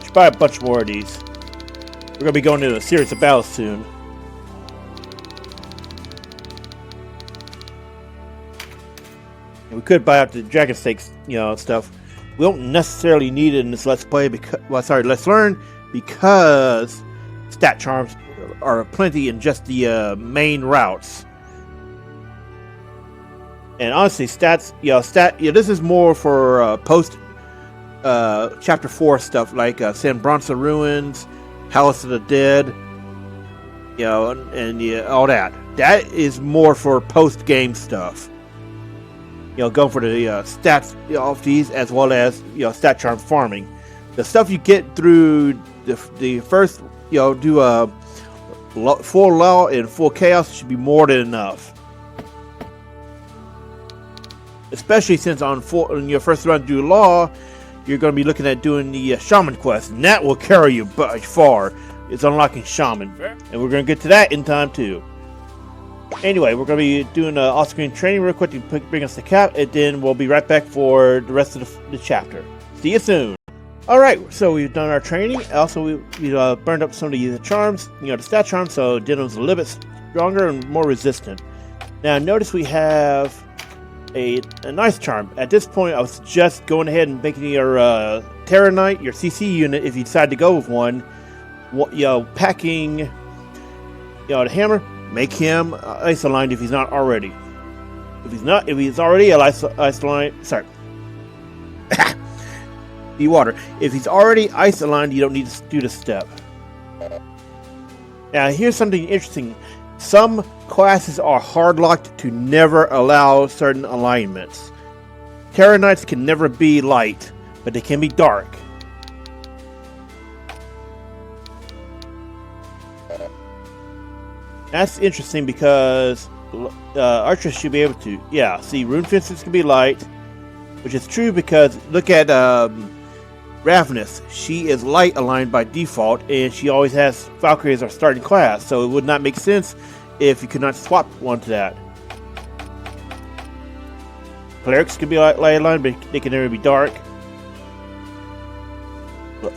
Should buy a bunch more of these. We're going to be going into a series of battles soon. We could buy out the Dragon Stakes, stuff. We don't necessarily need it in this Let's Play because, Let's Learn, because stat charms are plenty in just the main routes. And honestly, stats, this is more for post chapter 4 stuff like Sanbronsa Ruins, Palace of the Dead, and all that. That is more for post game stuff. Going for the stats off these, as well as stat charm farming. The stuff you get through the first, do full law and full chaos should be more than enough. Especially since on your first run do law, you're going to be looking at doing the shaman quest, and that will carry you by far. It's unlocking shaman, and we're going to get to that in time too. Anyway, we're going to be doing off-screen training real quick to bring us to cap, and then we'll be right back for the rest of the chapter. See you soon. Alright, so we've done our training. Also, we burned up some of the charms, the stat charms, so Denim's a little bit stronger and more resistant. Now, notice we have a nice charm. At this point, I was just going ahead and making your Terra Knight, your CC unit, if you decide to go with one, packing the hammer, Make him ice aligned if he's not already. If he's already ice aligned, sorry. The water. If he's already ice aligned, you don't need to do the step. Now, here's something interesting. Some classes are hard-locked to never allow certain alignments. Terra Knights can never be light, but they can be dark. That's interesting because archers should be able to. Yeah, see, rune fences can be light, which is true because look at Ravness. She is light aligned by default, and she always has Valkyrie as our starting class, so it would not make sense if you could not swap one to that. Clerics can be light aligned, but they can never be dark.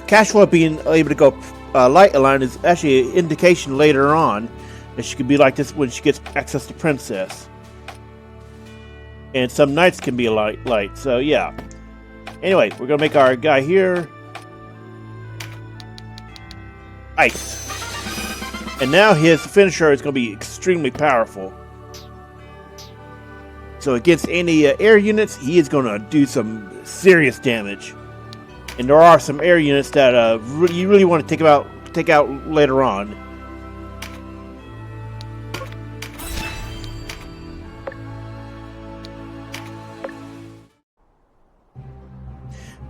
Casual being able to go light aligned is actually an indication later on that she could be like this when she gets access to Princess. And some knights can be light, so yeah. Anyway, we're going to make our guy here ice. And now his finisher is going to be extremely powerful. So against any air units, he is going to do some serious damage. And there are some air units that you really want to take out later on.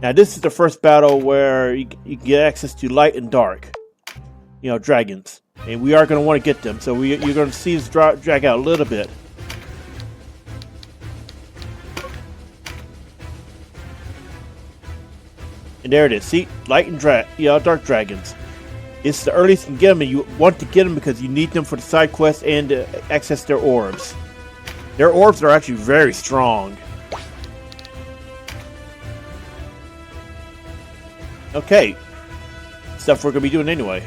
Now this is the first battle where you get access to light and dark, dragons, and we are going to want to get them. So you're going to see this drag out a little bit. And there it is. See, light and dark dragons. It's the earliest you can get them, and you want to get them because you need them for the side quests and to access their orbs. Their orbs are actually very strong. Okay, stuff we're going to be doing anyway.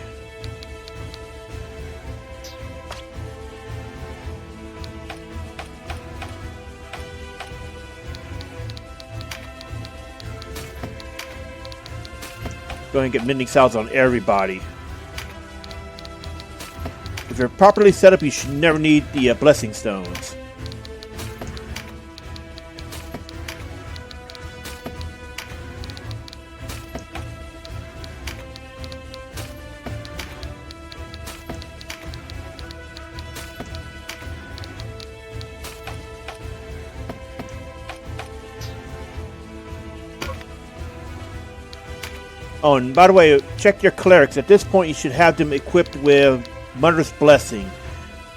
Go ahead and get Mending Salves on everybody. If you're properly set up, you should never need the Blessing Stones. Oh, and by the way, check your clerics. At this point, you should have them equipped with Mother's Blessing.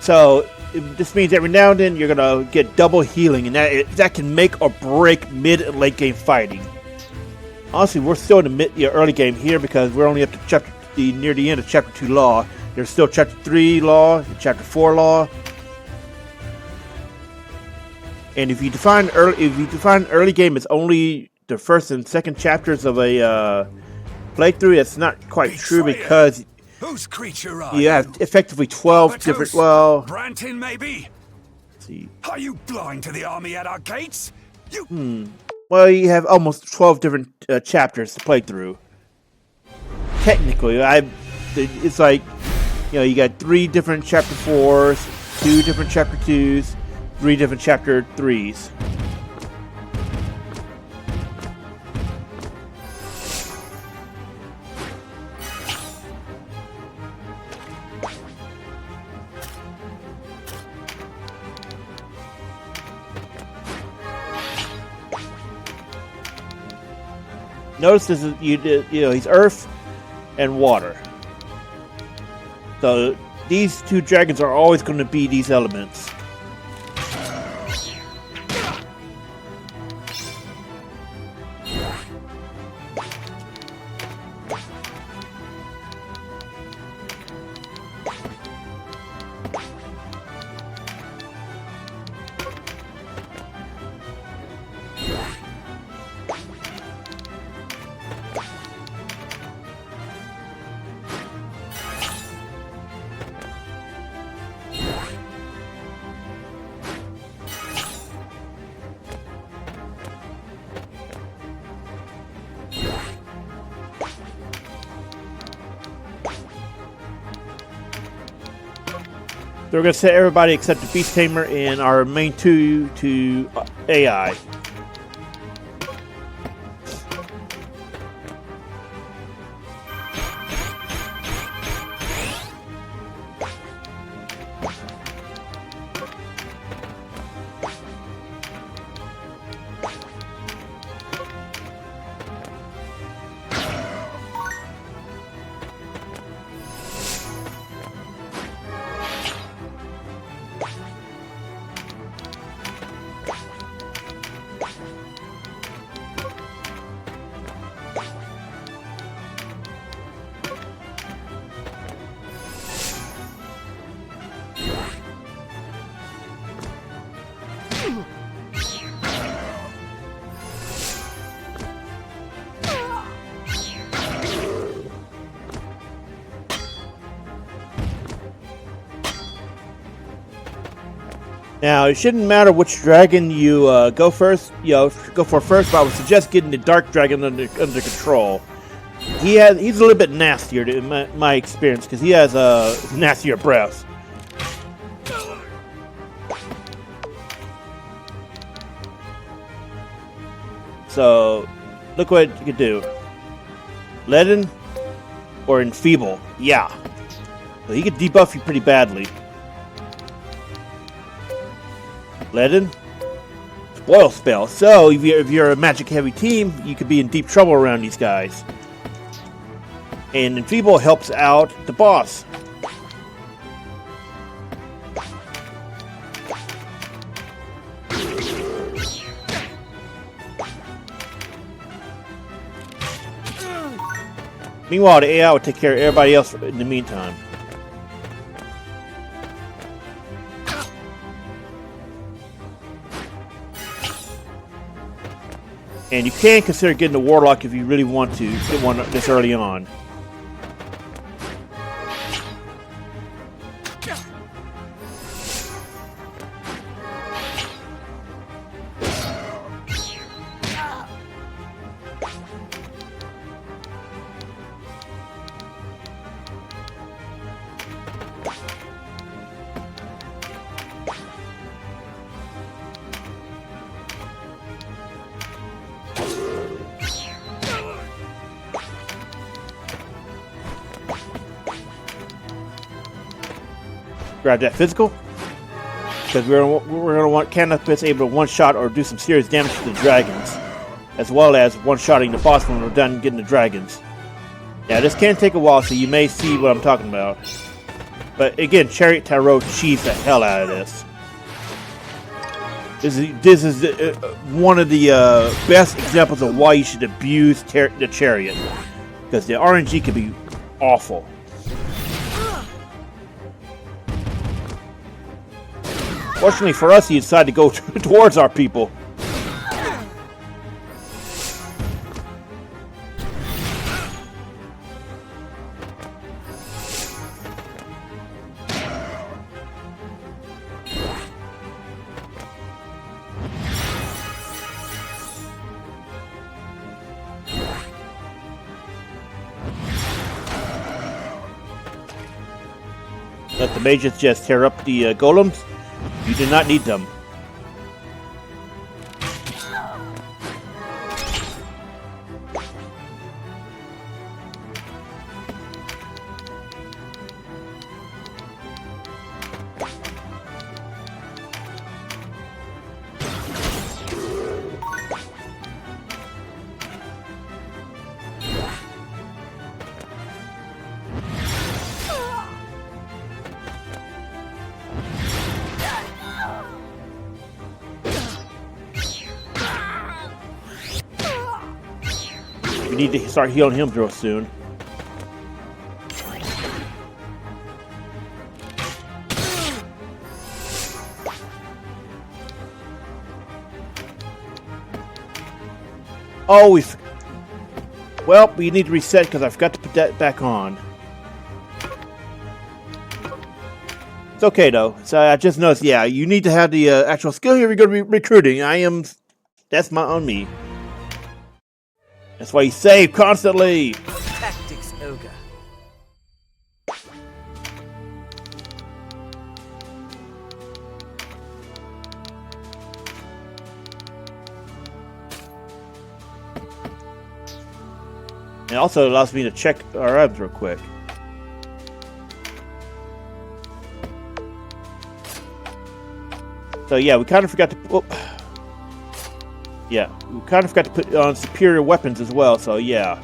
So, this means every now and then you're going to get double healing, and that can make or break mid and late game fighting. Honestly, we're still in the early game here because we're only up to near the end of Chapter 2 Law. There's still Chapter 3 Law and Chapter 4 Law. And if you define early game as only the first and second chapters of a playthrough, that's not quite true because whose creature are you have effectively 12 different. Well, Brantin, maybe. Let's see. Are you blind to the army at our gates? Well, you have almost 12 different chapters to play through. Technically, it's like you got 3 different chapter 4s, 2 different chapter 2s, 3 different chapter 3s. Notice this is he's earth and water. So these 2 dragons are always going to be these elements. we're going to set everybody except the Beast Tamer and our main 2 to AI. Now, it shouldn't matter which dragon you go first. Go for first, but I would suggest getting the Dark Dragon under control. He's a little bit nastier in my experience because he has a nastier breath. So, look what you can do. Leaden or Enfeeble. Yeah. So he could debuff you pretty badly. Leaden, Spoil Spell. So if you're a magic heavy team, you could be in deep trouble around these guys. And Enfeeble helps out the boss. Meanwhile, the AI will take care of everybody else in the meantime. And you can consider getting a Warlock if you really want to get one this early on. Grab that physical, because we're gonna want Canopus able to one-shot or do some serious damage to the dragons, as well as one-shotting the boss when we're done getting the dragons. Yeah, this can take a while, so you may see what I'm talking about. But again, Chariot Tarot cheats the hell out of this. This is one of the best examples of why you should abuse the Chariot, because the RNG can be awful. Fortunately for us, he decided to go towards our people. Let the mages just tear up the golems. You do not need them. We need to start healing him real soon. Oh, well, we need to reset because I forgot to put that back on. It's okay though. So I just noticed, yeah, you need to have the actual skill here. We're going to be recruiting. That's on me. That's why you save constantly. Tactics Ogre. It also allows me to check our items real quick. So yeah, we kind of forgot to. Oh, yeah, we kind of forgot to put on superior weapons as well. So yeah.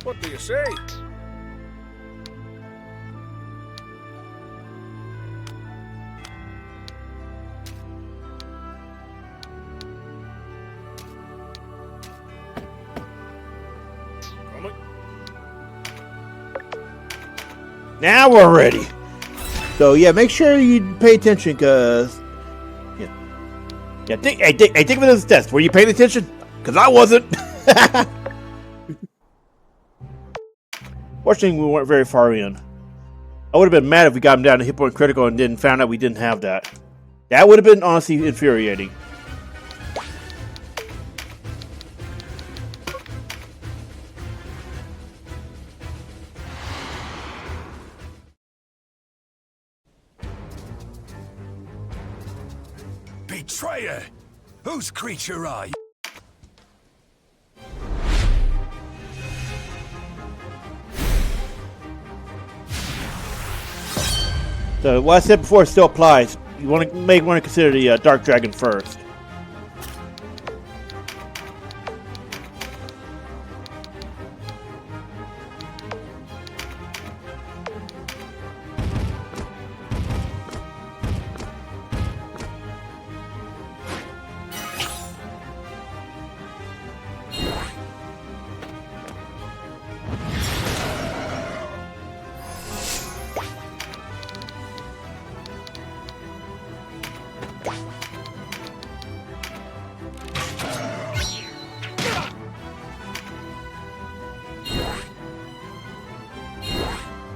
What do you say? Now we're ready. So yeah, make sure you pay attention, cause think of it as a test. Were you paying attention? Cause I wasn't. Fortunately, we weren't very far in. I would have been mad if we got him down to hit point critical and then found out we didn't have that. That would have been honestly infuriating. Betrayer! Whose creature are you? So what I said before still applies. You may want to consider the Dark Dragon first.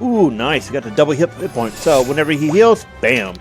Ooh, nice. We got the double hit point. So whenever he heals, bam.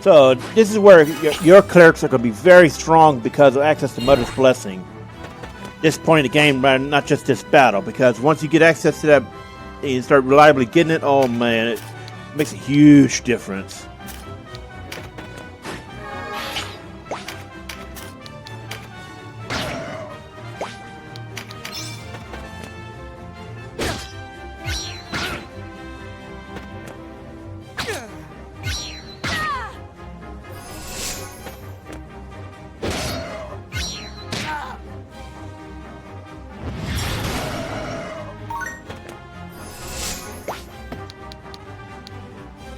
So this is where your clerics are going to be very strong because of access to Mother's Blessing. This point in the game, not just this battle, because once you get access to that and you start reliably getting it, oh man, it makes a huge difference.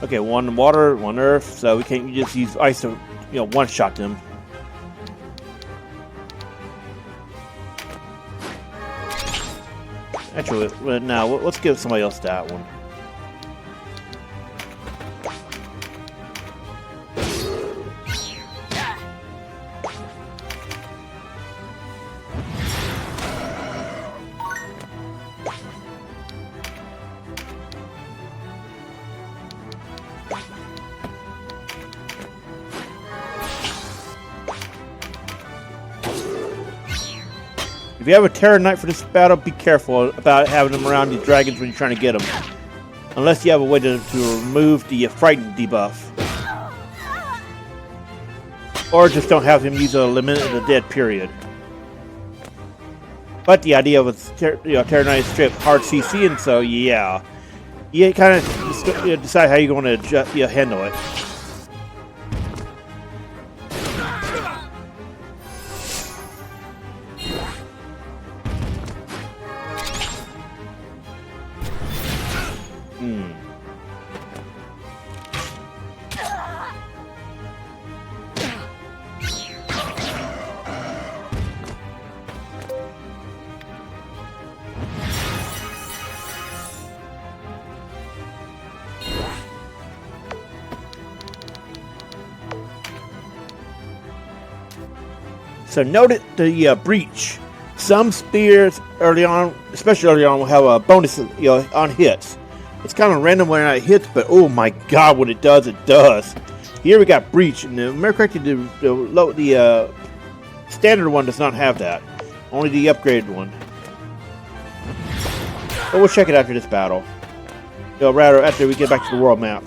Okay, one water, one earth, so we can't just use ice to, one-shot them. Actually, now let's give somebody else that one. If you have a Terror Knight for this battle, be careful about having them around the dragons when you're trying to get them. Unless you have a way to remove the Frightened debuff. Or just don't have him use a limit in the dead period. But the idea of a Terror Knight strip hard CC, and so yeah. You kind of decide how you're going to handle it. So note the breach. Some spears early on, especially early on, will have a bonus on hits. It's kind of random when it hits, but oh my god, when it does, it does. Here we got breach, and the remember correctly, the standard one does not have that. Only the upgraded one. But we'll check it after this battle. Rather after we get back to the world map.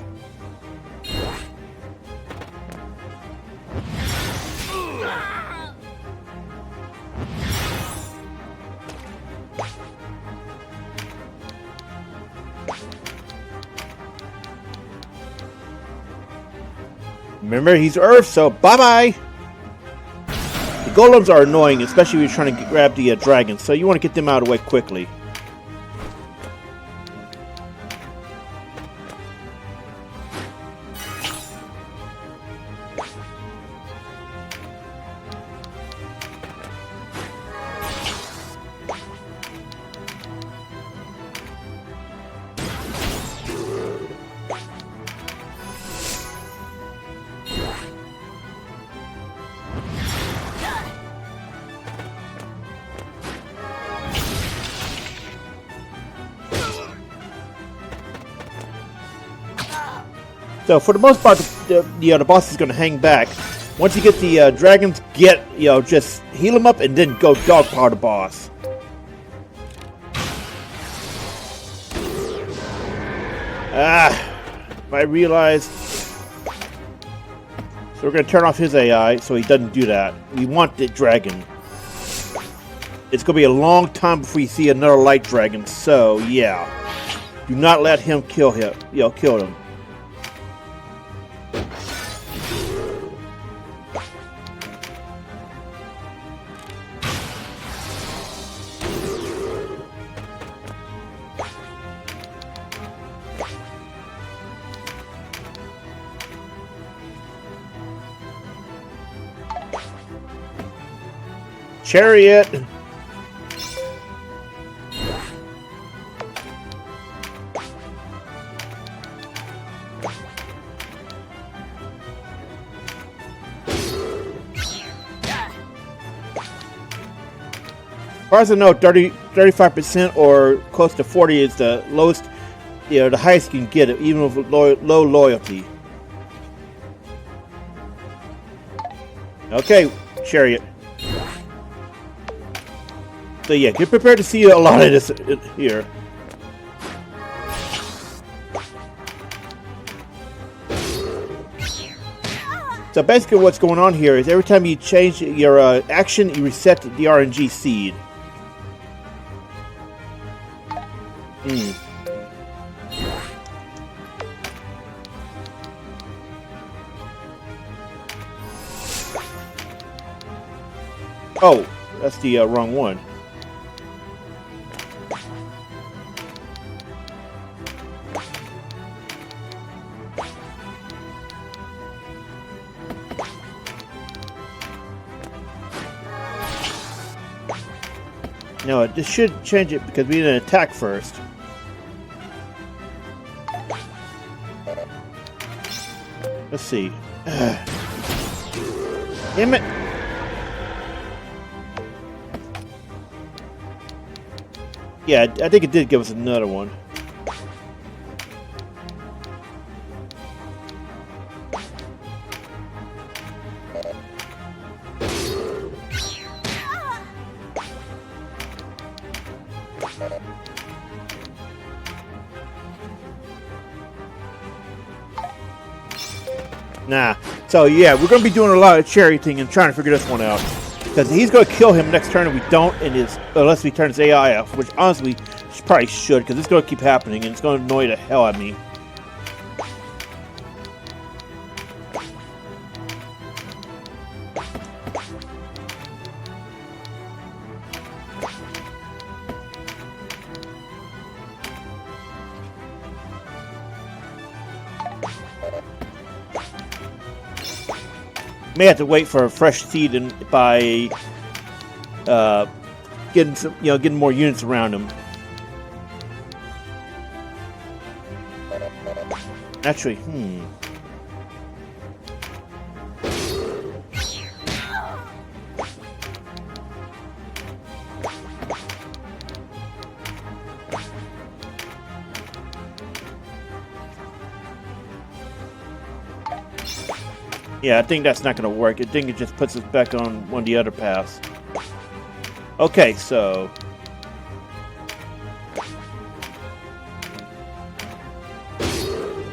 Remember, he's Earth, so bye-bye! The golems are annoying, especially when you're trying to grab the dragons, so you want to get them out of the way quickly. So for the most part, the boss is going to hang back. Once you get the dragons, just heal them up and then go dogpile the boss. I realized. So we're going to turn off his AI so he doesn't do that. We want the dragon. It's going to be a long time before you see another light dragon. So yeah, do not let him kill him. Kill him. Chariot! As far as I know, 35% or close to 40 is the lowest, the highest you can get it, even with low loyalty. Okay, Chariot. So yeah, get prepared to see a lot of this here. So basically what's going on here is every time you change your action, you reset the RNG seed. Oh, that's the wrong one. No, this should change it because we need an attack first. Let's see. Damn it! Yeah, I think it did give us another one. Nah. So yeah, we're gonna be doing a lot of cherry thing and trying to figure this one out. Because he's gonna kill him next turn if we don't, unless we turn his AI off, which honestly probably should, because it's gonna keep happening and it's gonna annoy the hell out of me. May have to wait for a fresh seed and by getting some, getting more units around him. Actually, Yeah, I think that's not going to work. I think it just puts us back on one of the other paths. Okay, so...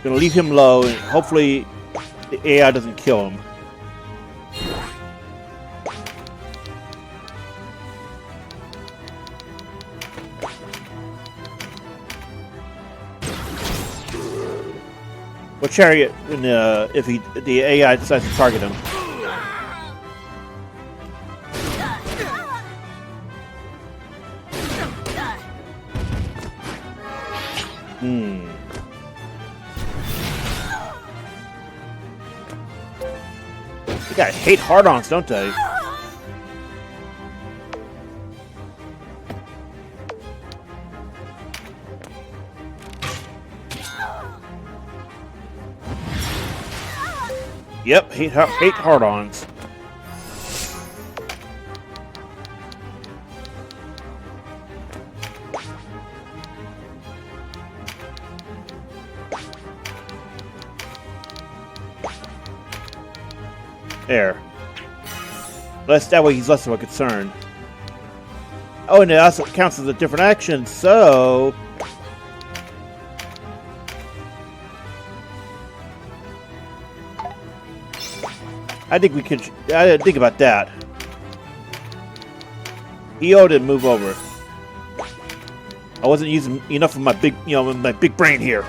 Gonna leave him low, and hopefully the AI doesn't kill him. Well, Chariot, if the AI decides to target him. They gotta hate hard-ons, don't they? Yep, hate hard-ons. There. That way he's less of a concern. Oh, and it also counts as a different action, so... I think we could... I didn't think about that. Xeod didn't move over. I wasn't using enough of my big, my big brain here.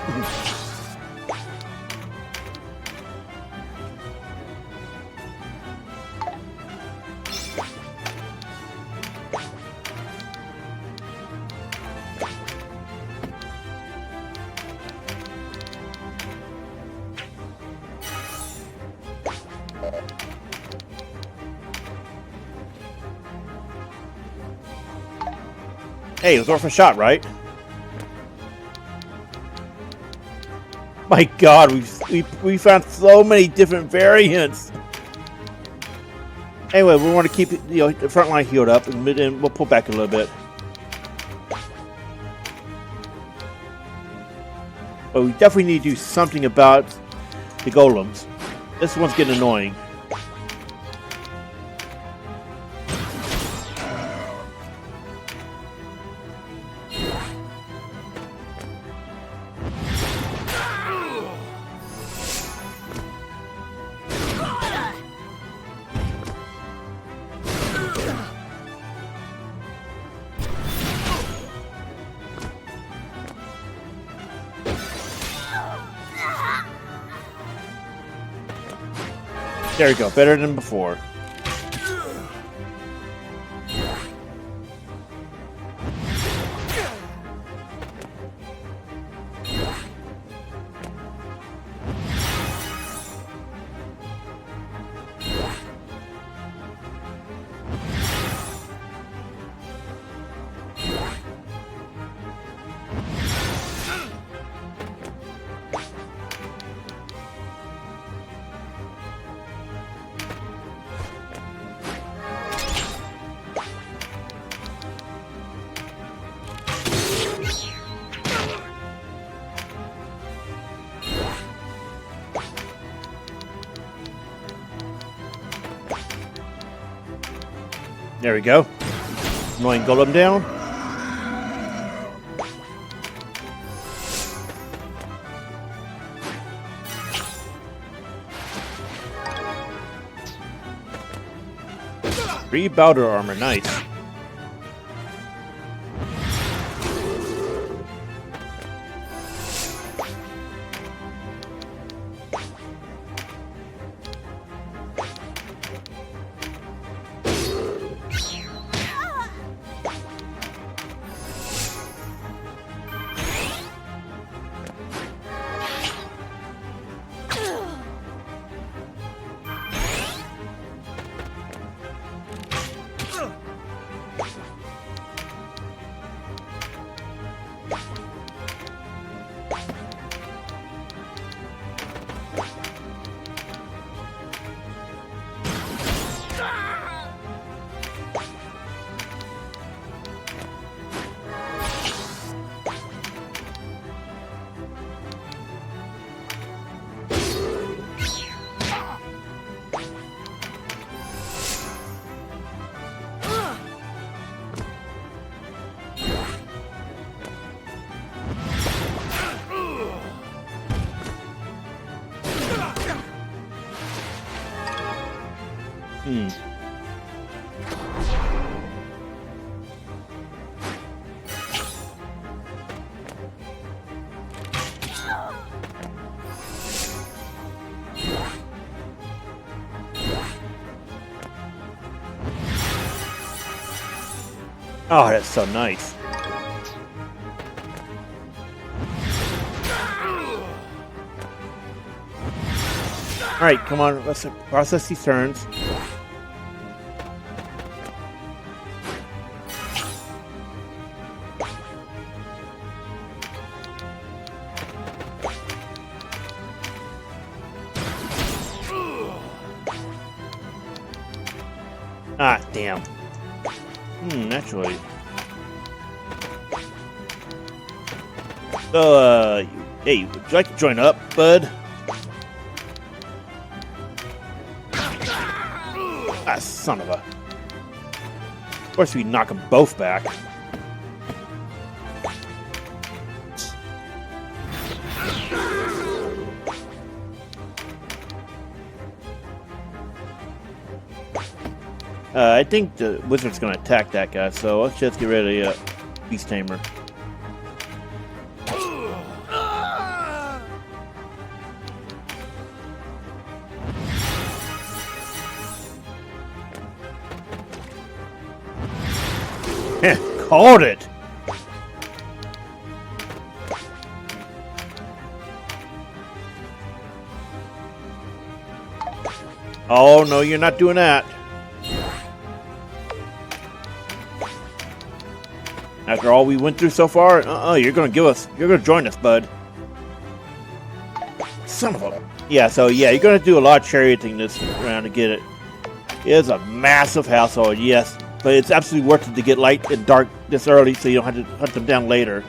Hey, it was worth a shot, right? My God, we found so many different variants. Anyway, we want to keep the front line healed up, and we'll pull back a little bit. But we definitely need to do something about the golems. This one's getting annoying. There we go, better than before. There we go. Annoying Golem down. Three Bowder armor, nice. Oh, that's so nice. Alright, come on, let's process these turns. Ah, damn. Naturally. So, hey, would you like to join up, bud? Ah, son of a... Of course we knock them both back. I think the wizard's going to attack that guy, so let's just get rid of the Beast Tamer. Called it! Oh, no, you're not doing that. After all we went through so far, you're gonna join us, bud. Son of a... Yeah, so yeah, you're gonna do a lot of charioting this round to get it. It's a massive household, yes. But it's absolutely worth it to get light and dark this early so you don't have to hunt them down later.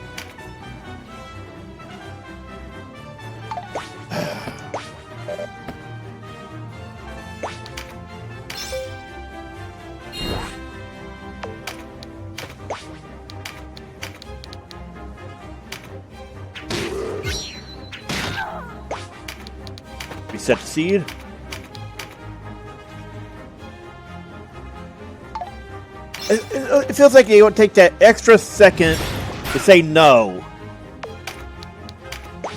Reset the seed. It feels like you would take that extra second to say no,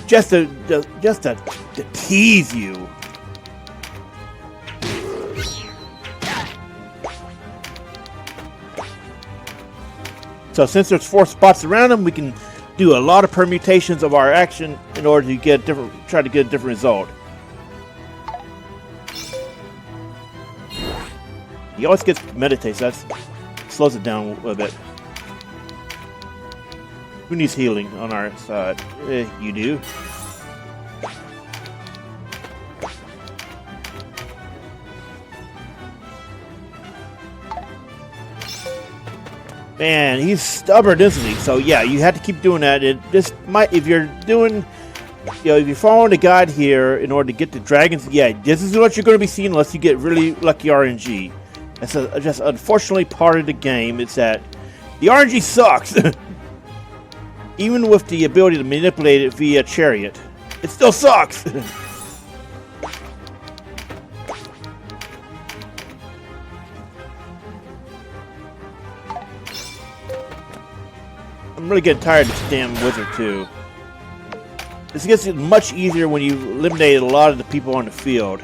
just to tease you. So since there's 4 spots around them, we can do a lot of permutations of our action in order to get try to get a different result. He always gets meditates. That slows it down a bit. Who needs healing on our side? You do. Man, he's stubborn, isn't he? So yeah, you have to keep doing that. It just might, if you're doing, if you're following the guide here in order to get the dragons, yeah, this is what you're going to be seeing unless you get really lucky RNG. That's just unfortunately part of the game. It's that the RNG sucks. Even with the ability to manipulate it via chariot, it still sucks. I'm really getting tired of this damn wizard too. This gets much easier when you eliminate a lot of the people on the field.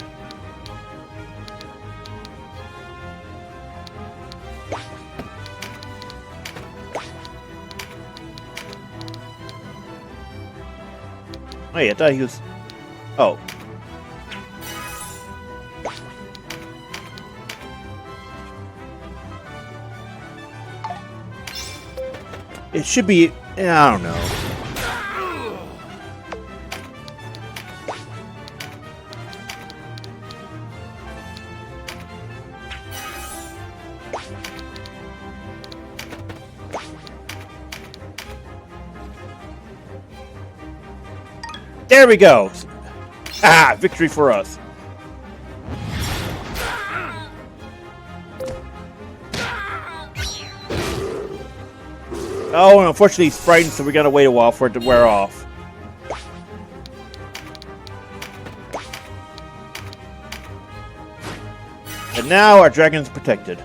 Hey, I thought he was... Oh. It should be... I don't know. There we go! Ah, victory for us. Oh, and unfortunately he's frightened, so we gotta wait a while for it to wear off. And now our dragon's protected.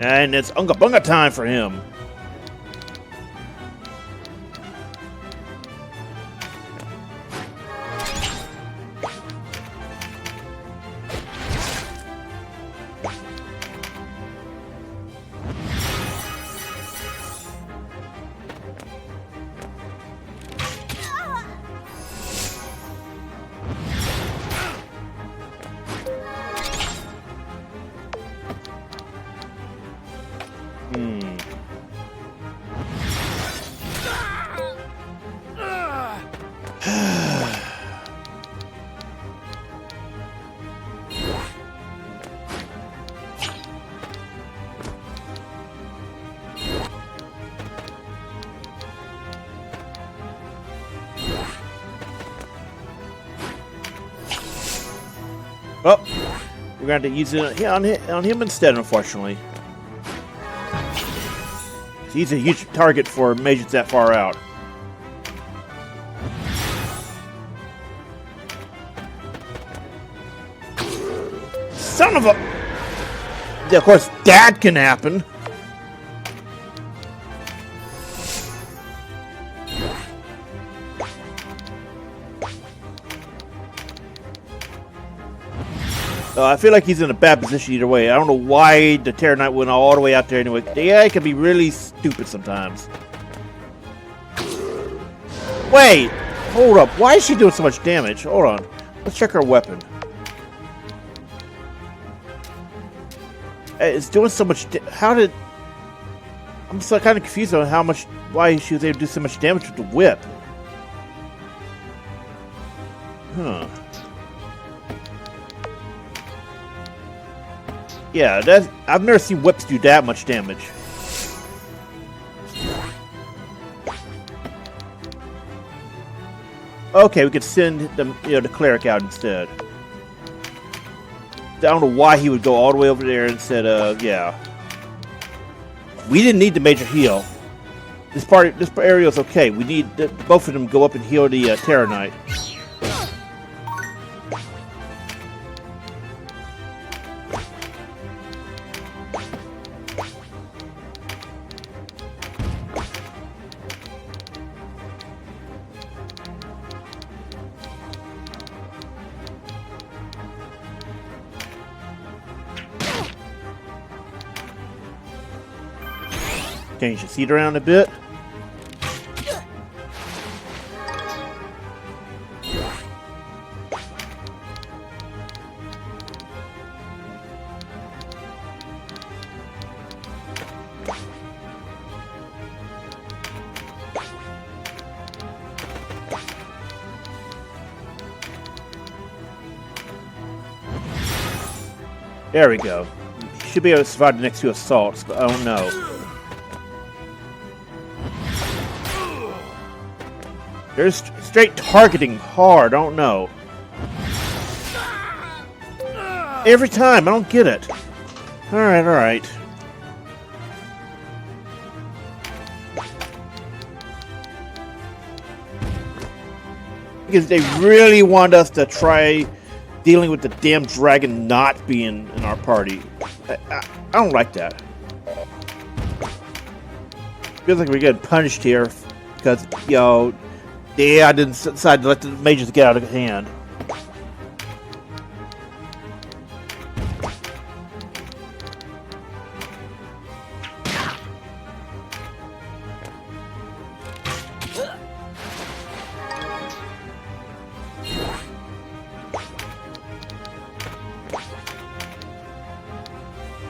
And it's Unga Bunga time for him. Well, we're going to use it on him instead, unfortunately. He's a huge target for mages that far out. Son of a... Yeah, of course, that can happen. I feel like he's in a bad position either way. I don't know why the Terror Knight went all the way out there anyway. The AI can be really stupid sometimes. Wait! Hold up. Why is she doing so much damage? Hold on. Let's check her weapon. It's doing so much... How did... I'm so kind of confused on how much... Why she was able to do so much damage with the whip. Huh. Yeah, that's... I've never seen whips do that much damage. Okay, we could send the cleric out instead. I don't know why he would go all the way over there instead of... Yeah. We didn't need the major heal. This area is okay. We need both of them to go up and heal the Terror Knight. Change the seat around a bit. There we go. Should be able to survive the next 2 assaults, but I don't know. There's straight targeting hard, I don't know. Every time, I don't get it. Alright, alright. Because they really want us to try dealing with the damn dragon not being in our party. I don't like that. Feels like we're getting punished here because, you know, I didn't decide to let the mages get out of hand.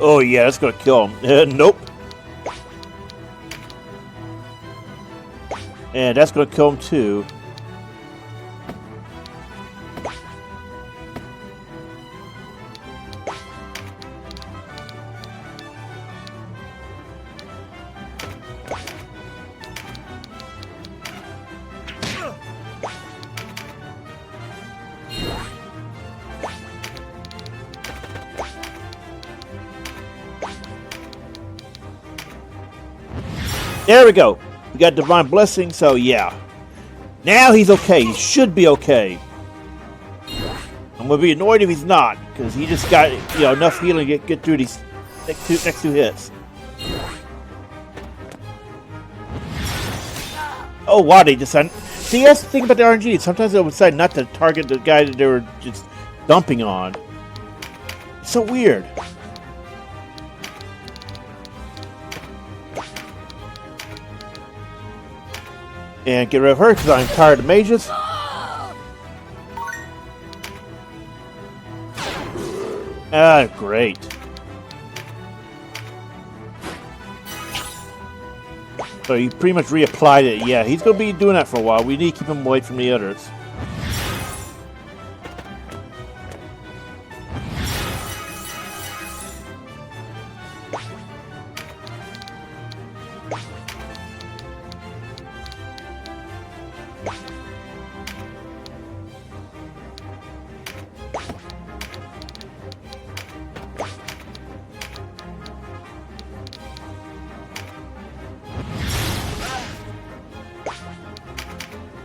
Oh yeah, that's gonna kill him. Nope. And that's gonna kill him too. There we go. We got Divine Blessing, so yeah. Now he's okay. He should be okay. I'm gonna be annoyed if he's not, because he just got, you know, enough healing to get through these next two hits. Oh wow, they decided. See, that's the thing about the RNG. Sometimes they'll decide not to target the guy that they were just dumping on. It's so weird. And get rid of her because I'm tired of mages. Ah, great. So he pretty much reapplied it. Yeah, he's going to be doing that for a while. We need to keep him away from the others.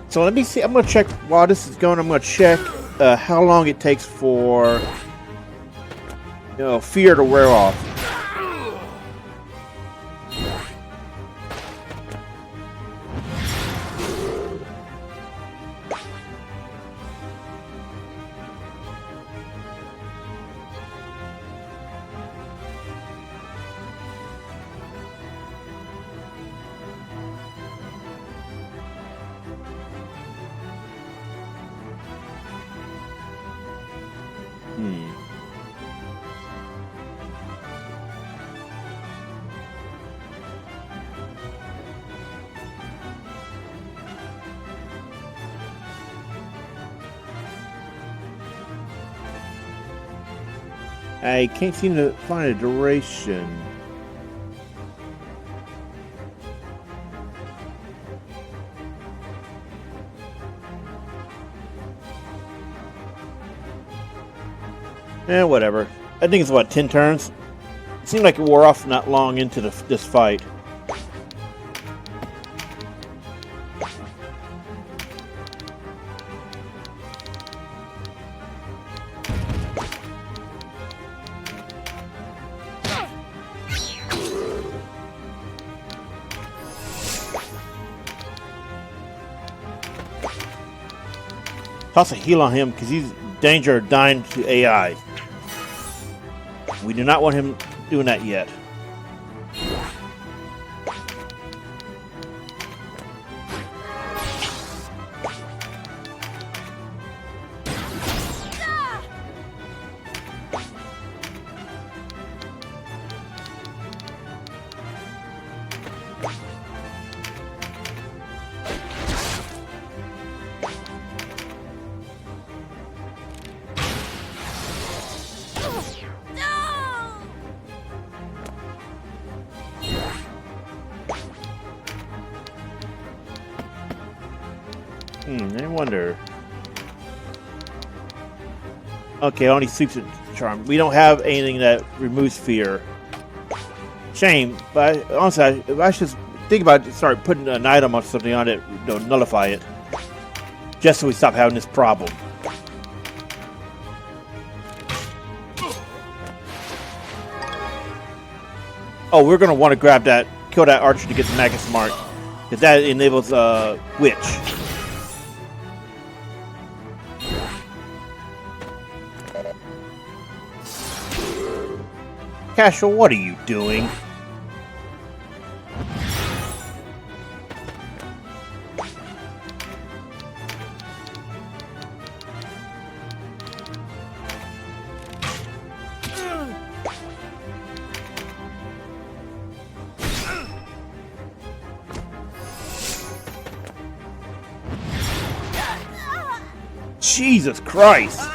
So let me see. I'm going to check while this is going. I'm going to check how long it takes for, you know, fear to wear off. I can't seem to find a duration. Whatever. I think it's about 10 turns. It seemed like it wore off not long into this fight. Toss a heal on him because he's in danger of dying to AI. We do not want him doing that yet. I wonder. Okay, only sweeps and charm. We don't have anything that removes fear. Shame, but honestly, if I should think about it, start putting an item or something on it, nullify it. Just so we stop having this problem. Oh, we're gonna want to grab that, kill that archer to get the Magus Mark, because that enables Witch. Casual, what are you doing? Jesus Christ!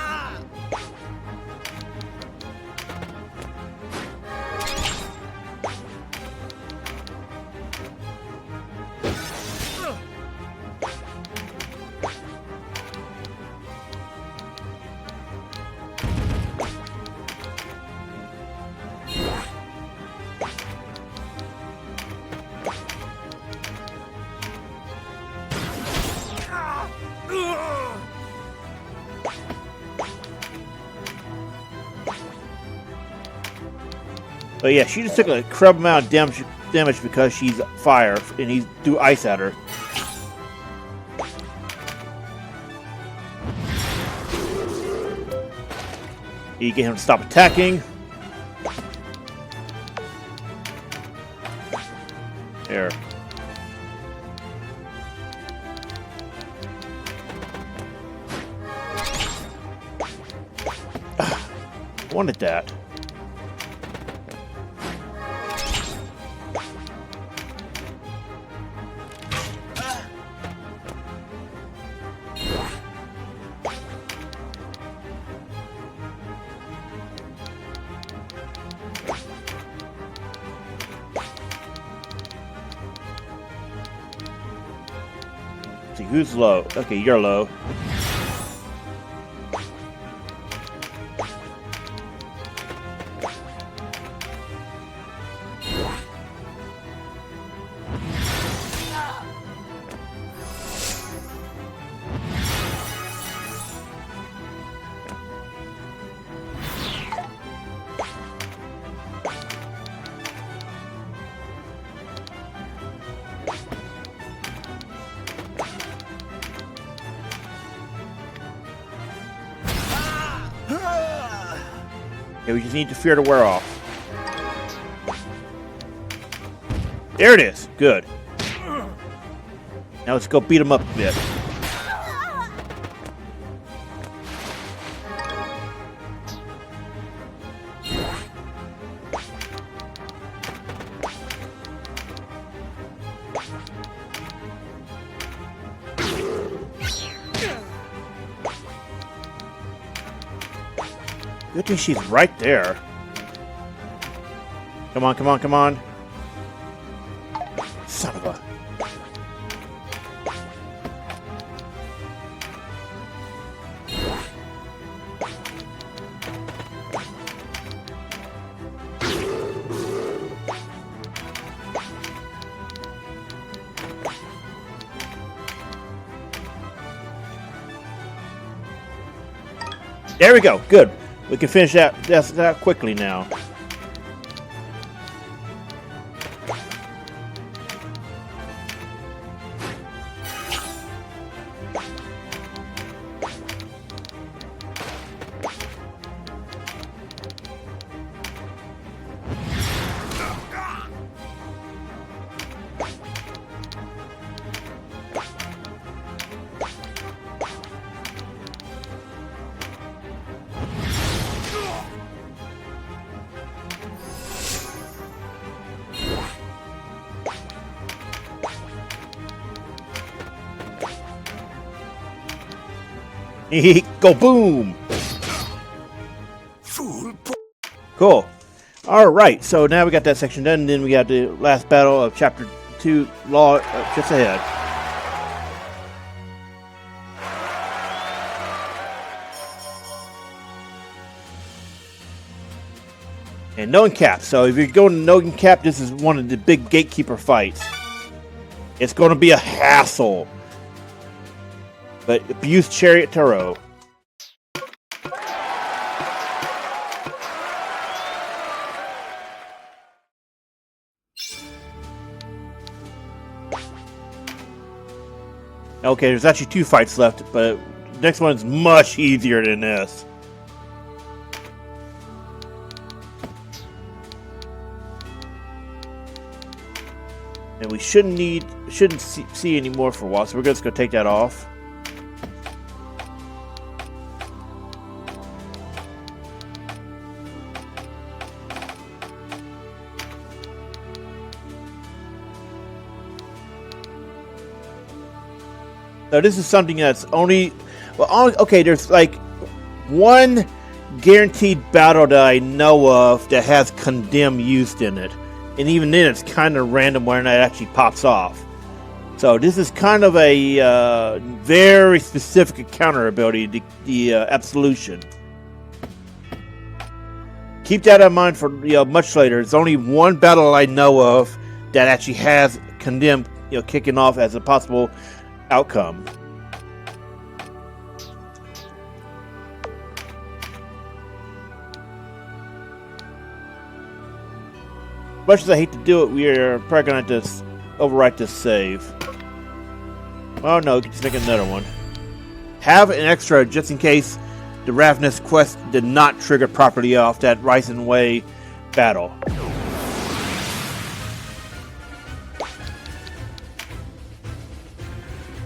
But yeah, she just took a crap amount of damage because she's fire, and he threw ice at her. You get him to stop attacking. There. Wanted that. See, who's low? Okay, you're low. Okay, we just need the fear to wear off. There it is. Good. Now let's go beat him up a bit. Good thing she's right there. Come on, come on, come on. Son of a... There we go. Good. We can finish that quickly now. Go boom! Cool. Alright, so now we got that section done, and then we got the last battle of Chapter 2, Law, just ahead. And no cap. So if you're going to no cap, this is one of the big gatekeeper fights. It's going to be a hassle. But abuse Chariot Tarot. Okay, there's actually 2 fights left, but the next one's much easier than this. And we shouldn't see any more for a while, so we're just gonna take that off. So this is something that's only, okay, there's like one guaranteed battle that I know of that has Condemn used in it. And even then it's kind of random when that actually pops off. So this is kind of a very specific counter ability, the Absolution. Keep that in mind for much later. There's only one battle I know of that actually has Condemn kicking off as a possible outcome. Much as I hate to do it, we are probably going to have to overwrite this save. Oh no, just make another one. Have an extra just in case the Ravness quest did not trigger properly off that Reisan Way battle.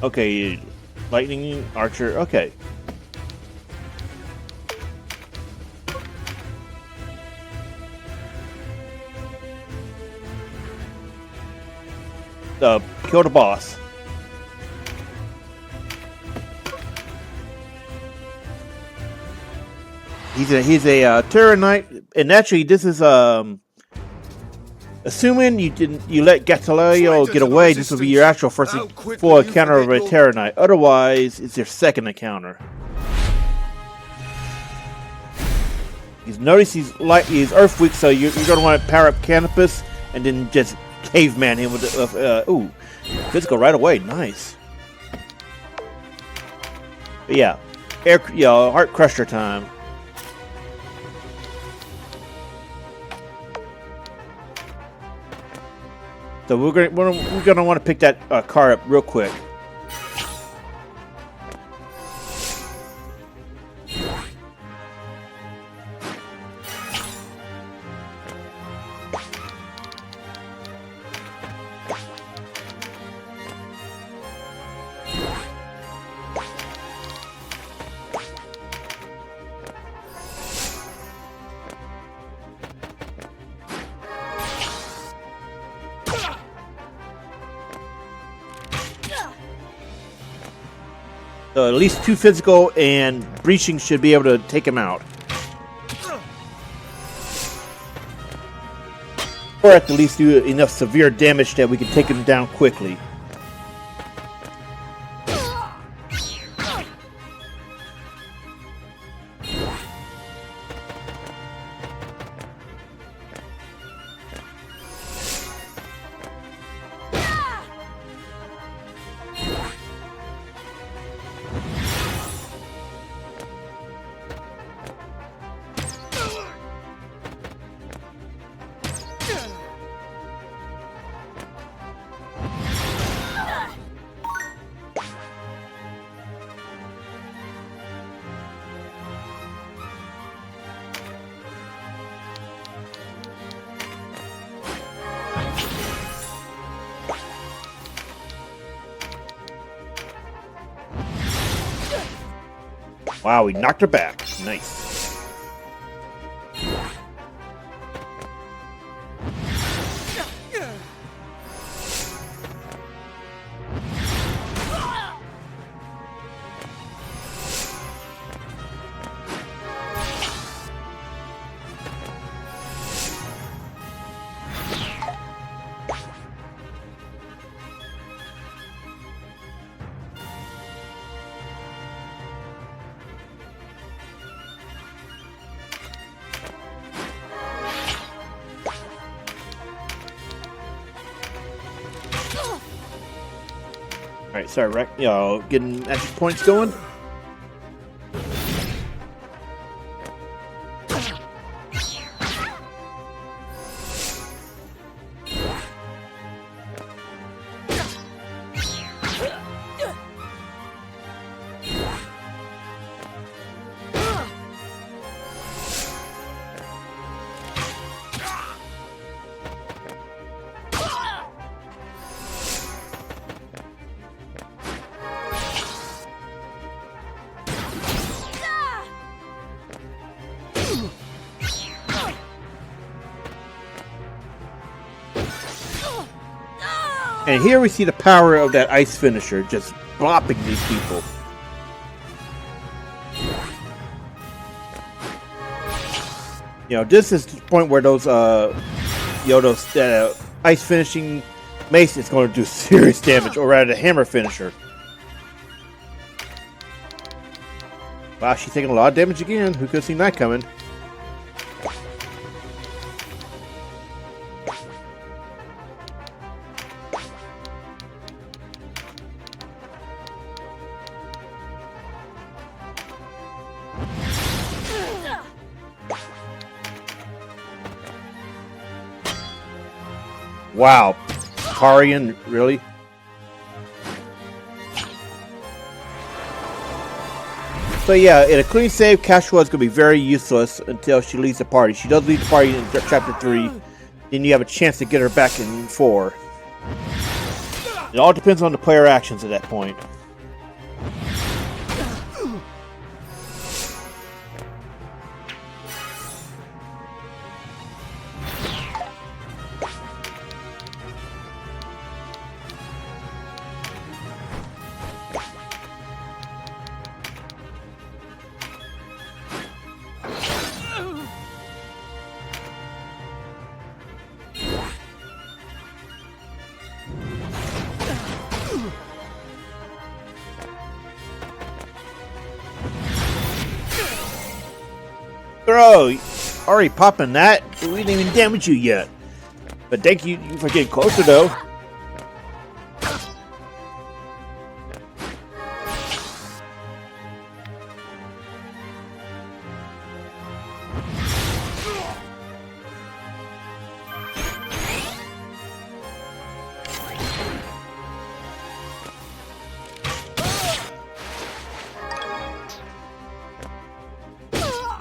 Okay, lightning archer. Okay. Kill the boss. He's a Terror Knight, and actually this is assuming you let Gatialo get away, this will be your actual first full encounter of a Terror Knight. Otherwise, it's your second encounter. Notice he's Earth weak, so you're going to want to power up Canopus and then just caveman him with ooh, physical right away. Nice. But yeah, Heart Crusher time. So we're gonna want to pick that car up real quick. So at least 2 physical and breaching should be able to take him out. Or at the least do enough severe damage that we can take him down quickly. Wow, we knocked her back. Nice. Alright, sorry, right? Getting extra points going. And here we see the power of that ice finisher, just blopping these people. This is the point where those ice finishing mace is going to do serious damage, or rather, the hammer finisher. Wow, she's taking a lot of damage again. Who could have seen that coming? Wow, Karian, really? So yeah, in a clean save, Cashua is going to be very useless until she leaves the party. She does leave the party in Chapter 3, then you have a chance to get her back in 4. It all depends on the player actions at that point. Bro, already popping that? We didn't even damage you yet. But thank you for getting closer, though.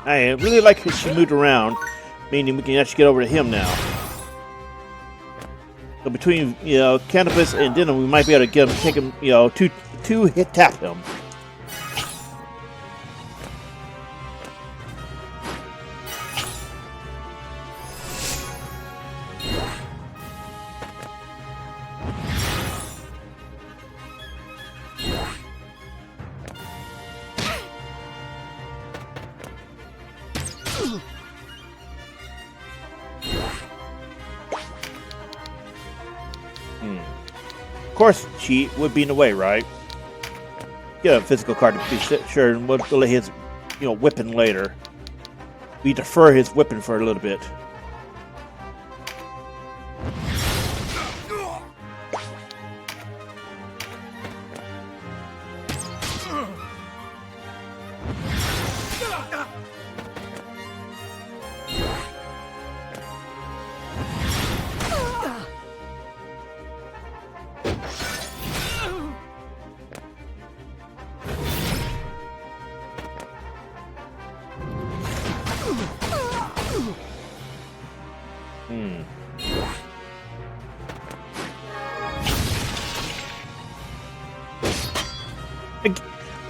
I really like how she moved around, meaning we can actually get over to him now. So between, Canopus and Denim, we might be able to get him, take him, two hit tap him. Of course, cheat would be in the way, right? Get a physical card to be sure, and we'll delay his, whipping later. We defer his whipping for a little bit.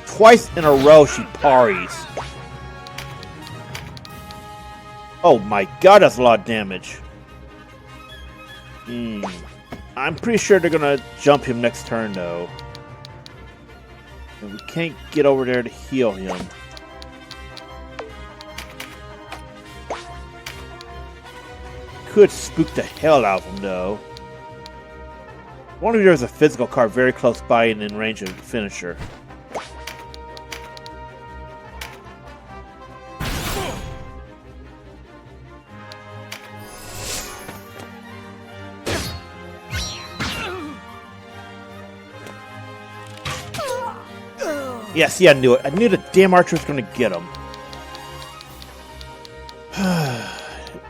Twice in a row she parries. Oh my god, that's a lot of damage. I'm pretty sure they're gonna jump him next turn though. And we can't get over there to heal him. Could spook the hell out of him though. I wonder if there's a physical card very close by and in range of the finisher. Yeah, see, I knew it. I knew the damn archer was going to get him.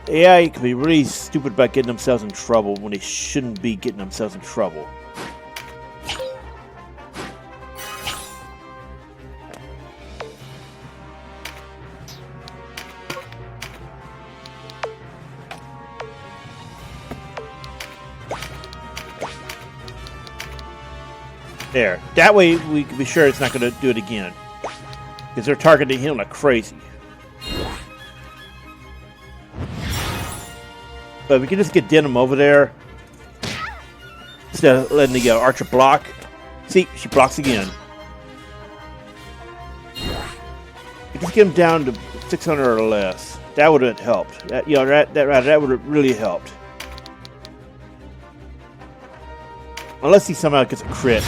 AI can be really stupid about getting themselves in trouble when they shouldn't be getting themselves in trouble. There. That way we can be sure it's not going to do it again. Because they're targeting him like crazy. But we can just get Denim over there. Instead of letting the archer block. See, she blocks again. We just get him down to 600 or less. That would have helped. That would have really helped. Unless he somehow gets a crit.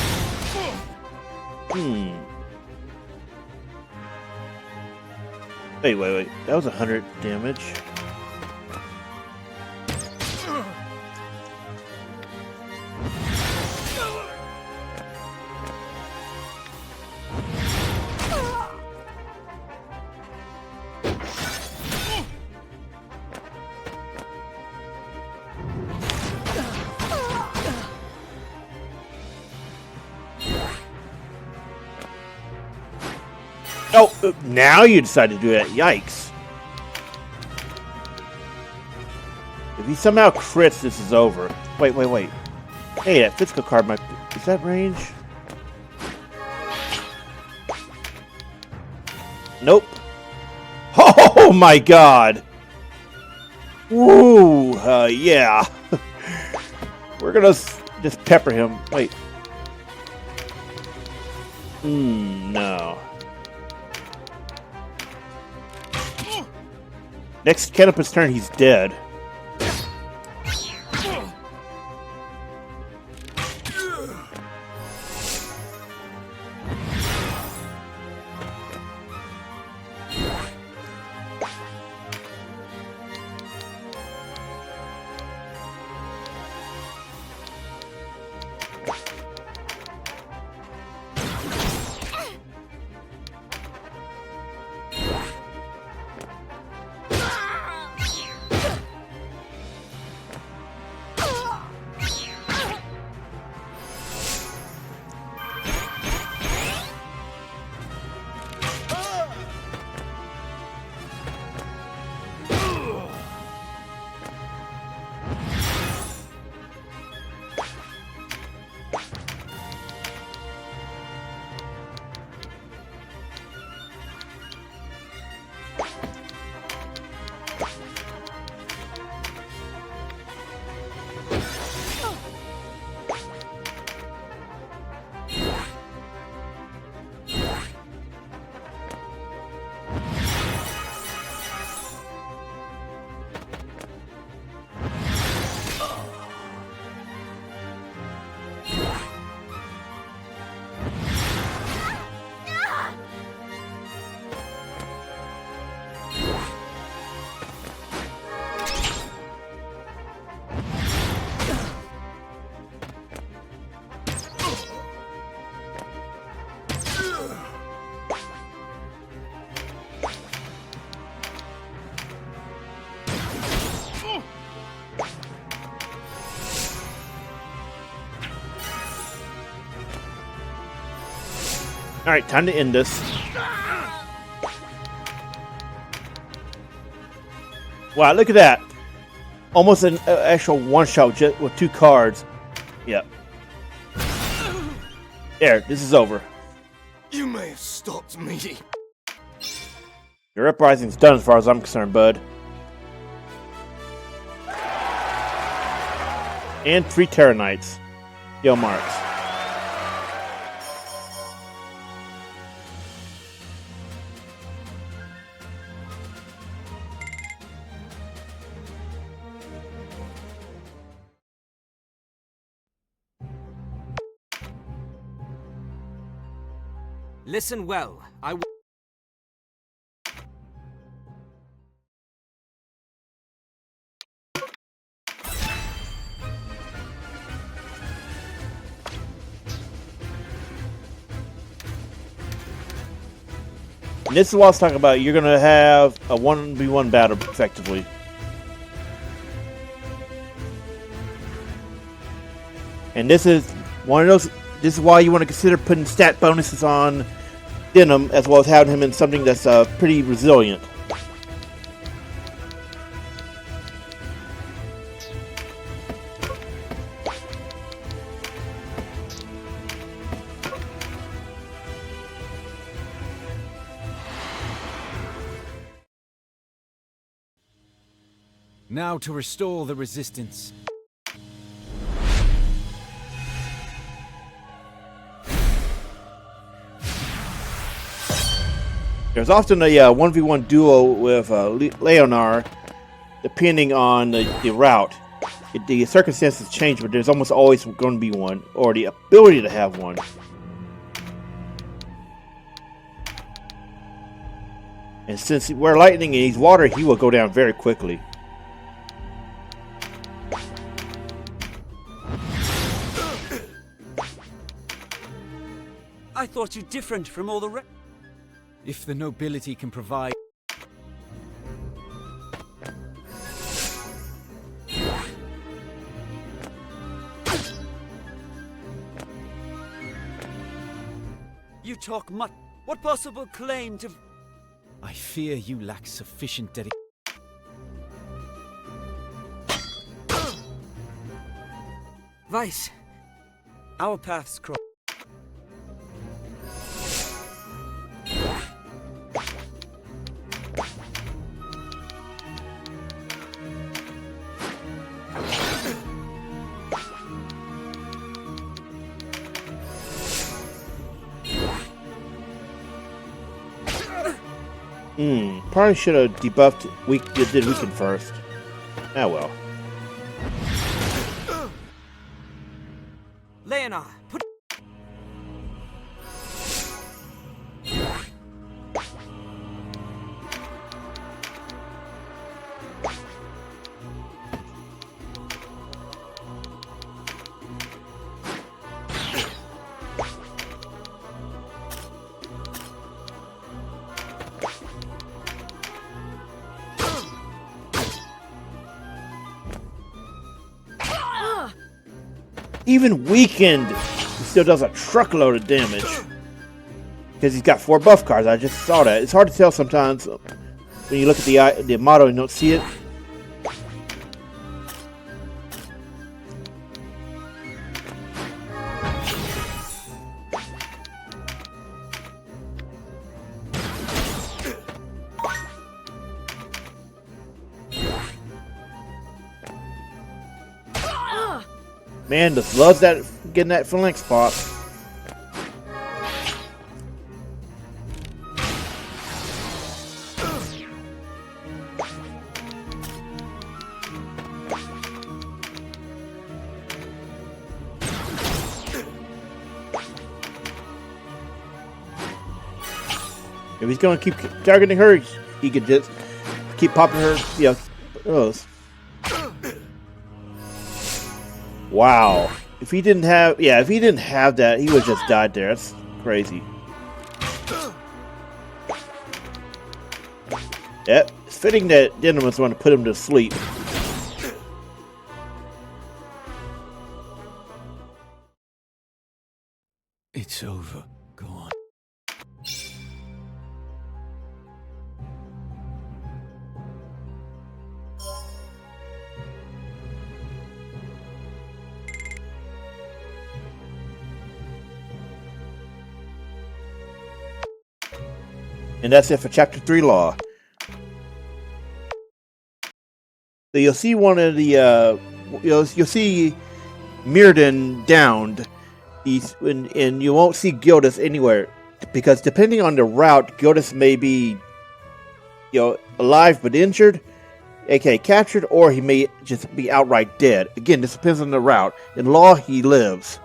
Wait. That was 100 damage. Oh, now you decide to do that. Yikes. If he somehow crits, this is over. Wait. Hey, that physical card might... Is that range? Nope. Oh my god! Woo! Yeah. We're gonna just pepper him. Wait. No. Next Canopus turn, he's dead. Alright, time to end this. Wow, look at that. Almost an actual one-shot with 2 cards. Yep. There, this is over. You may have stopped me. Your uprising's done as far as I'm concerned, bud. And 3 Terra Knights. Yo, marks. Listen well. And this is what I was talking about. You're going to have a 1v1 battle, effectively. And this is one of those. This is why you want to consider putting stat bonuses on Denim, as well as having him in something that's pretty resilient. Now to restore the resistance. There's often a 1v1 duo with Leonar, depending on the route. The circumstances change, but there's almost always going to be one, or the ability to have one. And since we're lightning and he's water, he will go down very quickly. I thought you different from all the rest. If the nobility can provide... You talk much. What possible claim to... I fear you lack sufficient dedication. Vice. Our paths cross. Probably should have debuffed did weaken first. Ah well. Leonar, put... Even weakened, he still does a truckload of damage. Because he's got 4 buff cards. I just saw that. It's hard to tell sometimes when you look at the motto and don't see it. Man, just loves that getting that flank spot. If he's gonna keep targeting her, he could just keep popping her. Yeah. Wow. If he didn't have that, he would have just died there. That's crazy. Yep. It's fitting that Denim was going to put him to sleep. It's over. Go on. And that's it for Chapter 3 Law. So you'll see one of the, you'll see Mirrodin downed, and you won't see Gildas anywhere, because depending on the route, Gildas may be, alive but injured, aka captured, or he may just be outright dead. Again, this depends on the route. In Law, he lives.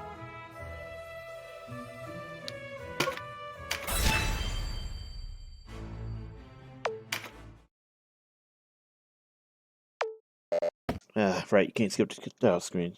Right, you can't skip the title screen.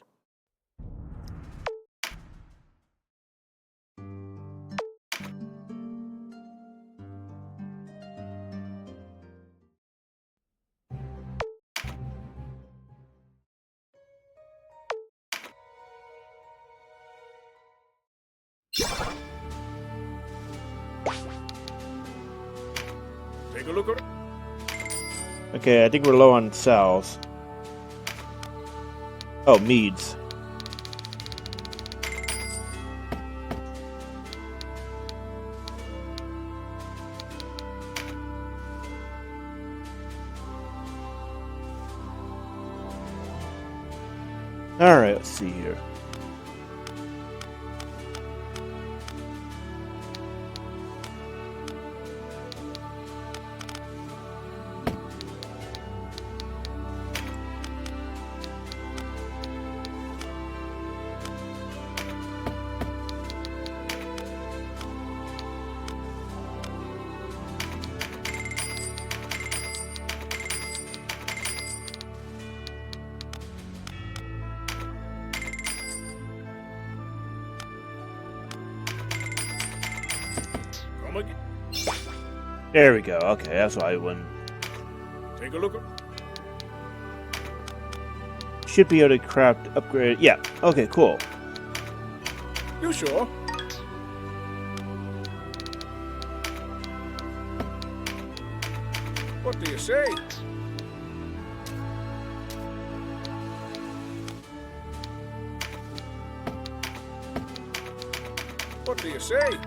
Take a look at it. Okay, I think we're low on salves. Oh, meads. Alright, let's see here. There we go. Okay, that's why I went. Take a look at. Should be able to craft upgrade. Yeah. Okay. Cool. You sure? What do you say? What do you say?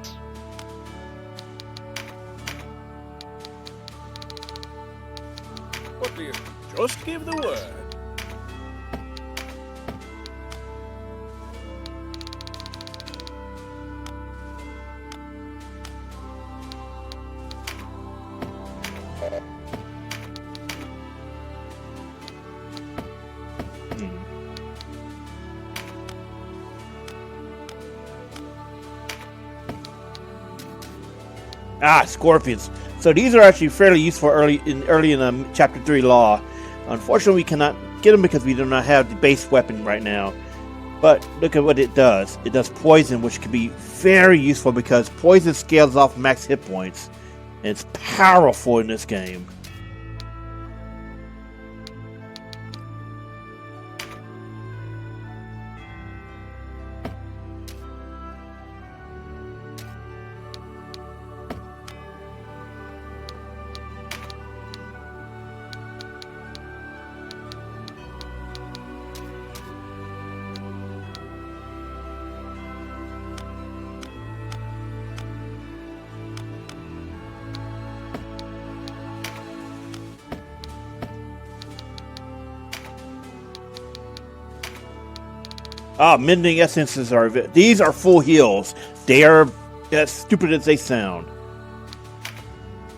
What do you... Just give the word. Ah, scorpions. So these are actually fairly useful early in Chapter 3 Law. Unfortunately, we cannot get them because we do not have the base weapon right now. But look at what it does. It does poison, which can be very useful because poison scales off max hit points. And it's powerful in this game. Ah, mending essences are... These are full heals. They are as stupid as they sound.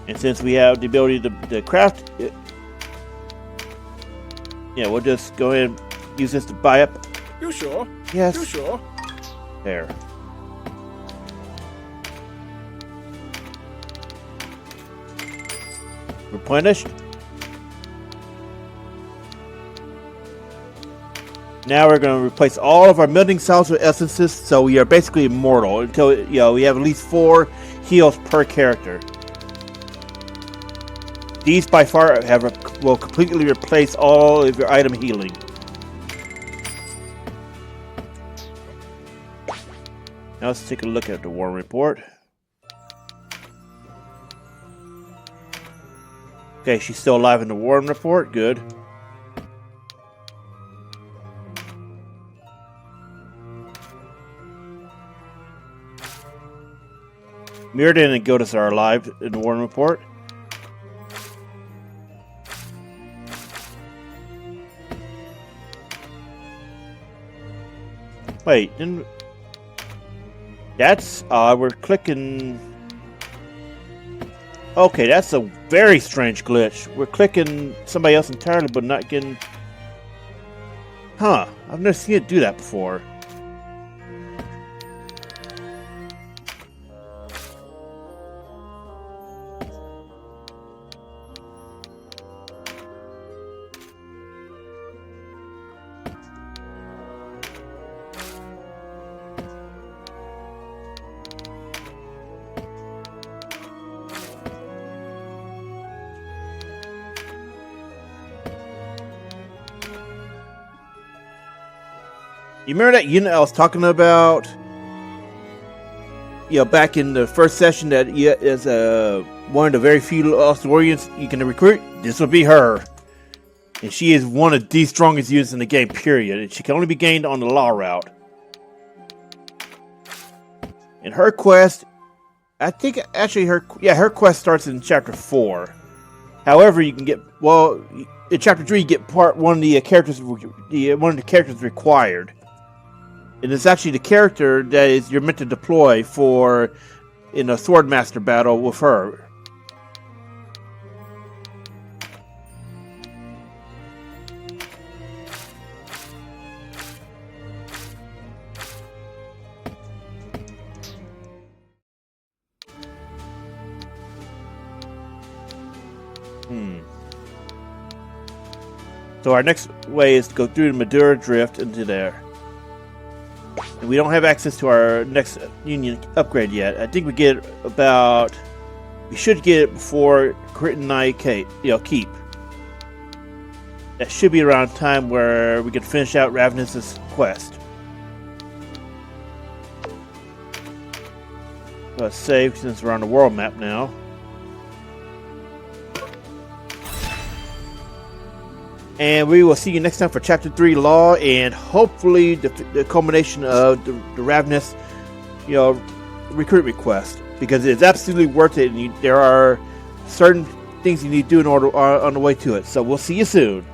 And since we have the ability to craft it... Yeah, we'll just go ahead and use this to buy up... You sure? Yes. You sure? There. Replenished. Now we're going to replace all of our mending salves with essences, so we are basically immortal until we have at least 4 heals per character. These by far will completely replace all of your item healing. Now let's take a look at the war report. Okay, she's still alive in the war report. Good. Mirrodin and Goddess are alive in the Warren report. Wait, that's we're clicking. Okay, that's a very strange glitch. We're clicking somebody else entirely, but not getting. Huh? I've never seen it do that before. You remember that unit I was talking about? Back in the first session that is one of the very few Australians you can recruit, this will be her. And she is one of the strongest units in the game, period. And she can only be gained on the law route. And her quest, I think actually her quest starts in chapter 4. However, you can get, well, in chapter 3 you get one of the characters required. And it's actually the character that you're meant to deploy for in a Swordmaster battle with her. So our next way is to go through the Madura Drift into there. And we don't have access to our next Union upgrade yet. I think we get about... We should get it before Crit and I keep. That should be around time where we can finish out Ravness' quest. Let's save since we're on the world map now. And we will see you next time for Chapter 3 Law, and hopefully the culmination of the Ravness, recruitment quest, because it's absolutely worth it. And there are certain things you need to do in order on the way to it. So we'll see you soon.